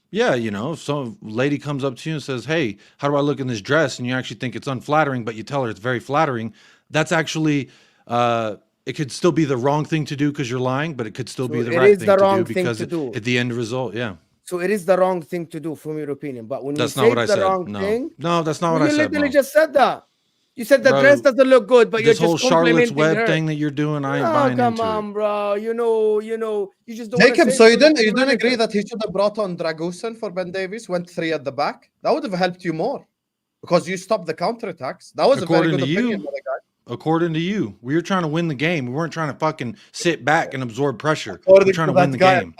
Yeah, you know, if some lady comes up to you and says, hey, how do I look in this dress? And you actually think it's unflattering, but you tell her it's very flattering. That's actually, it could still be the wrong thing to do because you're lying, but it could still be the right thing to do because at the end result, yeah. So it is the wrong thing to do, from your opinion. But when that's you not say what the I said. wrong thing, no, that's not what I said. You literally just said that. You said the dress doesn't look good, but you're just whole Charlotte's Web her. thing that you're doing, I ain't buying into it. Come on, bro. You know, you just don't. Jacob, so you didn't agree that he should have brought on Dragusin for Ben Davies, went 3 at the back? That would have helped you more because you stopped the counterattacks. That was according a very good to opinion you. by the guy. According to you, we were trying to win the game. We weren't trying to fucking sit back and absorb pressure. We're trying to win the game.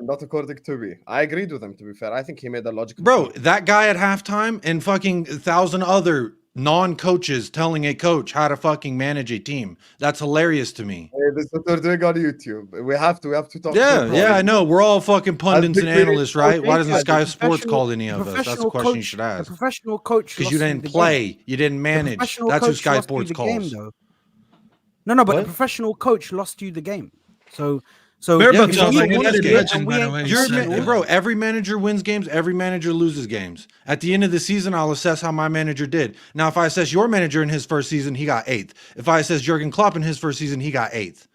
Not according to me. I agreed with him, to be fair. I think he made a logical point. That guy at halftime and fucking 1,000 other non-coaches telling a coach how to fucking manage a team. That's hilarious to me. Hey, this is what we're doing on YouTube. We have to talk. Yeah, I know. We're all fucking pundits and analysts, right? Why doesn't Sky Sports call any of us? That's the question you should ask. A professional coach, because you didn't play, you didn't manage. That's who Sky Sports calls. No, but the professional coach lost you the game. So bro, every manager wins games, every manager loses games. At the end of the season, I'll assess how my manager did. Now, if I assess your manager in his first season, he got 8th. If I assess Jurgen Klopp in his first season, he got 8th.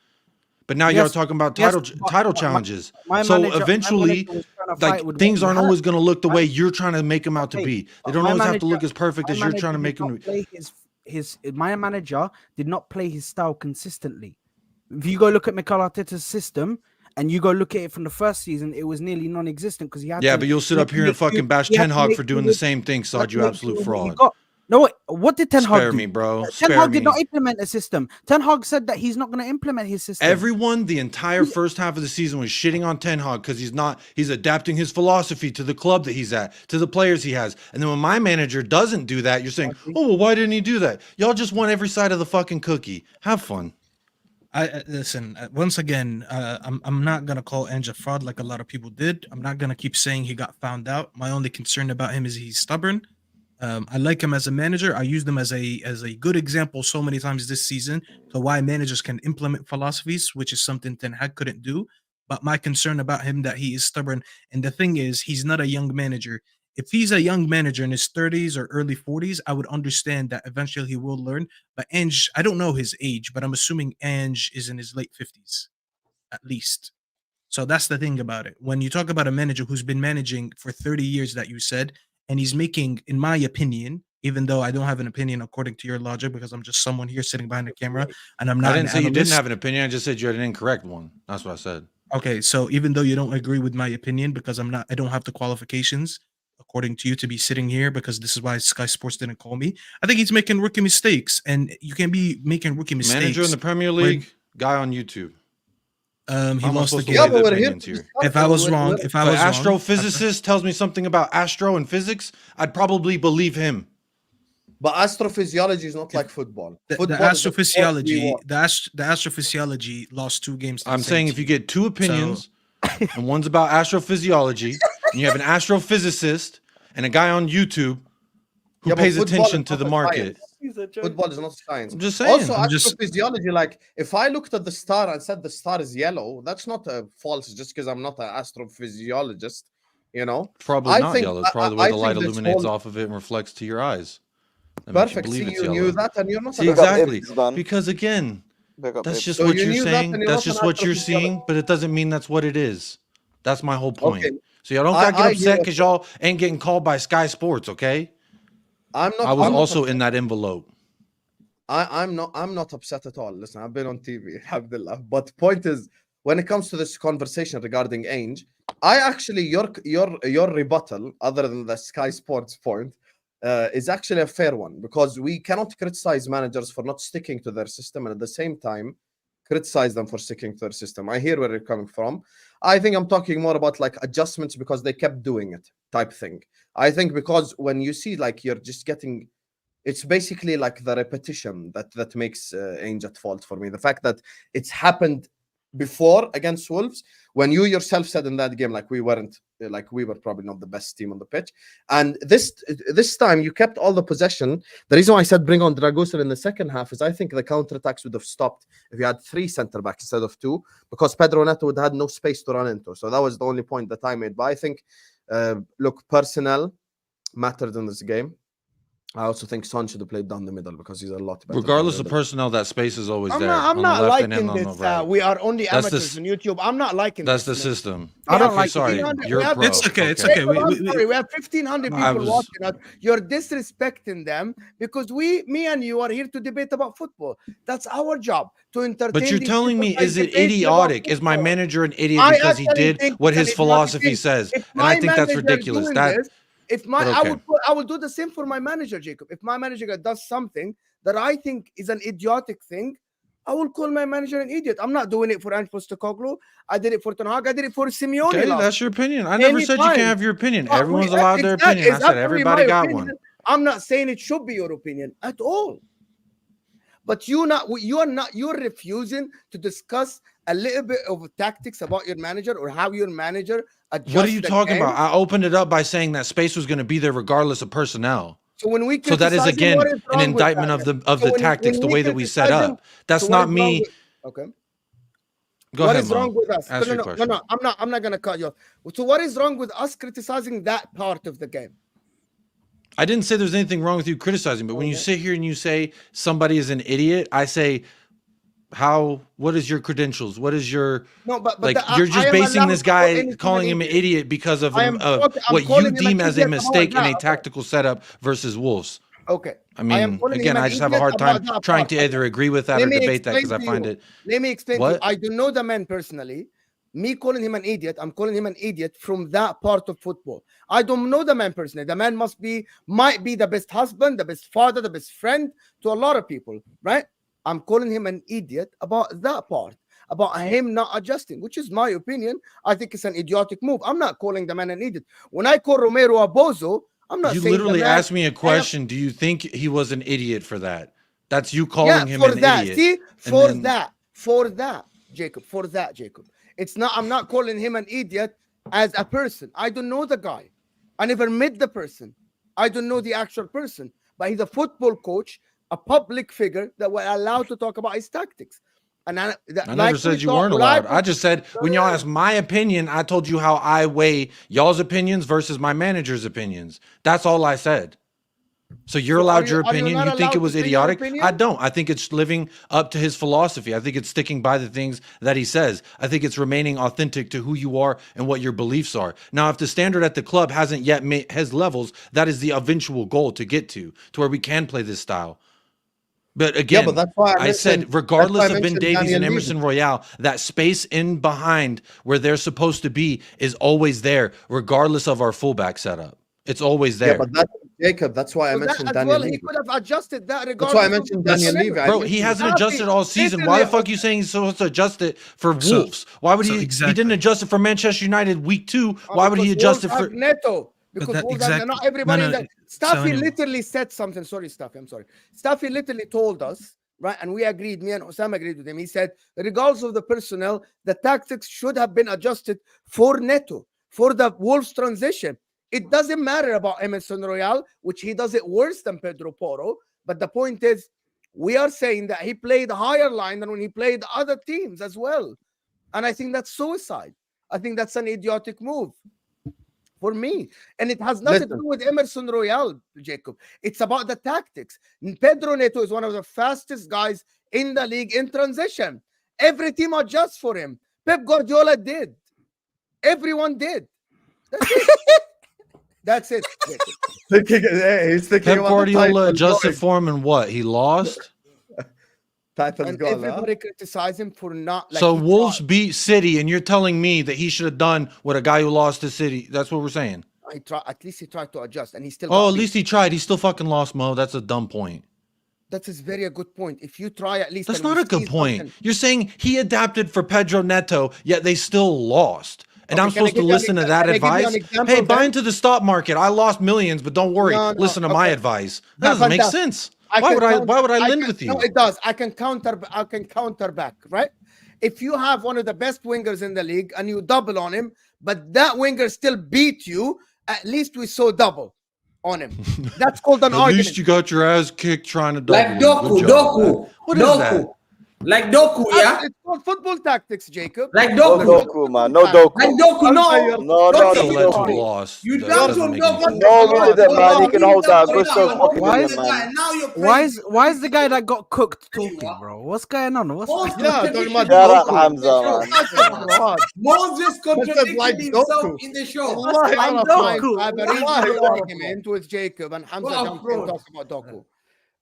But now you're talking about title challenges. So eventually, like things aren't always going to look the way you're trying to make them out to be. They don't always have to look as perfect as you're trying to make them. My manager did not play his style consistently. If you go look at Mikel Arteta's system and you go look at it from the first season, it was nearly non-existent because he had. Yeah, but you'll sit up here and fucking bash Ten Hag for doing the same thing, Saad. You absolute fraud. No, what did Ten Hag do? Spare me, bro. Ten Hag did not implement a system. Ten Hag said that he's not going to implement his system. Everyone, the entire first half of the season was shitting on Ten Hag because he's adapting his philosophy to the club that he's at, to the players he has. And then when my manager doesn't do that, you're saying, oh, well, why didn't he do that? Y'all just want every side of the fucking cookie. Have fun. Listen, once again, I'm not gonna call Ange a fraud like a lot of people did. I'm not gonna keep saying he got found out. My only concern about him is he's stubborn. I like him as a manager. I used him as a good example so many times this season to why managers can implement philosophies, which is something Ten Hag couldn't do. But my concern about him that he is stubborn, and the thing is, he's not a young manager. If he's a young manager in his 30s or early 40s, I would understand that eventually he will learn. But Ange, I don't know his age, but I'm assuming Ange is in his late 50s, at least. So that's the thing about it. When you talk about a manager who's been managing for 30 years that you said, and he's making, in my opinion, even though I don't have an opinion according to your logic, because I'm just someone here sitting behind the camera, and I'm not. I didn't say you didn't have an opinion. I just said you had an incorrect one. That's what I said. Okay, so even though you don't agree with my opinion, because I don't have the qualifications according to you to be sitting here, because this is why Sky Sports didn't call me. I think he's making rookie mistakes, and you can be making rookie mistakes. Manager in the Premier League, guy on YouTube. He lost the game. Yeah, but we're here to discuss If I it. was wrong, if I was wrong, astrophysicist tells me something about astro and physics, I'd probably believe him. But astrophysiology is not like football. the Football is the sport we astrophysiology, watch. the astrophysiology lost 2 games. To I'm the saying same if you team. get 2 opinions, and one's about astrophysiology, and you have an astrophysicist and a guy on YouTube who Yeah, but pays football attention is to not the a market. science. Football is not science. I'm just saying. Also, I'm just- astrophysiology, like if I looked at the star and said the star is yellow, that's not a false just because I'm not an astrophysiologist, you know? Probably I not think- yellow. It's probably the I way the light think this illuminates whole- off of it and reflects to your eyes. That makes you Perfect. believe See, it's you knew yellow. that and you're not See, an exactly. astrophysiologist. Because again, Big up, that's Ibs. just So what you you're knew that saying. and you're That's not just an what you're astrophysiologist. seeing, but it doesn't mean that's what it is. That's my whole point. Okay. So y'all don't I- gotta get I upset hear because y'all ain't getting called by Sky Sports, okay? I'm not. I was I'm not also upset. in that envelope. I'm not upset at all. Listen, I've been on TV, alhamdulillah. But point is, when it comes to this conversation regarding Ainge, I actually your rebuttal, other than the Sky Sports point, is actually a fair one because we cannot criticize managers for not sticking to their system and at the same time criticize them for sticking to their system. I hear where you're coming from. I think I'm talking more about like adjustments because they kept doing it type thing. I think because when you see like you're just getting, it's basically like the repetition that makes Ainge at fault for me. The fact that it's happened before against Wolves, when you yourself said in that game, like we were probably not the best team on the pitch, and this time you kept all the possession. The reason why I said bring on Dragosin in the second half is I think the counterattacks would have stopped if you had 3 centre backs instead of 2, because Pedro Neto would have had no space to run into. So that was the only point that I made. But I think, look, personnel mattered in this game. I also think Son should have played down the middle because he's a lot better. Regardless of personnel, that space is always there. I'm on not the left and liking on the this. right. We are only That's amateurs the- on YouTube. I'm not liking That's this. the system. I don't like Sorry, you're a pro. It's okay. It's okay. We have 1,500 I people was- watching us. You're disrespecting them because me and you are here to debate about football. That's our job, to entertain. But you're these telling people me, by is it debating about idiotic? Is my football. manager an idiot I because he actually did think what it's an his idiotic philosophy thing. says? If And I my think that's manager ridiculous. doing That this, if my but okay. I would do the same for my manager, Jacob. If my manager does something that I think is an idiotic thing, I will call my manager an idiot. I'm not doing it for Ange Postecoglou. I did it for Ten Hag. I did it for Simeone. Okay, last that's your opinion. I never said you can't have your opinion. But Everyone's we- allowed their exactly, opinion. I it's said absolutely everybody my got opinion. one. I'm not saying it should be your opinion at all. But you're refusing to discuss a little bit of tactics about your manager or how your manager adjusts. What are you the talking game. about? I opened it up by saying that space was going to be there regardless of personnel. So when we So that is criticize him, again what is an wrong with indictment that of the then? of So the when tactics, the way that we set criticize him, up. That's so what not is wrong me. with- Okay. Go What ahead, is wrong Mo. with us? Ask your No, question. I'm not gonna cut you off. So what is wrong with us criticizing that part of the game? I didn't say there's anything wrong with you criticizing, but when you sit here and you say somebody is an idiot, I say, what is your credentials? What is your No, but like? I You're just am basing allowed this to call guy, anything calling an him an idiot because of, I'm what you calling him deem an as a idiot about mistake in a that. tactical setup versus Wolves. Okay. I am mean, calling him again, an I just have a idiot hard time about that trying part. to either agree with that Let or me debate that because I explain find to it. Let me explain to you. What? I don't know the man personally. Me calling him an idiot, I'm calling him an idiot from that part of football. I don't know the man personally. The man might be the best husband, the best father, the best friend to a lot of people, right? I'm calling him an idiot about that part, about him not adjusting, which is my opinion. I think it's an idiotic move. I'm not calling the man an idiot. When I call Romero a bozo, I'm not You saying literally the man, asked me a question. Do you think he was an idiot for that? That's you calling him an idiot. See, And then- for that, Jacob. It's not. I'm not calling him an idiot as a person. I don't know the guy. I never met the person. I don't know the actual person. But he's a football coach, a public figure that we're allowed to talk about his tactics. And I never said you weren't allowed. I just said when y'all asked my opinion, I told you how I weigh y'all's opinions versus my manager's opinions. That's all I said. So you're allowed your opinion. You think it was idiotic? I don't. I think it's living up to his philosophy. I think it's sticking by the things that he says. I think it's remaining authentic to who you are and what your beliefs are. Now, if the standard at the club hasn't yet met his levels, that is the eventual goal to get to where we can play this style. But again, but that's why I said, regardless of Ben Davies and Emerson Royale, that space in behind where they're supposed to be is always there, regardless of our fullback setup. It's always there. Yeah, but Jacob, that's why I mentioned as Daniel well, he Levy. could have adjusted that regardless. That's why I mentioned Daniel Levy. Bro, he hasn't adjusted all season. Why the fuck are you saying he's supposed to adjust it for Wolves? Why would he? exactly. He didn't adjust it for Manchester United week 2. Why would he adjust it for Neto? Because Wolves have not everybody. Staffy literally said something. Sorry, Staffy. I'm sorry. Staffy literally told us, right, and we agreed. Me and Osama agreed with him. He said, regardless of the personnel, the tactics should have been adjusted for Neto, for the Wolves transition. It doesn't matter about Emerson Royal, which he does it worse than Pedro Porro. But the point is, we are saying that he played higher line than when he played other teams as well. And I think that's suicide. I think that's an idiotic move for me. And it has nothing to do with Emerson Royal, Jacob. It's about the tactics. Pedro Neto is one of the fastest guys in the league in transition. Every team adjusts for him. Pep Guardiola did. Everyone did. That's it. That's it. Pep Guardiola adjusted for him and what? He lost? And everybody criticized him for not. Like, so Wolves beat City, and you're telling me that he should have done what a guy who lost to City. That's what we're saying. At least he tried to adjust, and he still. Oh, at least he tried. He still fucking lost, Mo. That's a dumb point. That is very a good point. If you try at least. That's not a good point. You're saying he adapted for Pedro Neto, yet they still lost. And I'm supposed to listen to that advice? Hey, buy into the stock market. I lost millions, but don't worry. Listen to my advice. That doesn't make sense. Why would I lend with you? No, it does. I can counter back, right? If you have one of the best wingers in the league and you double on him, but that winger still beat you, at least we saw double on him. That's called an argument. At least you got your ass kicked trying to double. Like Doku. What is that? Like Doku, yeah? It's called football tactics, Jacob. Like Doku. No Doku, man. No Doku. Like Doku, no. No, lost. You down to Doku. No, we did it, man. He can hold that. Why is the guy that got cooked talking, bro? What's going on? What's talking about Doku, Hamza, man. Moses contradicted himself in the show. I have a reasonable argument with Jacob and Hamza can talk about Doku.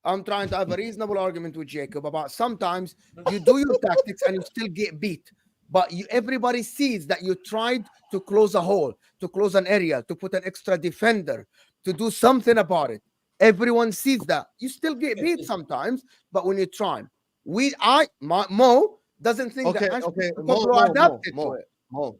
I'm trying to have a reasonable argument with Jacob about sometimes you do your tactics and you still get beat. But everybody sees that you tried to close a hole, to close an area, to put an extra defender, to do something about it. Everyone sees that. You still get beat sometimes, but when you try. Mo doesn't think that Mo adapted to it.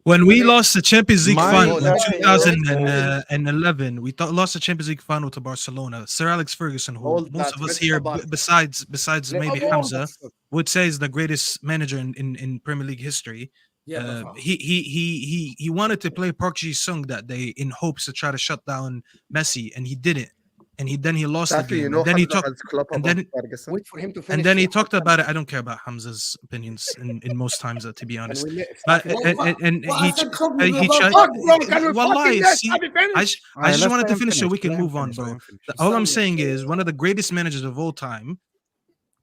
When we lost the Champions League final in 2011, we lost the Champions League final to Barcelona. Sir Alex Ferguson, who most of us here, besides maybe Hamza, would say is the greatest manager in Premier League history. He wanted to play Park Ji-sung that day in hopes to try to shut down Messi, and he didn't. And then he lost the game. And then he talked. Wait for him to finish. And then he talked about it. I don't care about Hamza's opinions in most times, to be honest. But and he tried. Wallahi, see, I just wanted to finish so we can move on, bro. All I'm saying is one of the greatest managers of all time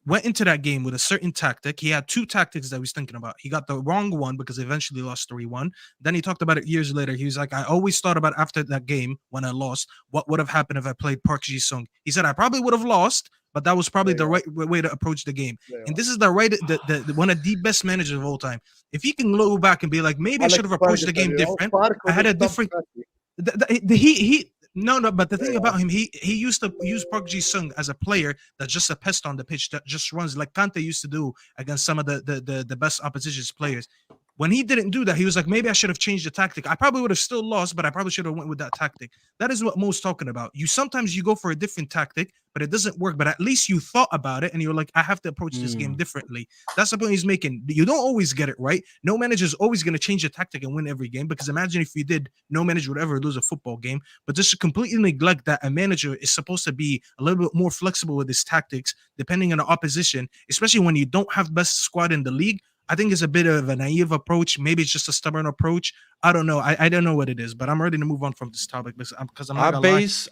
went into that game with a certain tactic. He had two tactics that he was thinking about. He got the wrong one because he eventually lost 3-1. Then he talked about it years later. He was like, I always thought about after that game when I lost, what would have happened if I played Park Ji-sung. He said, I probably would have lost, but that was probably the right way to approach the game. And this is the one of the best managers of all time. If he can go back and be like, maybe I should have approached the game different. I had a different... No, but the thing about him, he used to use Park Ji-sung as a player that's just a pest on the pitch that just runs like Kante used to do against some of the best opposition's players. When he didn't do that, he was like, maybe I should have changed the tactic. I probably would have still lost, but I probably should have went with that tactic. That is what Mo's talking about. Sometimes you go for a different tactic, but it doesn't work. But at least you thought about it and you're like, I have to approach this game differently. That's the point he's making. You don't always get it right. No manager is always going to change the tactic and win every game, because imagine if you did, no manager would ever lose a football game. But just to completely neglect that a manager is supposed to be a little bit more flexible with his tactics, depending on the opposition, especially when you don't have best squad in the league. I think it's a bit of a naive approach. Maybe it's just a stubborn approach. I don't know. I don't know what it is, but I'm ready to move on from this topic because I base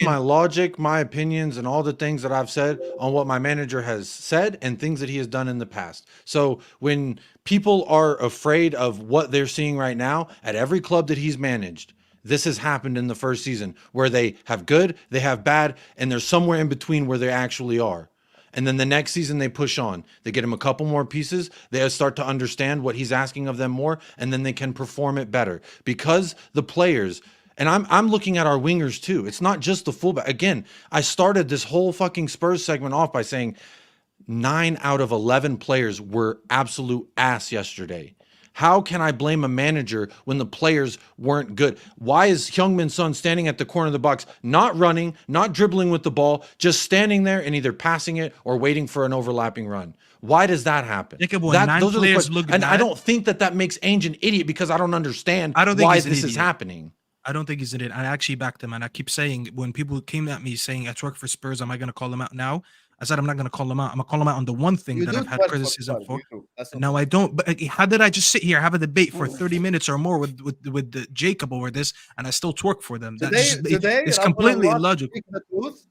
my logic, my opinions, and all the things that I've said on what my manager has said and things that he has done in the past. So when people are afraid of what they're seeing right now at every club that he's managed, this has happened in the first season where they have good, they have bad, and there's somewhere in between where they actually are. And then the next season they push on. They get him a couple more pieces. They start to understand what he's asking of them more, and then they can perform it better. Because the players And I'm looking at our wingers too. It's not just the fullback. Again, I started this whole fucking Spurs segment off by saying 9 out of 11 players were absolute ass yesterday. How can I blame a manager when the players weren't good? Why is Heung-min Son standing at the corner of the box, not running, not dribbling with the ball, just standing there and either passing it or waiting for an overlapping run? Why does that happen? Those are the questions. And I don't think that makes Ainge an idiot because I don't understand why this is happening. I don't think he's an idiot. I actually backed him, and I keep saying when people came at me saying I twerk for Spurs, am I going to call him out now? I said I'm not going to call him out. I'm going to call him out on the one thing that I've had criticism for. No, I don't. But how did I just sit here, have a debate for 30 minutes or more with Jacob over this, and I still twerk for them? It's completely illogical.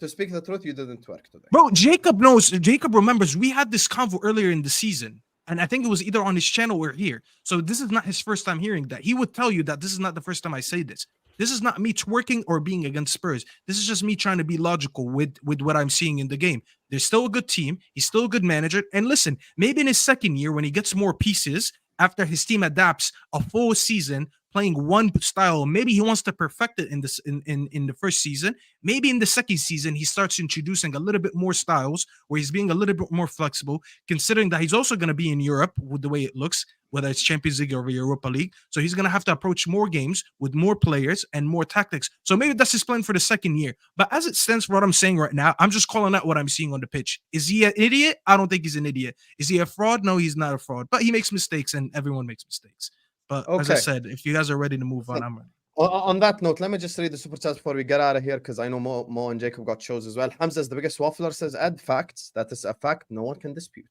To speak the truth, you didn't twerk today. Bro, Jacob knows. Jacob remembers we had this convo earlier in the season. And I think it was either on his channel or here. So this is not his first time hearing that. He would tell you that this is not the first time I say this. This is not me twerking or being against Spurs. This is just me trying to be logical with what I'm seeing in the game. They're still a good team. He's still a good manager. And listen, maybe in his second year, when he gets more pieces, after his team adapts a full season playing one style, maybe he wants to perfect it in the first season. Maybe in the second season, he starts introducing a little bit more styles where he's being a little bit more flexible, considering that he's also going to be in Europe with the way it looks, whether it's Champions League or Europa League. So he's going to have to approach more games with more players and more tactics. So maybe that's his plan for the second year. But as it stands for what I'm saying right now, I'm just calling out what I'm seeing on the pitch. Is he an idiot? I don't think he's an idiot. Is he a fraud? No, he's not a fraud. But he makes mistakes, and everyone makes mistakes. But as I said, if you guys are ready to move on, I'm ready. On that note, let me just read the super chats before we get out of here, because I know Mo and Jacob got shows as well. Hamza is the biggest waffler, says add facts. That is a fact no one can dispute.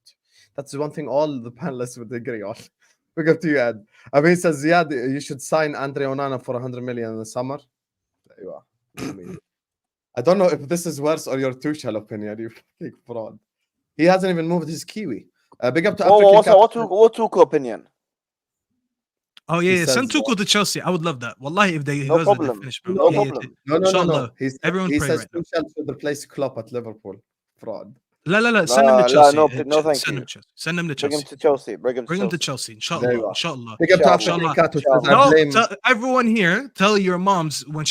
That's one thing all the panelists would agree on. Big up to you, Ed. I mean, he says, Ziad, you should sign Andre Onana for 100 million in the summer. There you are. I don't know if this is worse or your Tuchel opinion. You fucking fraud. He hasn't even moved his Kiwi. Big up to African. What Tuchel opinion? Oh yeah, send Tuchel to Chelsea. I would love that. Wallahi, if they no problem. Finish, bro. No problem. No. Everyone he pray says right Tuchel should replace Klopp at Liverpool. Fraud. La. Send him to Chelsea. No, thank send you. Him to Chelsea. Send him to Chelsea. Bring him to Chelsea. Bring him to Chelsea. Inshallah. Inshallah. Big up to African Cat who says I blame. Everyone here, tell your moms when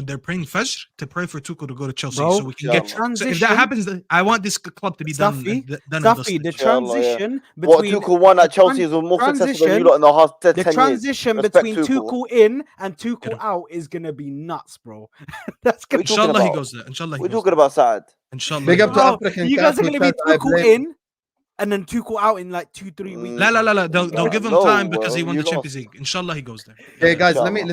they're praying Fajr to pray for Tuchel to go to Chelsea, Bro, so we can get. So if that happens, I want this club to be Staffy, the transition between what Tuchel won at Chelsea is more successful than you lot in the last 10 years. The transition between Tuchel in and Tuchel out is gonna be nuts, bro. That's gonna. Inshallah, he goes there. Inshallah, we're talking about Saad. Inshallah. Big up to African you guys are Cat gonna be Tuchel in and then Tuchel out in like 2-3 weeks. La. They'll give him time because he won the Champions League. Inshallah, he goes there. Hey guys, let me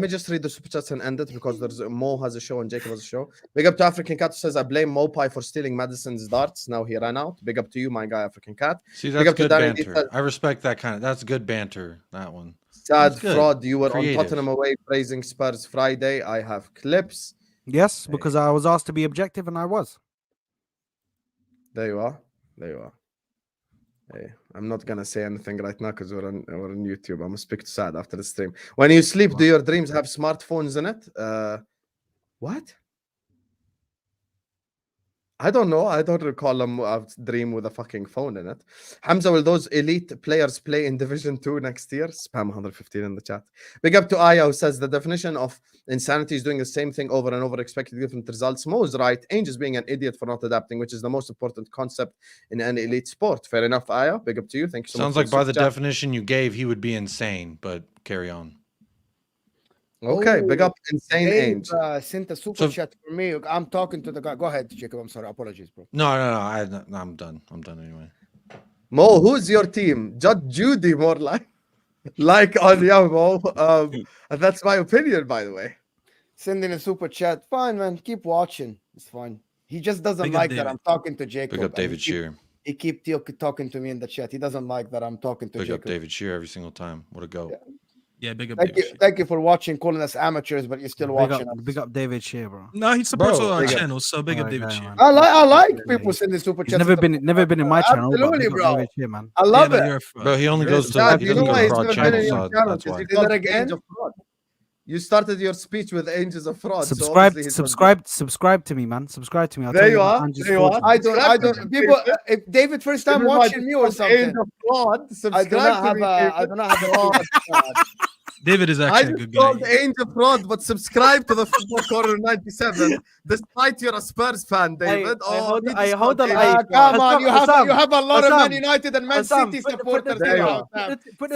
just read the super chats and end it, because there's Mo has a show and Jacob has a show. Big up to African Cat who says I blame Mopai for stealing Madison's darts. Now he ran out. Big up to you, my guy, African Cat. See, that's good banter. I respect that kind of. That's good banter. That one. Sad fraud. You were on Tottenham away praising Spurs Friday. I have clips. Yes, because I was asked to be objective and I was. There you are. Hey, I'm not gonna say anything right now because we're on YouTube. I'm gonna speak to Saad after the stream. When you sleep, do your dreams have smartphones in it? What? I don't know. I don't recall a dream with a fucking phone in it. Hamza, will those elite players play in Division 2 next year? Spam 115 in the chat. Big up to Aya, who says the definition of insanity is doing the same thing over and over, expecting different results. Mo is right. Ainge is being an idiot for not adapting, which is the most important concept in any elite sport. Fair enough, Aya. Big up to you. Thank you so much. Sounds like by the definition you gave, he would be insane, but carry on. Okay, big up insane Ainge. Sent a super chat for me. I'm talking to the guy. Go ahead, Jacob. I'm sorry. Apologies, bro. No. I'm done. I'm done anyway. Mo, who's your team? Judge Judy, more like on Mo. And that's my opinion, by the way. Sending a super chat. Fine, man. Keep watching. It's fine. He just doesn't like that I'm talking to Jacob. Big up David Shearer. He keep talking to me in the chat. He doesn't like that I'm talking to Jacob. Big up David Shearer every single time. What a go. Yeah, big up. Thank you for watching, calling us amateurs, but you're still watching. Big up David Shearer, bro. No, he supports our channel, so big up David Shearer. I like people sending super chats. Never been in my channel. Absolutely, bro. David Shearer, man. I love it. Bro, he only goes to fraud channels. That's why. Again? You started your speech with angels of fraud. Subscribe to me, man. Subscribe to me. There you are. I don't. People, if David first time watching me or something, I do not have a David is I actually a just good guy. called Angel fraud, but subscribe to the Football Corner 97. Despite you're a Spurs fan, David. hold he on, just hold called on. Angel Come fraud. on, you have a lot of Man Hassam, United and Man Hassam, City put supporters There here. you are.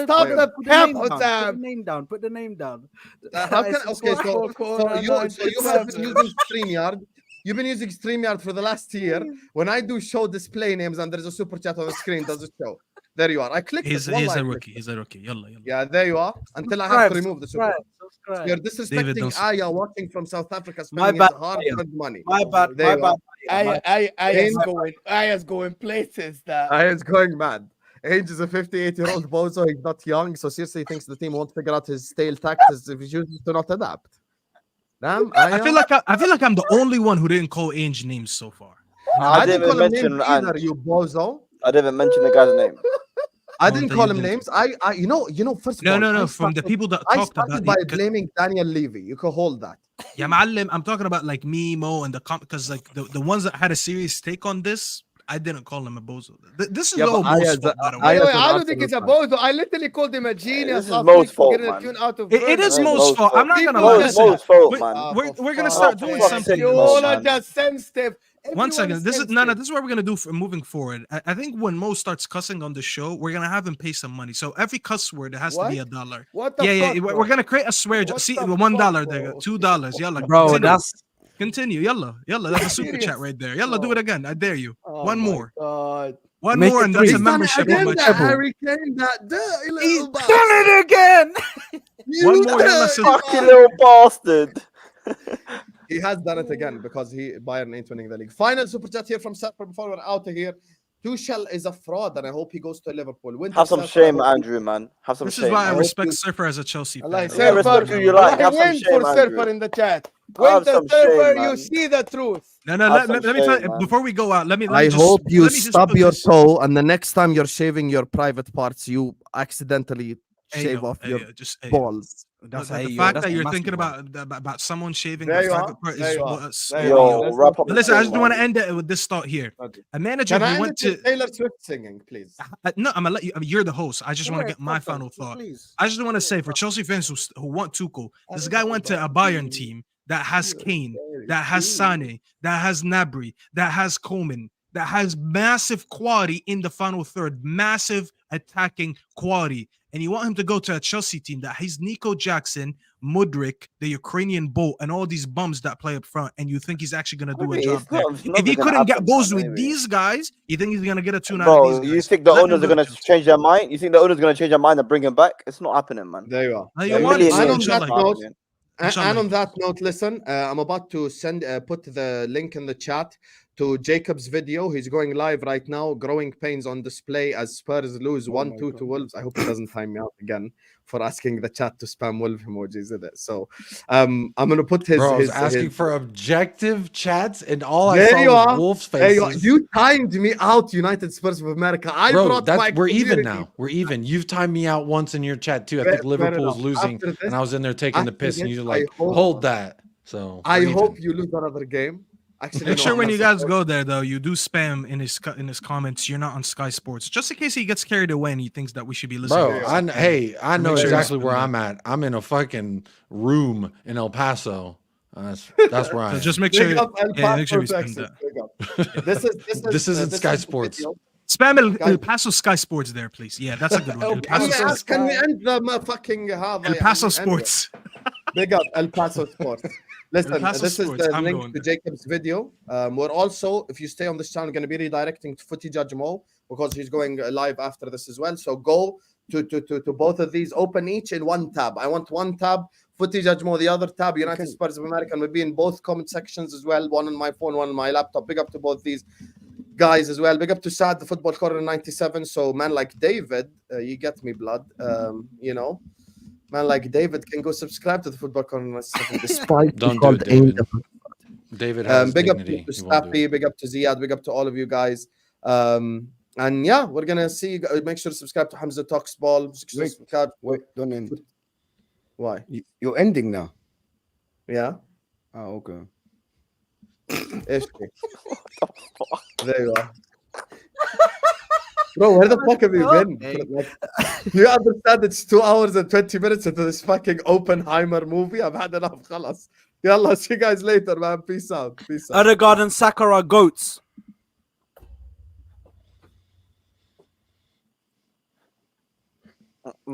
Stop the pep, name down. Put Hussam. the name down. Put the name down. How can okay? So you have been 97. using StreamYard. You've been using StreamYard for the last year. When I do show display names and there's a super chat on the screen, does it show? There you are. I clicked He's it. a rookie. He's a rookie. Yalla, yalla. Yeah, there you are. Until I have to remove the super. Subscribe. You're David, disrespecting Aya watching from South Africa, My spending bad, his hard-earned money. My bad. There My you bad. are. Aya's going places that. Aya's going mad. Age is a 58-year-old bozo. He's not young, so seriously thinks the team won't figure out his stale tactics if he chooses to not adapt. Damn, I feel like I'm the only one who didn't call Ainge names so far. I didn't call him mention names either, you bozo. I didn't mention the guy's name. I didn't call him names. You know, first of all, no. From the people that I talked started about by it, blaming Daniel Levy. You can hold that. Yeah, Ma'allim, I'm talking about like me, Mo, and the because like the ones that had a serious take on this, I didn't call him a bozo. This is all Mo's fault, by the way. I don't think it's a bozo. I literally called him a genius. This is Mo's fault, getting a man. tune out of It is Burnley. Mo's fault. I'm not gonna lie. Listen, Mo's fault, man. we're gonna start doing something. You all are just sensitive. One second. Everyone's This is sensitive. this is what we're gonna do for moving forward. I think when Mo starts cussing on the show, we're gonna have him pay some money. So every cuss word, it has to be $1. What the Yeah, fuck, we're bro? gonna create a swear. What See, the $1 fuck, there, bro? $2. Yalla, Bro, continue. that's Continue. Yalla. That's a super chat right there. Yalla, do it again. I dare you. One more. God. One Make more, it and that's three. a membership on my Again, that channel. Harry Kane, that dirty little bastard. Done it again. One more, yalla, Fucking little bastard. He has done it again because Bayern ain't winning the league. Final super chat here from Seth before we're out of here. Tuchel is a fraud, and I hope he goes to Liverpool. Have some shame, Andrew, man. Have some This shame. is why I man. respect Surfer as a Chelsea fan. respect who you like. Have some Win shame, for Andrew. Surfer in the chat. Have When the some Surfer, shame, you man. see the truth. No, Have let some me tell shame, man. before we go out. Let me I just, hope you let me just stub put your this- toe, and the next time you're shaving your private parts, you accidentally shave off your balls. The fact that you're thinking about someone shaving There their you private are. part There is you are. what- There you Yo, are. Let's wrap not- up But the listen, I thing, just want to man. end it with this thought here. A manager Can I who end went it with to Taylor Swift singing, please? no, I'm gonna let you. You're the host. I just want to get my final thought. I just want to say for Chelsea fans who want Tuchel, this guy went to a Bayern team that has Kane, that has Sane, that has Gnabry, that has Coleman, that has massive quality in the final third, massive attacking quality. And you want him to go to a Chelsea team that has Nico Jackson, Mudryk, the Ukrainian Bolt, and all these bums that play up front, and you think he's actually going to do a Maybe job it's there. not- it's If he never gonna couldn't get happen, goals man, with maybe. these guys, you think he's going to get a tune out Bro, of these guys? you think the Let him owners go are going to to Chelsea. change their mind? You think the owners are going to change their mind and bring him back? It's not happening, man. There you are. No, you There want you it, are. And on inshallah. that note, Inshallah. and on that note, listen, I'm about to put the link in the chat to Jacob's video. He's going live right now. Growing pains on display as Spurs lose 1-2 to Wolves. I hope he doesn't time me out again for asking the chat to spam wolf emojis in it. So I'm gonna put his. Bro, I was his, asking his... for objective chats, and all I There saw you was are. Wolves There you are. faces. You timed me out, United Spurs of America. I Bro, brought my we're even community. now. We're even. You've timed me out once in your chat too. I Fair- think fair Liverpool's enough. losing, After this- and I was in there taking the after piss, and this, you're I like, hope- "Hold that." So I we're hope even. you lose another game. Actually, Make no, sure I'm when not you guys supposed- go there, though, you do spam in his comments. You're not on Sky Sports, just in case he gets carried away and he thinks that we should be listening. Bro, to I us. I know Make sure you exactly spam where that. I'm at. I'm in a fucking room in El Paso. That's where I So am. just make Big sure, up El yeah, make sure we Paso, spam Texas. that. Big up. This isn't this Sky is the Sports. video. Spam Guys- El Paso Sky Sports there, please. Yeah, that's a good one. El Paso, Can we end the fucking El Paso Sports. Big up El Paso Sports. Listen, El Paso this is Sports, the I'm link going to there. Jacob's video. We're also, if you stay on this channel, going to be redirecting to Footy Judge Mo because he's going live after this as well. So go to both of these, open each in one tab. I want one tab, Footy Judge Mo, the other tab, United Spurs of America, and we'll be in both comment sections as well. One on my phone, one on my laptop. Big up to both these guys as well. Big up to Saad, the Football Corner 97. So man like David, you get me, blood. You know. Man like David can go subscribe to the Football Corner 97 despite Don't do called it, David. Angel. David has big up to dignity. He won't do Staffy, big up to Ziad, big up to all of you guys. And yeah, we're gonna see. Make sure to subscribe to Hamza Talks Ball. Subscribe. Wait, don't end. Why? You're ending now. Yeah. Oh, okay. Ish. There you are. Bro, where the fuck have you been? Like, do you understand it's 2 hours and 20 minutes into this fucking Oppenheimer movie? I've had enough. خلاص. Yalla, see you guys later, man. Peace out. Peace out. Odegaard and Saka are goats.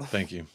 Thank you.